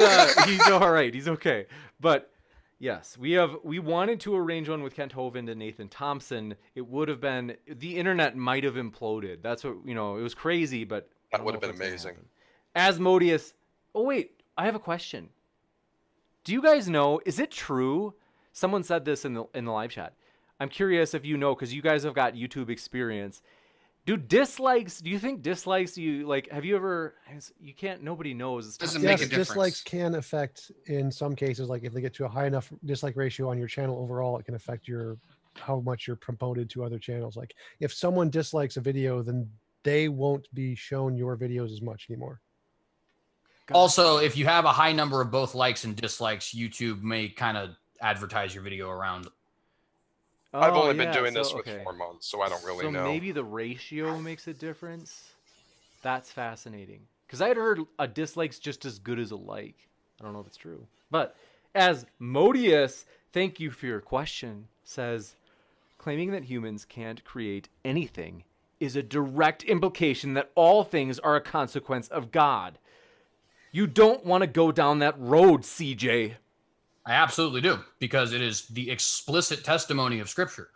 S6: all right. He's okay. But yes, we wanted to arrange one with Kent Hovind and Nathan Thompson. It would have been, the internet might have imploded. That's what, it was crazy, but
S4: that would have been amazing.
S6: Asmodeus. Oh, wait, I have a question. Do you guys know, is it true? Someone said this in the live chat. I'm curious if you know, because you guys have got YouTube experience. Do you think dislikes, have you ever, nobody knows.
S2: Doesn't make a difference.
S3: Dislikes can affect, in some cases, like if they get to a high enough dislike ratio on your channel overall, it can affect how much you're promoted to other channels. Like if someone dislikes a video, then they won't be shown your videos as much anymore.
S5: Also, if you have a high number of both likes and dislikes, YouTube may kind of advertise your video around.
S4: I've only been doing this for 4 months, so I don't really know.
S6: So maybe the ratio makes a difference? That's fascinating. Because I had heard a dislike's just as good as a like. I don't know if it's true. But as Modius, thank you for your question, says, claiming that humans can't create anything is a direct implication that all things are a consequence of God. You don't want to go down that road, CJ.
S5: I absolutely do, because it is the explicit testimony of Scripture.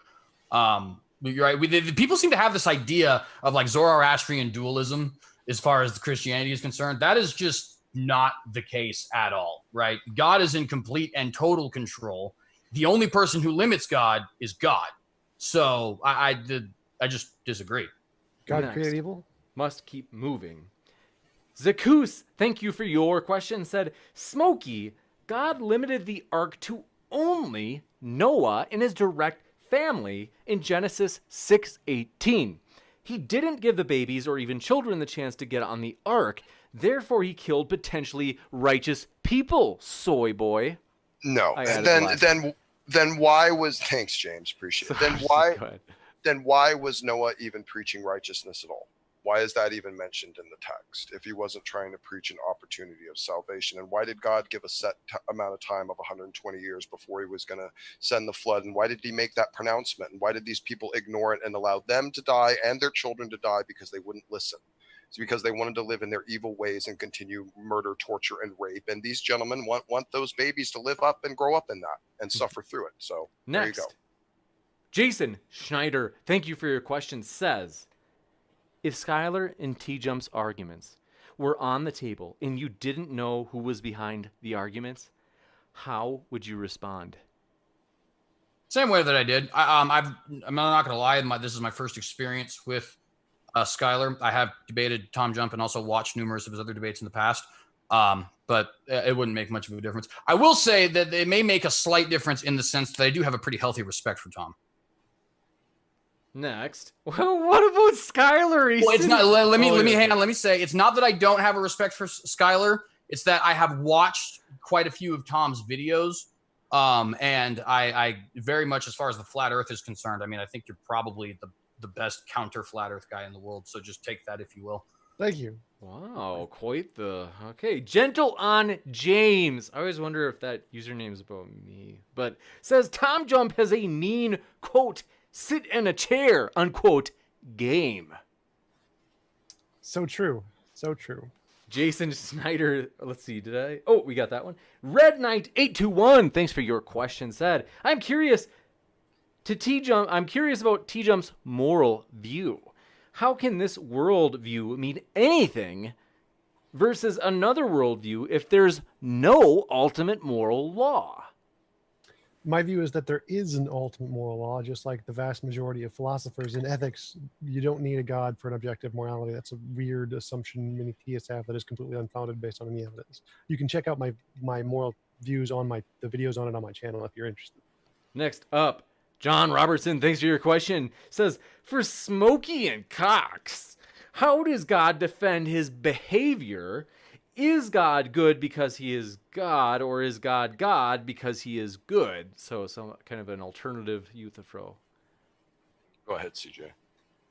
S5: You're right. People seem to have this idea of like Zoroastrian dualism as far as Christianity is concerned. That is just not the case at all, right? God is in complete and total control. The only person who limits God is God. So I just disagree.
S3: God created evil?
S6: Must keep moving. Zakus, thank you for your question, said, Smokey, God limited the ark to only Noah and his direct family in Genesis 6:18. He didn't give the babies or even children the chance to get on the ark. Therefore, he killed potentially righteous people, soy boy.
S4: No. Then why was, thanks, James, appreciate it. Then why was Noah even preaching righteousness at all? Why is that even mentioned in the text if he wasn't trying to preach an opportunity of salvation? And why did God give a set amount of time of 120 years before he was going to send the flood? And why did he make that pronouncement? And why did these people ignore it and allow them to die and their children to die because they wouldn't listen? It's because they wanted to live in their evil ways and continue murder, torture, and rape. And these gentlemen want those babies to live up and grow up in that and suffer through it. So
S6: next,
S4: there you go.
S6: Jason Schneider, thank you for your question, says, if Skylar and TJump's arguments were on the table and you didn't know who was behind the arguments, how would you respond?
S5: Same way that I did. I'm not going to lie. This is my first experience with Skylar. I have debated TJump and also watched numerous of his other debates in the past, but it wouldn't make much of a difference. I will say that it may make a slight difference in the sense that I do have a pretty healthy respect for Tom.
S6: Next. Well, what about Skylar?
S5: Well, it's not. Let me hang on. Let me say it's not that I don't have a respect for Skylar. It's that I have watched quite a few of Tom's videos, and I very much, as far as the flat Earth is concerned, I mean, I think you're probably the best counter flat Earth guy in the world. So just take that if you will.
S3: Thank you.
S6: Wow, quite the gentle on James. I always wonder if that username is about me, but says TJump has a mean quote. Sit in a chair, unquote, game.
S3: So true. So true.
S6: Jason Snyder, let's see, did I? Oh, we got that one. Red Knight 821, thanks for your question, said, I'm curious about TJump's moral view. How can this worldview mean anything versus another worldview if there's no ultimate moral law?
S3: My view is that there is an ultimate moral law, just like the vast majority of philosophers. In ethics, you don't need a god for an objective morality. That's a weird assumption many theists have that is completely unfounded based on any evidence. You can check out my moral views on the videos on it on my channel if you're interested.
S6: Next up, John Robertson, thanks for your question, says, for Smokey and Cox, how does God defend his behavior? Is God good because he is God, or is God God because he is good? So some kind of an alternative Euthyphro.
S4: Go ahead, CJ.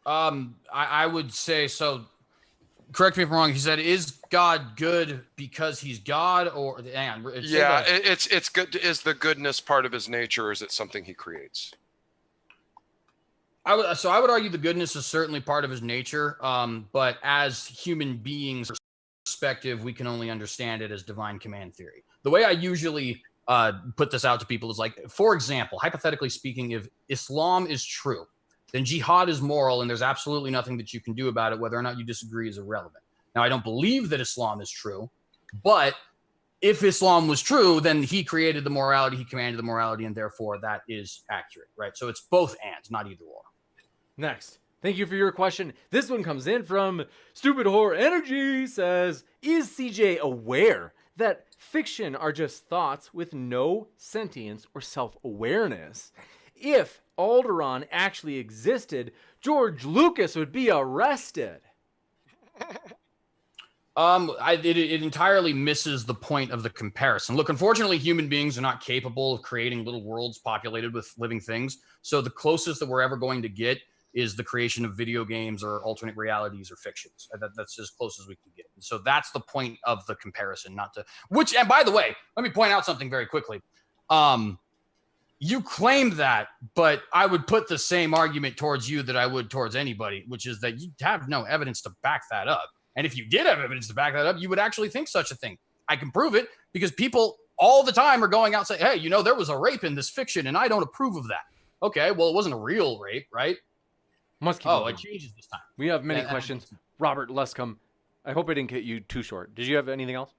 S5: I would say so. Correct me if I'm wrong. He said, "Is God good because he's God?" Or
S4: it's good. Is the goodness part of his nature, or is it something he creates?
S5: I would argue the goodness is certainly part of his nature. But as human beings, perspective, we can only understand it as divine command theory. The way I usually put this out to people is like, for example, hypothetically speaking, if Islam is true, then jihad is moral and there's absolutely nothing that you can do about it. Whether or not you disagree is irrelevant. Now, I don't believe that Islam is true, but if Islam was true, then he created the morality, he commanded the morality, and therefore that is accurate, right? So it's both and, not either or.
S6: Next. Thank you for your question. This one comes in from Stupid Whore Energy, says, is CJ aware that fiction are just thoughts with no sentience or self-awareness? If Alderaan actually existed, George Lucas would be arrested.
S5: It entirely misses the point of the comparison. Look, unfortunately, human beings are not capable of creating little worlds populated with living things. So the closest that we're ever going to get is the creation of video games or alternate realities or fictions. That's as close as we can get. So that's the point of the comparison, and by the way, let me point out something very quickly. You claimed that, but I would put the same argument towards you that I would towards anybody, which is that you have no evidence to back that up. And if you did have evidence to back that up, you would actually think such a thing. I can prove it because people all the time are going out and say, hey, there was a rape in this fiction and I don't approve of that. Okay, well, it wasn't a real rape, right? It changes this time.
S6: We have many questions. Robert Luscombe, I hope I didn't get you too short. Did you have anything else?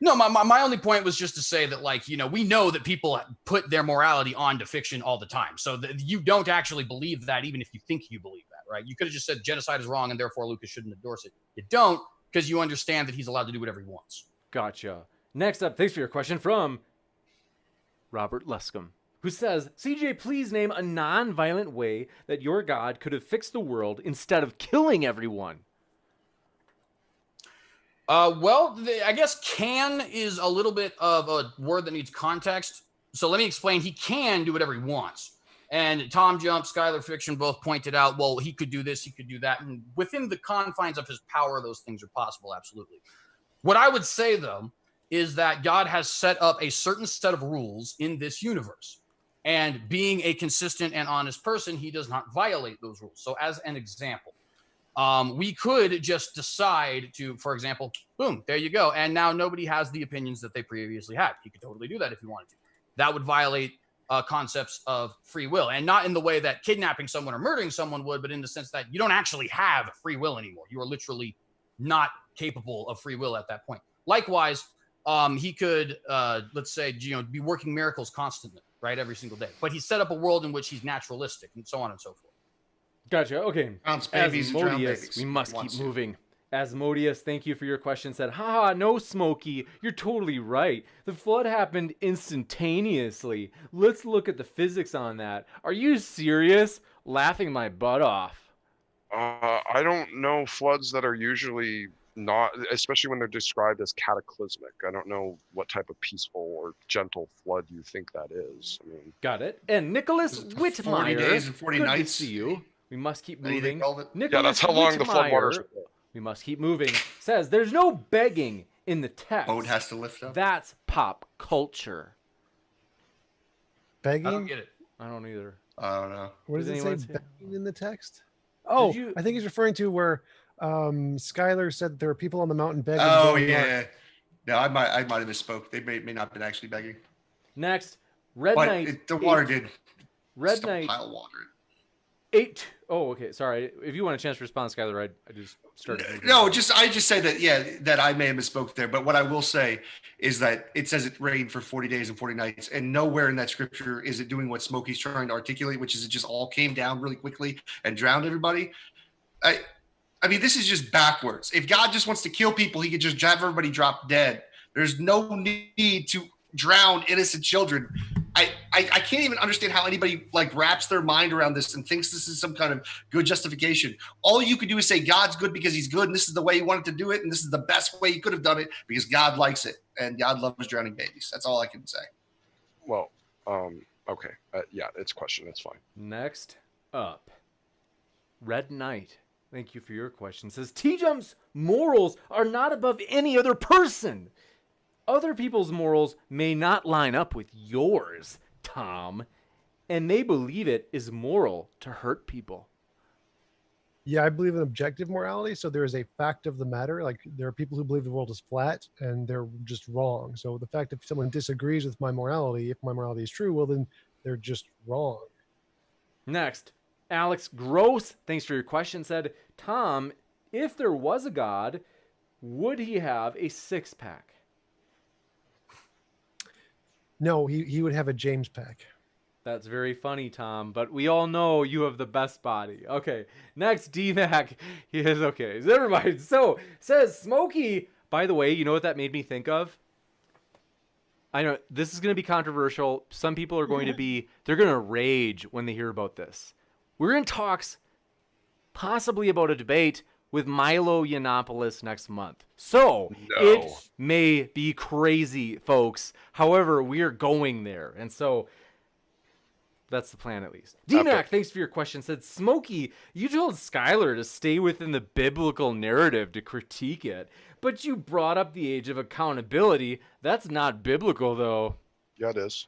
S5: No, my only point was just to say that, we know that people put their morality onto fiction all the time. So you don't actually believe that, even if you think you believe that, right? You could have just said genocide is wrong and therefore Lucas shouldn't endorse it. You don't, because you understand that he's allowed to do whatever he wants.
S6: Gotcha. Next up, thanks for your question from Robert Luscombe, who says, CJ, please name a non-violent way that your God could have fixed the world instead of killing everyone.
S5: I guess can is a little bit of a word that needs context. So let me explain. He can do whatever he wants. And TJump, Skylar Fiction both pointed out, well, he could do this, he could do that. And within the confines of his power, those things are possible, absolutely. What I would say, though, is that God has set up a certain set of rules in this universe. And being a consistent and honest person, he does not violate those rules. So as an example, we could just decide to, for example, boom, there you go. And now nobody has the opinions that they previously had. He could totally do that if he wanted to. That would violate concepts of free will, and not in the way that kidnapping someone or murdering someone would, but in the sense that you don't actually have free will anymore. You are literally not capable of free will at that point. Likewise, he could, let's say, be working miracles constantly, right, every single day. But he set up a world in which he's naturalistic and so on and so forth.
S6: Gotcha. Okay.
S2: Asmodeus,
S6: we must keep moving. Asmodeus, thank you for your question. Said, haha, no, Smokey, you're totally right. The flood happened instantaneously. Let's look at the physics on that. Are you serious? Laughing my butt off.
S4: I don't know floods that are usually not, especially when they're described as cataclysmic. I don't know what type of peaceful or gentle flood you think that is. I mean,
S6: got it. And Nicholas Whitmire,
S2: 40 days and 40
S6: good
S2: nights.
S6: to see you. We must keep moving.
S4: Yeah, that's how long the floodwaters.
S6: We must keep moving. Says there's no begging in the text.
S2: Boat has to lift up.
S6: That's pop culture.
S3: Begging?
S5: I don't get it.
S6: I don't either.
S2: I don't know.
S3: What does it say?
S6: Anyone
S3: Begging in the text? Oh,
S6: you-
S3: I think he's referring to where Skylar said that there were people on the mountain begging. to
S2: Oh
S3: go in the ark.
S2: yeah. No, I might have misspoke. They may not have been actually begging.
S6: Next, Red
S2: But
S6: Knight.
S2: the water
S6: 8.
S2: did.
S6: Red
S2: Just a
S6: Knight
S2: pile of water.
S6: 8. Oh, okay. Sorry. If you want a chance to respond, Skylar, I just started.
S2: No, I just say that that I may have misspoke there. But what I will say is that it says it rained for 40 days and 40 nights, and nowhere in that scripture is it doing what Smokey's trying to articulate, which is it just all came down really quickly and drowned everybody. I mean, this is just backwards. If God just wants to kill people, he could just have everybody drop dead. There's no need to drown innocent children. I can't even understand how anybody like wraps their mind around this and thinks this is some kind of good justification. All you could do is say God's good because he's good, and this is the way he wanted to do it, and this is the best way he could have done it because God likes it, and God loves drowning babies. That's all I can say.
S4: Well, okay. Yeah, it's a question. It's fine.
S6: Next up, Red Knight. Thank you for your question. Says TJump's morals are not above any other person. Other people's morals may not line up with yours, Tom, and they believe it is moral to hurt people.
S3: Yeah, I believe in objective morality. So there is a fact of the matter. Like there are people who believe the world is flat and they're just wrong. So the fact if someone disagrees with my morality, if my morality is true, well, then they're just wrong.
S6: Next, Alex Gross, thanks for your question, said, Tom, if there was a God, would he have a six-pack?
S3: No, he would have a James pack.
S6: That's very funny, Tom, but we all know you have the best body. Okay, next, D-Mac. He is okay. Never mind. So, says Smokey, by the way, you know what that made me think of? I know this is going to be controversial. Some people are going to they're going to rage when they hear about this. We're in talks possibly about a debate with Milo Yiannopoulos next month. So it may be crazy, folks. However, we are going there. And so that's the plan, at least. D-Mac, thanks for your question. Said, Smokey, you told Skylar to stay within the biblical narrative to critique it, but you brought up the age of accountability. That's not biblical, though.
S4: Yeah, it is.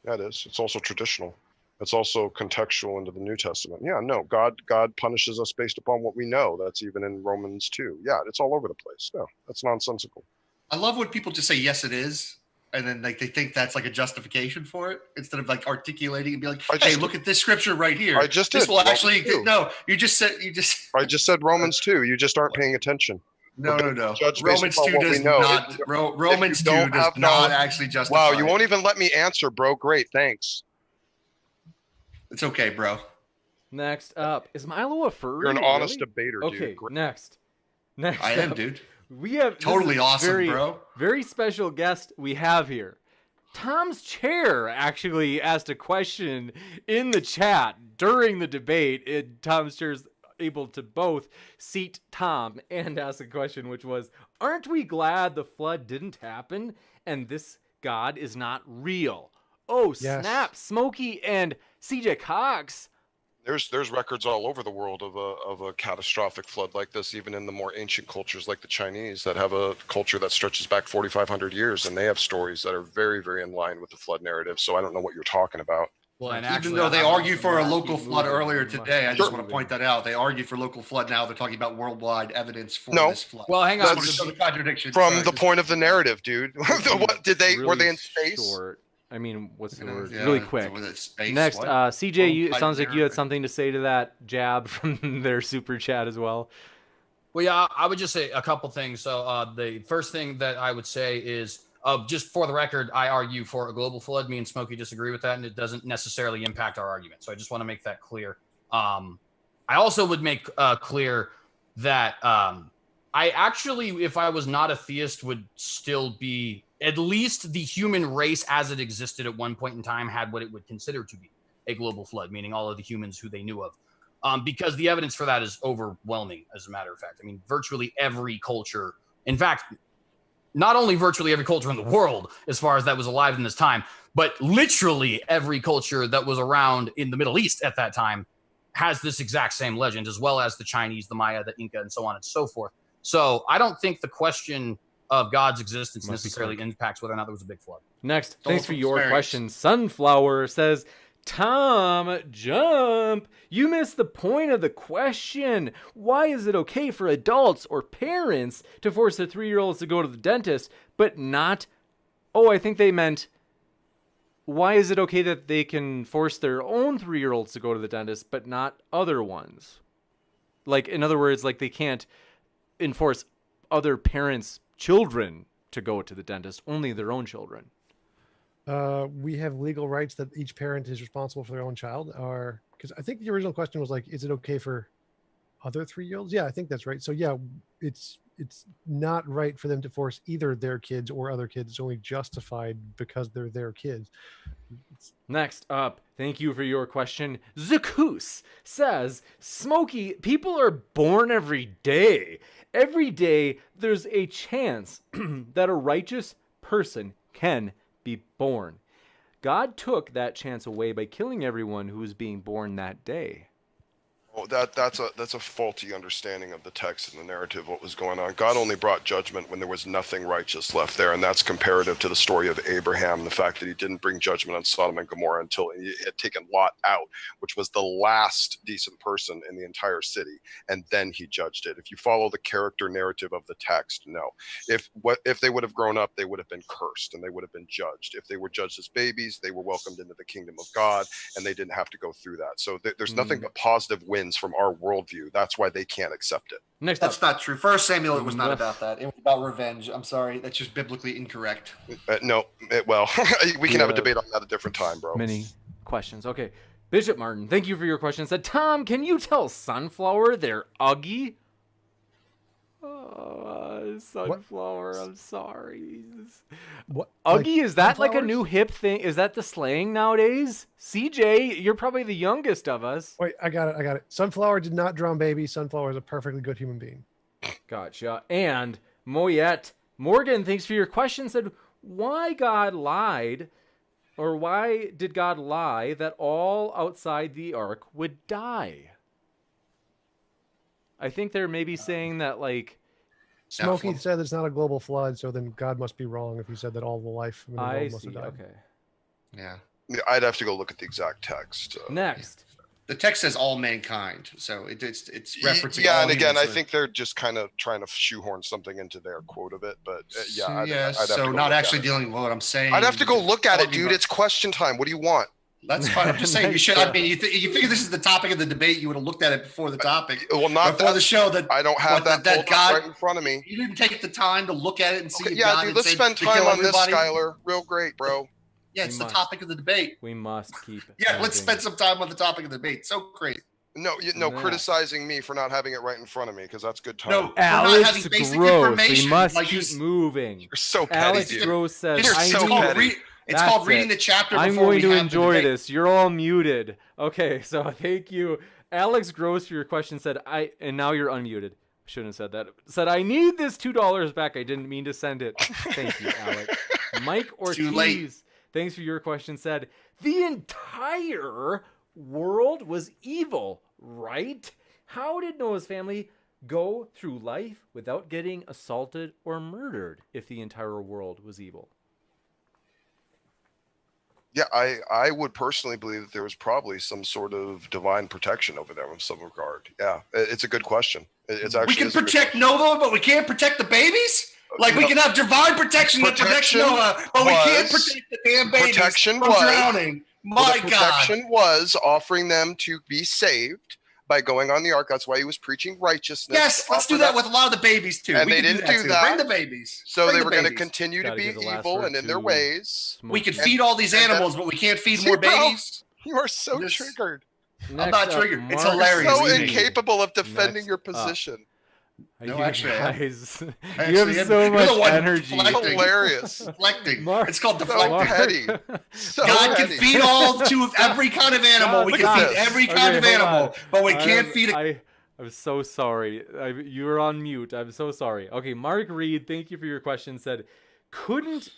S4: Yeah, it is. It's also traditional. It's also contextual into the New Testament. Yeah, no, God punishes us based upon what we know. That's even in Romans 2. Yeah, it's all over the place. No, that's nonsensical.
S2: I love when people just say, yes, it is. And then like they think that's like a justification for it instead of like articulating and be like, hey, look at this scripture right here.
S4: I just did.
S2: This will actually, no, you just said.
S4: I just said Romans 2. You just aren't paying attention.
S2: No. Romans 2 does not. Romans 2 does not actually justify.
S4: Wow, you won't even let me answer, bro. Great, thanks.
S2: It's okay, bro.
S6: Next up, is Milo a furry?
S4: You're an honest debater, dude.
S6: Okay, next
S2: I am, dude.
S6: We have
S2: totally awesome, bro.
S6: Very special guest we have here. Tom's chair actually asked a question in the chat during the debate. Tom's chair is able to both seat Tom and ask a question, which was, aren't we glad the flood didn't happen and this God is not real? Oh, yes. Snap, Smokey and CJ Cox.
S4: There's records all over the world of a catastrophic flood like this, even in the more ancient cultures like the Chinese that have a culture that stretches back 4,500 years, and they have stories that are very, very in line with the flood narrative. So I don't know what you're talking about.
S2: Well, and even though they argue for a local flood earlier today, I just want to point that out. They argue for local flood now. They're talking about worldwide evidence for this flood.
S5: Well, hang on.
S2: That's the contradiction.
S4: From the point of the narrative, dude. What did they? Were they in space?
S6: Short. I mean, what's the word? Really quick.
S2: Space,
S6: next, CJ, it sounds like you had something to say to that jab from their super chat as well.
S5: Well, yeah, I would just say a couple things. So the first thing that I would say is, just for the record, I argue for a global flood. Me and Smokey disagree with that, and it doesn't necessarily impact our argument. So I just want to make that clear. I also would make clear that I actually, if I was not a theist, would still be, at least the human race as it existed at one point in time had what it would consider to be a global flood, meaning all of the humans who they knew of. Because the evidence for that is overwhelming, as a matter of fact. I mean, virtually every culture, in fact, not only virtually every culture in the world, as far as that was alive in this time, but literally every culture that was around in the Middle East at that time has this exact same legend, as well as the Chinese, the Maya, the Inca, and so on and so forth. So I don't think the question of God's existence necessarily impacts whether or not there was a big flood.
S6: Next, thanks for your question. Sunflower says, Tom, jump! You missed the point of the question. Why is it okay for adults or parents to force their 3-year-olds to go to the dentist, but not... Oh, I think they meant... Why is it okay that they can force their own 3-year-olds to go to the dentist, but not other ones? Like, in other words, like they can't enforce other parents' children to go to the dentist, only their own children.
S3: We have legal rights that each parent is responsible for their own child, or because I think the original question was like, is it okay for other 3-year-olds? Yeah, I think that's right. So yeah, it's not right for them to force either their kids or other kids. It's only justified because they're their kids.
S6: Next up, thank you for your question. Zakus says, Smokey, people are born every day. Every day, there's a chance that a righteous person can be born. God took that chance away by killing everyone who was being born that day.
S4: Oh, that's a faulty understanding of the text and the narrative, what was going on. God only brought judgment when there was nothing righteous left there, and that's comparative to the story of Abraham, the fact that he didn't bring judgment on Sodom and Gomorrah until he had taken Lot out, which was the last decent person in the entire city, and then he judged it. If you follow the character narrative of the text, no. If they would have grown up, they would have been cursed and they would have been judged. If they were judged as babies, they were welcomed into the kingdom of God, and they didn't have to go through that. So there's nothing but positive wins from our worldview. That's why they can't accept it.
S6: Next
S2: That's
S6: up.
S2: not true. First Samuel, it was not about that. It was about revenge. I'm sorry. That's just biblically incorrect.
S4: No, we can have a debate on that a different time, bro.
S6: Many questions. Okay. Bishop Martin, thank you for your question. Said, Tom, can you tell Sunflower they're uggy? Sunflower, I'm sorry.
S3: What?
S6: Uggy,
S3: Like
S6: is that like a
S3: sunflowers?
S6: new hip thing? Is that the slang nowadays? CJ, you're probably the youngest of us.
S3: Wait, I got it. Sunflower did not drown baby. Sunflower is a perfectly good human being.
S6: Gotcha. And Moyette Morgan, thanks for your question, said, why God lied, or why did God lie that all outside the ark would die? I think they're maybe saying that, like...
S3: Smokey said it's not a global flood, so then God must be wrong if he said that all the life in the world
S6: I
S3: must
S6: see,
S3: have died.
S6: okay.
S2: Yeah.
S4: I'd have to go look at the exact text.
S6: Next.
S2: The text says all mankind, so it's referencing.
S4: Yeah,
S2: all
S4: and again, I
S2: humans.
S4: think they're just kind of trying to shoehorn something into their quote of it. But I'd have to
S2: so
S4: go
S2: not
S4: look at
S2: actually
S4: it.
S2: dealing with what I'm saying.
S4: I'd have to go look at it,
S2: Talking
S4: dude.
S2: about-
S4: It's question time. What do you want?
S2: That's fine. I'm just saying you should. I mean, you figure this is the topic of the debate. You would have looked at it before the topic.
S4: Well, not
S2: before
S4: that,
S2: the show. That
S4: I don't have that pulled up
S2: God
S4: right in front of me.
S2: You didn't take the time to look at it and see.
S4: Okay,
S2: if
S4: yeah,
S2: God
S4: dude,
S2: had
S4: let's
S2: said
S4: spend
S2: to
S4: time
S2: kill
S4: on this,
S2: everybody.
S4: Skylar. Real great, bro.
S2: Yeah, it's
S6: We
S2: the
S6: must.
S2: topic of the debate.
S6: We must keep
S2: Yeah, let's
S6: moving.
S2: spend some time on the topic of the debate. So great.
S4: No,
S6: Next.
S4: criticizing me for not having it right in front of me because that's good time.
S2: No,
S6: Alex
S2: having basic
S6: Gross, we
S2: information,
S6: must
S2: like
S6: keep
S2: you-
S6: moving.
S4: You're so petty,
S6: Alex
S4: dude.
S6: Gross says,
S4: You're
S2: It's
S4: so
S2: called,
S4: petty.
S2: it's
S6: That's
S2: called reading
S6: it.
S2: the chapter.
S6: I'm
S2: before
S6: going
S2: we
S6: to
S2: have the
S6: enjoy
S2: debate.
S6: this. You're all muted. Okay, so thank you. Alex Gross for your question said, and now you're unmuted. Shouldn't have said that. Said, I need this $2 back. I didn't mean to send it. Thank you, Alex. Mike
S2: Too late.
S6: Ortiz, thanks for your question, said, the entire world was evil, right? How did Noah's family go through life without getting assaulted or murdered if the entire world was evil?
S4: Yeah, I would personally believe that there was probably some sort of divine protection over there in some regard. Yeah, it's a good question. It's actually
S2: We can
S4: is a good
S2: protect
S4: question.
S2: Noah, but we can't protect the babies. Like we
S4: No.
S2: can have divine protection that protects
S4: Protection
S2: Noah, but we can't
S4: was-
S2: protect the damn babies
S4: protection
S2: from
S4: was-
S2: drowning.
S4: Well,
S2: My
S4: the
S2: God.
S4: protection was offering them to be saved by going on the ark. That's why he was preaching righteousness.
S2: Yes,
S4: to
S2: let's
S4: offer
S2: do that with a lot of the babies too.
S4: And
S2: We
S4: they
S2: can
S4: didn't do
S2: too.
S4: that.
S2: Bring the babies.
S4: So
S2: Bring
S4: they
S2: the
S4: were going to
S2: babies.
S4: continue to
S6: Gotta
S4: be
S6: give the last
S4: evil
S6: word
S4: and in their
S6: to
S4: ways.
S2: We can
S6: Smokey.
S2: feed all these
S4: and then-
S2: animals, but we can't feed
S4: See,
S2: more
S4: bro,
S2: babies.
S4: You are so
S2: Just-
S4: triggered.
S2: I'm
S6: Next
S2: not
S6: up,
S2: triggered. It's
S6: Mark
S2: hilarious.
S4: So
S2: Reed.
S4: incapable of defending
S6: Next
S4: your
S6: up.
S4: position.
S2: No,
S6: You
S2: actually, I am.
S6: guys, you
S2: Actually,
S6: have so
S2: you're
S6: much
S2: the one
S6: energy.
S2: deflecting.
S4: Hilarious.
S2: Deflecting.
S6: Mark-
S2: It's called
S4: So
S2: deflecting.
S4: petty. So
S2: God can
S4: petty.
S2: feed all to every kind of animal. We
S4: Look
S2: can
S4: at
S2: feed
S4: this.
S2: every kind of
S6: Okay, hold
S2: animal,
S6: on.
S2: but we can't feed a
S6: I'm so sorry. You were on mute. I'm so sorry. Okay, Mark Reed, thank you for your question. Said, couldn't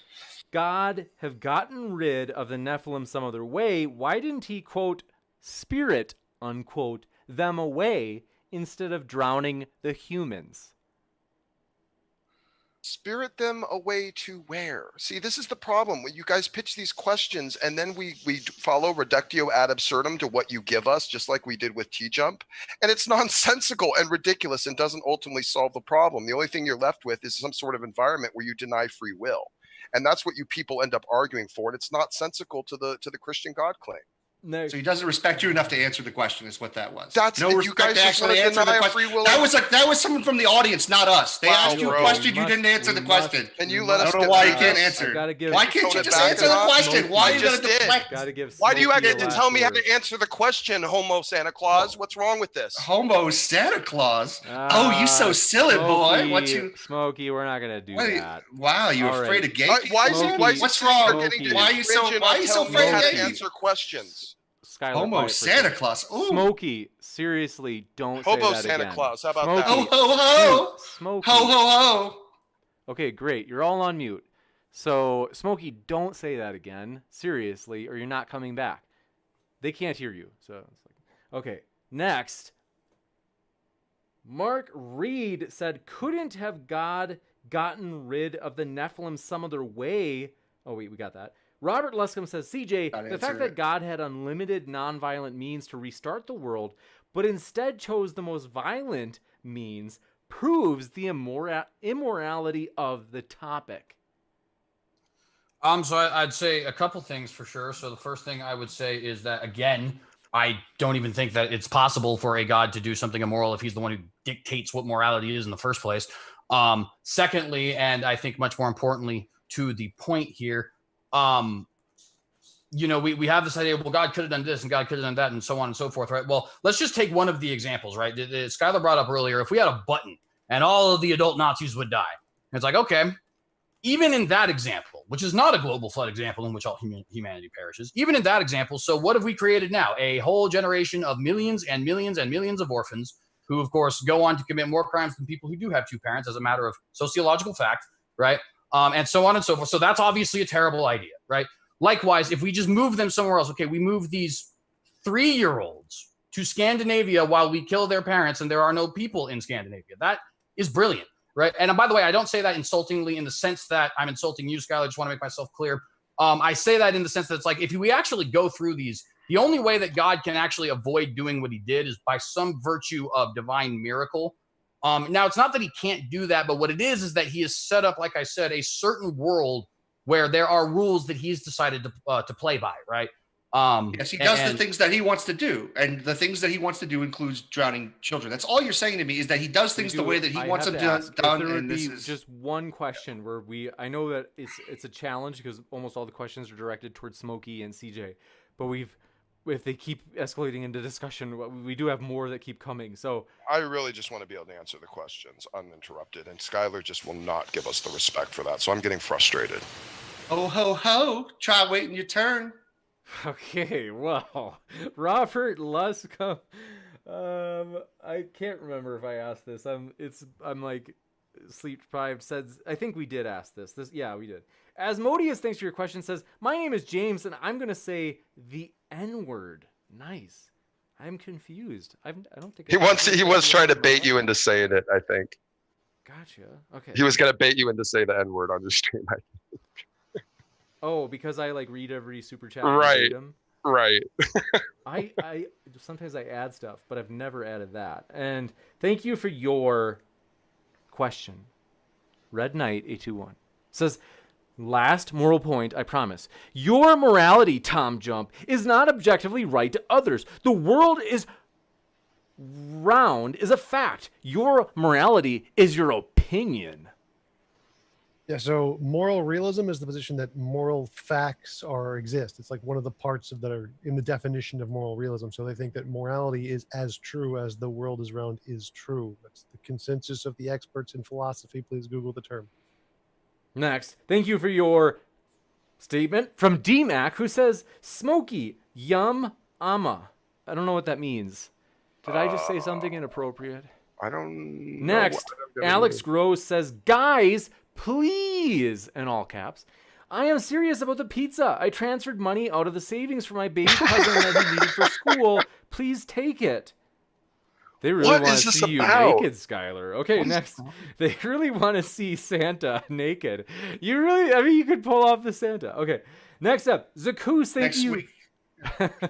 S6: God have gotten rid of the Nephilim some other way? Why didn't he, quote, spirit, unquote, them away instead of drowning the humans?
S4: Spirit them away to where? See, this is the problem. When you guys pitch these questions and then we follow reductio ad absurdum to what you give us, just like we did with TJump. And it's nonsensical and ridiculous and doesn't ultimately solve the problem. The only thing you're left with is some sort of environment where you deny free will. And that's what you people end up arguing for. And it's not sensical to the Christian God claim.
S6: No.
S2: So he doesn't respect you enough to answer the question, is what that was.
S4: That's
S2: no
S4: you
S2: respect
S4: guys
S2: to
S4: just want
S2: actually
S4: to
S2: answer the
S4: deny
S2: question.
S4: free will.
S2: That was someone from the audience, not us. They asked you a
S4: bro.
S2: question, you didn't answer the question.
S4: Can you let us
S2: I don't know
S4: get
S2: why you
S4: through
S2: can't
S4: this?
S2: answer. Why can't you just answer the
S4: back
S2: question?
S4: enough?
S2: Why
S4: I
S2: are you
S4: just
S2: going to
S4: did.
S2: deflect?
S6: Gotta give
S4: Why do you
S6: Smokey
S4: have
S6: a
S4: to
S6: last
S4: tell me how
S6: word.
S4: to answer the question, Homo Santa Claus? What's wrong with this?
S2: Homo Santa Claus? Oh, you so silly, boy. What you...
S6: Smokey, we're not gonna do that.
S2: Wow, you
S6: All
S2: afraid
S6: right.
S2: of gay people?
S4: Why is
S6: Smokey,
S2: What's wrong?
S6: Smokey.
S2: Why are you so afraid
S4: how
S2: of
S4: to
S2: gay
S4: answer
S2: people?
S4: questions?
S6: Skylar,
S2: Homo
S6: quiet for a
S2: Santa
S6: second.
S2: Claus. Ooh.
S6: Smokey, seriously, don't
S4: Hobo
S6: say that
S4: Santa
S6: again.
S4: Claus. How about
S6: Smokey,
S4: that?
S2: Ho, ho, ho.
S6: Dude, Smokey.
S2: Ho, ho, ho.
S6: Okay, great. You're all on mute. So, Smokey, don't say that again. Seriously, or you're not coming back. They can't hear you. So, it's like, okay. Next, Mark Reed said, couldn't have God gotten rid of the Nephilim some other way? Oh, wait, we got that. Robert Luscombe says, CJ, the fact that God had unlimited nonviolent means to restart the world, but instead chose the most violent means, proves the immorality of the topic.
S5: So I'd say a couple things for sure. So the first thing I would say is that, again, I don't even think that it's possible for a God to do something immoral if he's the one who dictates what morality is in the first place. Secondly, and I think much more importantly to the point here, we have this idea, well, God could have done this and God could have done that and so on and so forth, right? Well, let's just take one of the examples, right? Skylar brought up earlier, if we had a button and all of the adult Nazis would die, it's like, okay, even in that example, which is not a global flood example in which all humanity perishes, even in that example, so what have we created now? A whole generation of millions and millions and millions of orphans who, of course, go on to commit more crimes than people who do have two parents as a matter of sociological fact, right? And so on and so forth. So that's obviously a terrible idea, right? Likewise, if we just move them somewhere else, okay, we move these 3-year-olds to Scandinavia while we kill their parents and there are no people in Scandinavia. That is brilliant, right? And by the way, I don't say that insultingly in the sense that I'm insulting you, Skylar. I just want to make myself clear. I say that in the sense that it's like, if we actually go through these, the only way that God can actually avoid doing what he did is by some virtue of divine miracle. Now, it's not that he can't do that, but what it is that he has set up, like I said, a certain world where there are rules that he's decided to play by, right?
S2: Yes, he does the things that he wants to do, and the things that he wants to do includes drowning children. That's all you're saying to me, is that he does things the way that he wants them done.
S6: There would
S2: and
S6: be
S2: this is
S6: just one question where I know that it's a challenge because almost all the questions are directed towards Smokey and CJ, but if they keep escalating into discussion, we do have more that keep coming. So
S4: I really just want to be able to answer the questions uninterrupted, and Skylar just will not give us the respect for that. So I'm getting frustrated.
S2: Ho, ho, ho. Try waiting your turn.
S6: Okay, well, Robert Luscombe. I can't remember if I asked this. I'm like sleep deprived. Says I think we did ask this. Yeah, we did. Asmodeus, thanks for your question. Says my name is James and I'm gonna say the N-word. Nice. I'm confused. I don't think
S7: he was trying to bait you into saying it. I think.
S6: Gotcha. Okay.
S7: He was gonna bait you into say the N-word on your stream.
S6: Oh, because I like read every super chat.
S7: Right. Right.
S6: I sometimes I add stuff, but I've never added that. And thank you for your question. Red Knight 821 says, last moral point, I promise. Your morality, TJump, is not objectively right to others. The world is round is a fact. Your morality is your opinion.
S3: Yeah, so moral realism is the position that moral facts exist. It's like one of the parts that are in the definition of moral realism. So they think that morality is as true as the world is round is true. That's the consensus of the experts in philosophy. Please Google the term.
S6: Next, thank you for your statement from DMAC, who says, Smokey, yum, ama. I don't know what that means. Did I just say something inappropriate?
S4: I don't know.
S6: Next, Alex Gross says, guys, please, in all caps, I am serious about the pizza. I transferred money out of the savings for my baby cousin that he needed for school. Please take it. They really
S4: What
S6: want
S4: is
S6: to
S4: this
S6: see you
S4: about?
S6: naked, Skylar. Okay,
S4: What is-
S6: next. They really want to see Santa naked. You really, I mean, you could pull off the Santa. Okay, next up, Zakus, thank
S2: Next
S6: you.
S2: week.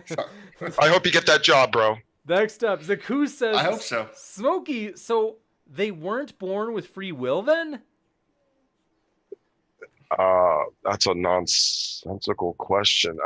S2: Sorry.
S7: I hope you get that job, bro.
S6: Next up, Zakus says,
S2: I hope so.
S6: Smokey, so they weren't born with free will then?
S4: That's a nonsensical question.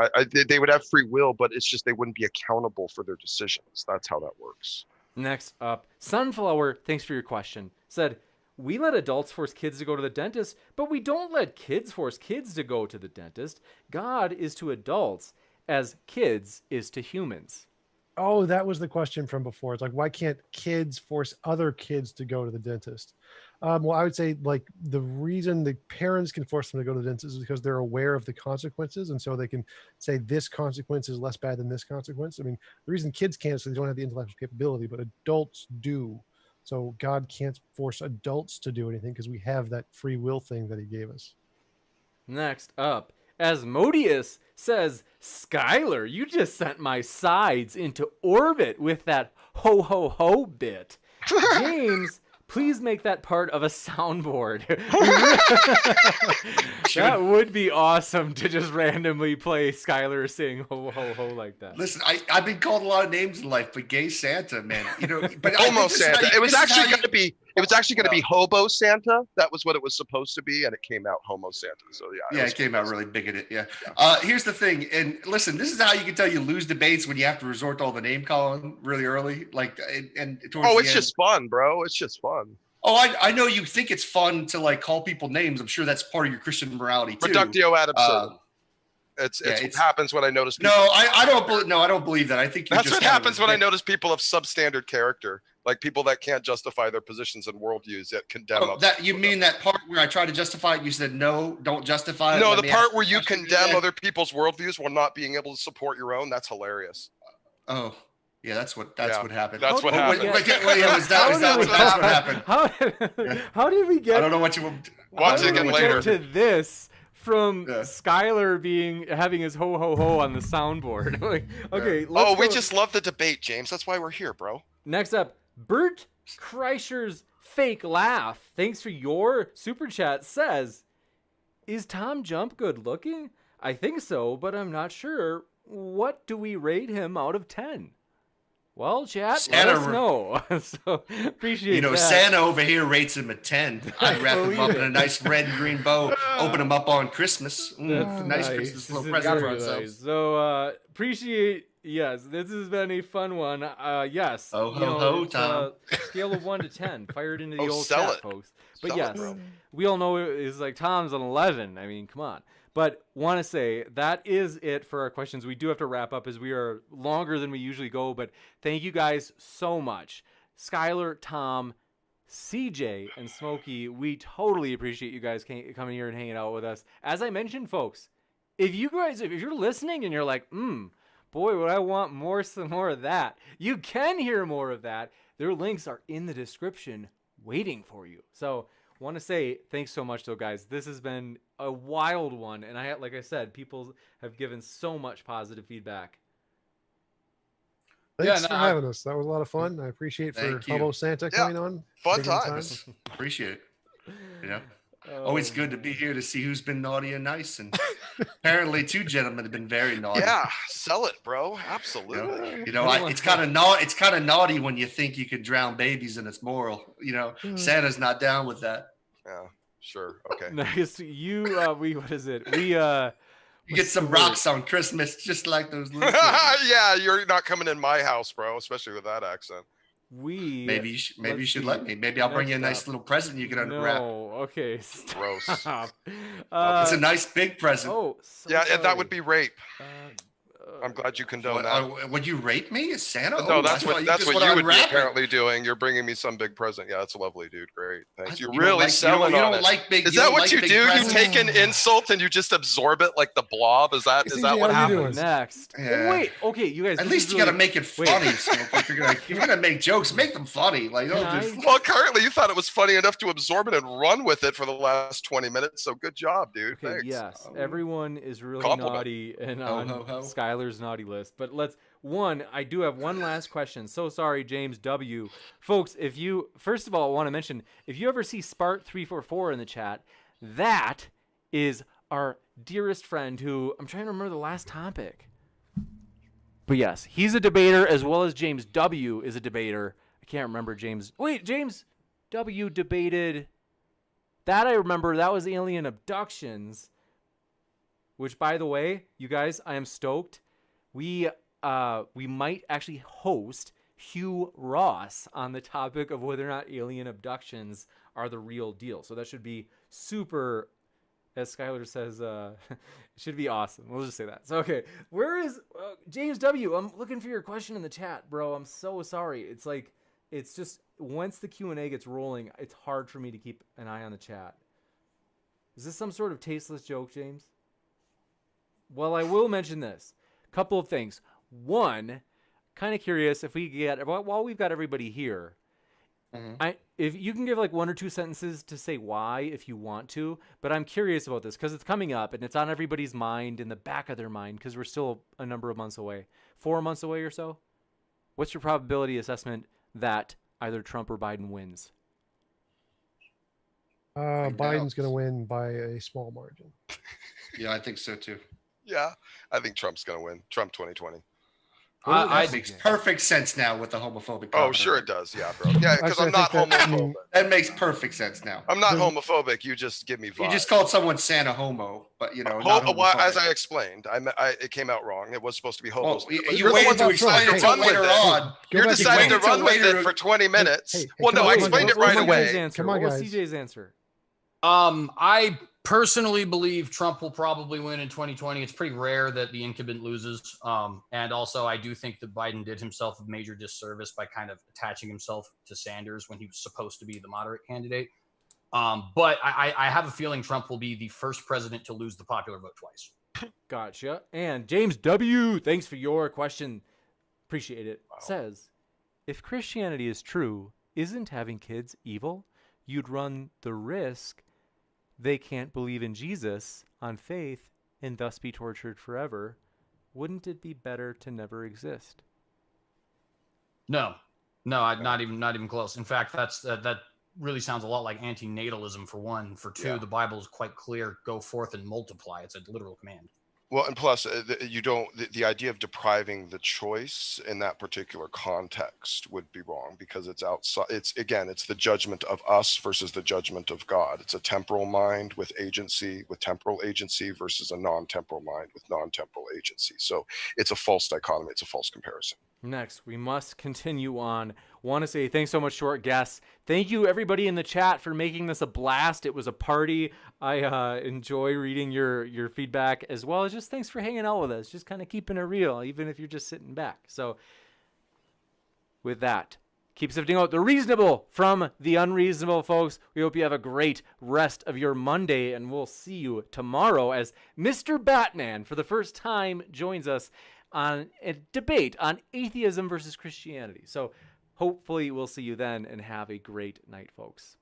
S4: They would have free will, but it's just they wouldn't be accountable for their decisions. That's how that works.
S6: Next up, Sunflower, thanks for your question, said, we let adults force kids to go to the dentist, but we don't let kids force kids to go to the dentist. God is to adults as kids is to humans.
S3: Oh, that was the question from before. It's like, why can't kids force other kids to go to the dentist? Well, I would say like the reason the parents can force them to go to the dentist is because they're aware of the consequences. And so they can say this consequence is less bad than this consequence. I mean, the reason kids can't is they don't have the intellectual capability, but adults do. So God can't force adults to do anything because we have that free will thing that he gave us.
S6: Next up, Asmodeus says, Skylar, you just sent my sides into orbit with that ho ho ho bit. James, please make that part of a soundboard. That would be awesome to just randomly play Skylar sing ho ho ho like that.
S2: Listen, I've been called a lot of names in life, but gay Santa, man, you know. But
S4: Homo Santa. It was actually going to be. It was actually going to be Hobo Santa. That was what it was supposed to be, and it came out Homo Santa. So yeah.
S2: Yeah, it came out really bigoted. Yeah. Here's the thing, and listen, this is how you can tell you lose debates when you have to resort to all the name calling really early, like and towards
S4: Oh,
S2: the
S4: it's
S2: end.
S4: just fun, bro. It's just fun.
S2: Oh, I know you think it's fun to like call people names. I'm sure that's part of your Christian morality too.
S4: Reductio ad absurdum. It's
S2: yeah,
S4: what
S2: it's-
S4: happens when I notice.
S2: No, I don't believe. No, I don't believe that. I think you
S4: That's
S2: just
S4: what
S2: kind of
S4: happens when I
S2: admit-
S4: notice people of substandard character, like people that can't justify their positions and worldviews yet condemn
S2: Oh,
S4: others.
S2: that you mean that part where I tried to justify it? You said no, don't justify it.
S4: No,
S2: Let
S4: the
S2: me
S4: part
S2: ask
S4: where
S2: the
S4: you
S2: question
S4: condemn
S2: again.
S4: other people's worldviews while not being able to support your own. That's hilarious.
S2: Oh, yeah, that's what
S4: Yeah,
S2: what happened.
S4: that's what
S2: Oh, wait,
S4: happened.
S2: wait, yeah, was that that's what happened?
S6: How did we get?
S2: I don't know what you will
S4: Watch
S6: how
S4: it
S6: did
S4: again
S6: we
S4: later.
S6: get to this from
S2: Yeah.
S6: Skylar having his ho ho ho on the soundboard. Like, okay, let's
S4: Oh, we
S6: go.
S4: just love the debate, James. That's why we're here, bro.
S6: Next up, Bert Kreischer's fake laugh. Thanks for your super chat. Says, is Tom Jump good looking? I think so, but I'm not sure. What do we rate him out of 10? Well, chat, let
S2: Santa
S6: us know. So appreciate
S2: You know,
S6: that.
S2: Santa over here rates him a 10. I'd wrap him
S6: believe
S2: up
S6: it.
S2: in a nice red and green bow, open him up on Christmas.
S6: That's
S2: Nice Christmas little present for
S6: Very
S2: ourselves.
S6: nice. So appreciate. Yes, this has been a fun one. Yes.
S2: Ho,
S6: you
S2: ho,
S6: know,
S2: ho,
S6: it's,
S2: Tom.
S6: Scale of 1 to 10, fired into the
S4: Oh,
S6: old
S4: sell
S6: chat,
S4: it.
S6: folks. But
S4: Sell it,
S6: yes,
S4: bro.
S6: we all know it's like Tom's an 11. I mean, come on. But want to say that is it for our questions. We do have to wrap up as we are longer than we usually go. But thank you guys so much, Skylar, Tom, CJ, and Smokey. We totally appreciate you guys coming here and hanging out with us. As I mentioned, folks, if you're listening and you're like, boy, would I want some more of that. You can hear more of that. Their links are in the description waiting for you. So want to say thanks so much though, guys. This has been a wild one. And like I said, people have given so much positive feedback.
S3: Thanks
S5: no,
S3: for having us. That was a lot of fun. I appreciate for
S2: Thank you.
S3: Homo Santa
S4: Yeah.
S3: coming on.
S4: Fun
S3: taking the
S4: times.
S2: Appreciate it. You know,
S6: Oh,
S2: always good to be here to see who's been naughty and nice. And apparently, two gentlemen have been very naughty.
S4: Yeah, sell it, bro.
S2: You
S4: Absolutely.
S2: know, it's kind of naughty when you think you can drown babies and it's moral. You know, Santa's not down with that.
S4: Yeah, sure. Okay.
S6: Nice. What is it?
S2: You get some rocks on Christmas, just like those little kids.
S4: Yeah, you're not coming in my house, bro, especially with that accent.
S2: Maybe you should
S6: let's
S2: let
S6: see.
S2: me. Maybe I'll bring you a
S6: Next
S2: nice
S6: up.
S2: little present you can unwrap.
S6: No. Okay.
S4: Gross.
S6: Stop.
S2: It's a nice big present.
S6: Oh, so
S4: Yeah, and that
S6: sorry.
S4: would be rape.
S6: Uh,
S4: I'm glad you condone
S2: What,
S4: that.
S2: would you rape me as Santa?
S4: No,
S2: Oh,
S4: that's
S2: I
S4: what
S2: thought
S4: that's
S2: just
S4: what
S2: wanna
S4: you would be
S2: unwrap it.
S4: apparently doing. You're bringing me some big present. Yeah, that's lovely, dude. Great, thanks. You're
S2: You don't
S4: really
S2: like-
S4: selling
S2: you
S4: on
S2: don't
S4: it.
S2: like big.
S4: Is
S2: you
S4: that
S2: don't
S4: what
S2: like
S4: you
S2: big
S4: do? You
S2: presents?
S4: take an insult and you just absorb it like the blob? Is that
S3: CJ,
S4: what
S3: how you
S4: happens?
S3: doing?
S6: Next.
S2: Yeah.
S6: Oh, wait. Okay, you guys.
S2: At
S6: this
S2: least
S6: is
S2: you got to
S6: really-
S2: make it
S6: Wait.
S2: funny. Smoke. If you're gonna make jokes, make them funny. Like don't
S6: Can
S2: just.
S6: I-
S4: Well, currently you thought it was funny enough to absorb it and run with it for the last 20 minutes. So good job, dude.
S6: Okay,
S4: Thanks.
S6: yes. Everyone is really
S4: Compliment.
S6: naughty and
S2: Ho,
S6: on
S2: ho, ho.
S6: Skylar's Skylar's naughty list. But I do have one last question. So sorry, James W. Folks, first of all, I want to mention, if you ever see Spart344 in the chat, that is our dearest friend who, I'm trying to remember the last topic. But yes, he's a debater, as well as James W. is a debater. I can't remember James W. debated. That I remember. That was alien abductions. Which, by the way, you guys, I am stoked. We might actually host Hugh Ross on the topic of whether or not alien abductions are the real deal. So that should be super, as Skylar says, it should be awesome. We'll just say that. So, okay, where is James W.? I'm looking for your question in the chat, bro. I'm so sorry. It's just, once the Q&A gets rolling, it's hard for me to keep an eye on the chat. Is this some sort of tasteless joke, James? Well, I will mention this. Couple of things. One, kind of curious if while we've got everybody here, if you can give like one or two sentences to say why if you want to, but I'm curious about this because it's coming up and it's on everybody's mind, in the back of their mind, because we're still a number of months away. 4 months away or so? What's your probability assessment that either Trump or Biden wins?
S3: Biden's going to win by a small margin.
S2: Yeah, I think so too.
S4: Yeah, I think Trump's going to win. Trump 2020.
S2: That makes perfect sense now with the homophobic.
S4: Oh, sure it does. Yeah, bro. Yeah, because I'm not homophobic.
S2: That makes perfect sense now.
S4: I'm not homophobic. You just give me vibes.
S2: You just called someone Santa homo, but not
S4: well, as I explained, it came out wrong. It was supposed to be homo.
S2: You waited to explain it until later on.
S4: You're deciding to run with it for 20 minutes. Well, no, I explained it right away.
S6: Come on, guys. What's CJ's answer?
S5: I personally believe Trump will probably win in 2020. It's pretty rare that the incumbent loses. And also, I do think that Biden did himself a major disservice by kind of attaching himself to Sanders when he was supposed to be the moderate candidate. But I have a feeling Trump will be the first president to lose the popular vote twice.
S6: Gotcha. And James W., thanks for your question. Appreciate it. Wow. Says, if Christianity is true, isn't having kids evil? You'd run the risk they can't believe in Jesus on faith and thus be tortured forever. Wouldn't it be better to never exist?
S5: No, not even close. In fact, that really sounds a lot like antinatalism for one. For two, The Bible is quite clear: go forth and multiply. It's a literal command.
S4: Well, and plus, the idea of depriving the choice in that particular context would be wrong, because it's outside. It's the judgment of us versus the judgment of God. It's a temporal mind with agency, with temporal agency, versus a non-temporal mind with non-temporal agency. So it's a false dichotomy. It's a false comparison.
S6: Next, we must continue on. Want to say thanks so much to our guests. Thank you, everybody in the chat, for making this a blast. It was a party. I enjoy reading your feedback, as well as just thanks for hanging out with us, just kind of keeping it real, even if you're just sitting back. So with that, keep sifting out the reasonable from the unreasonable, folks. We hope you have a great rest of your Monday, and we'll see you tomorrow as Mr. Batman, for the first time, joins us on a debate on atheism versus Christianity. So hopefully we'll see you then, and have a great night, folks.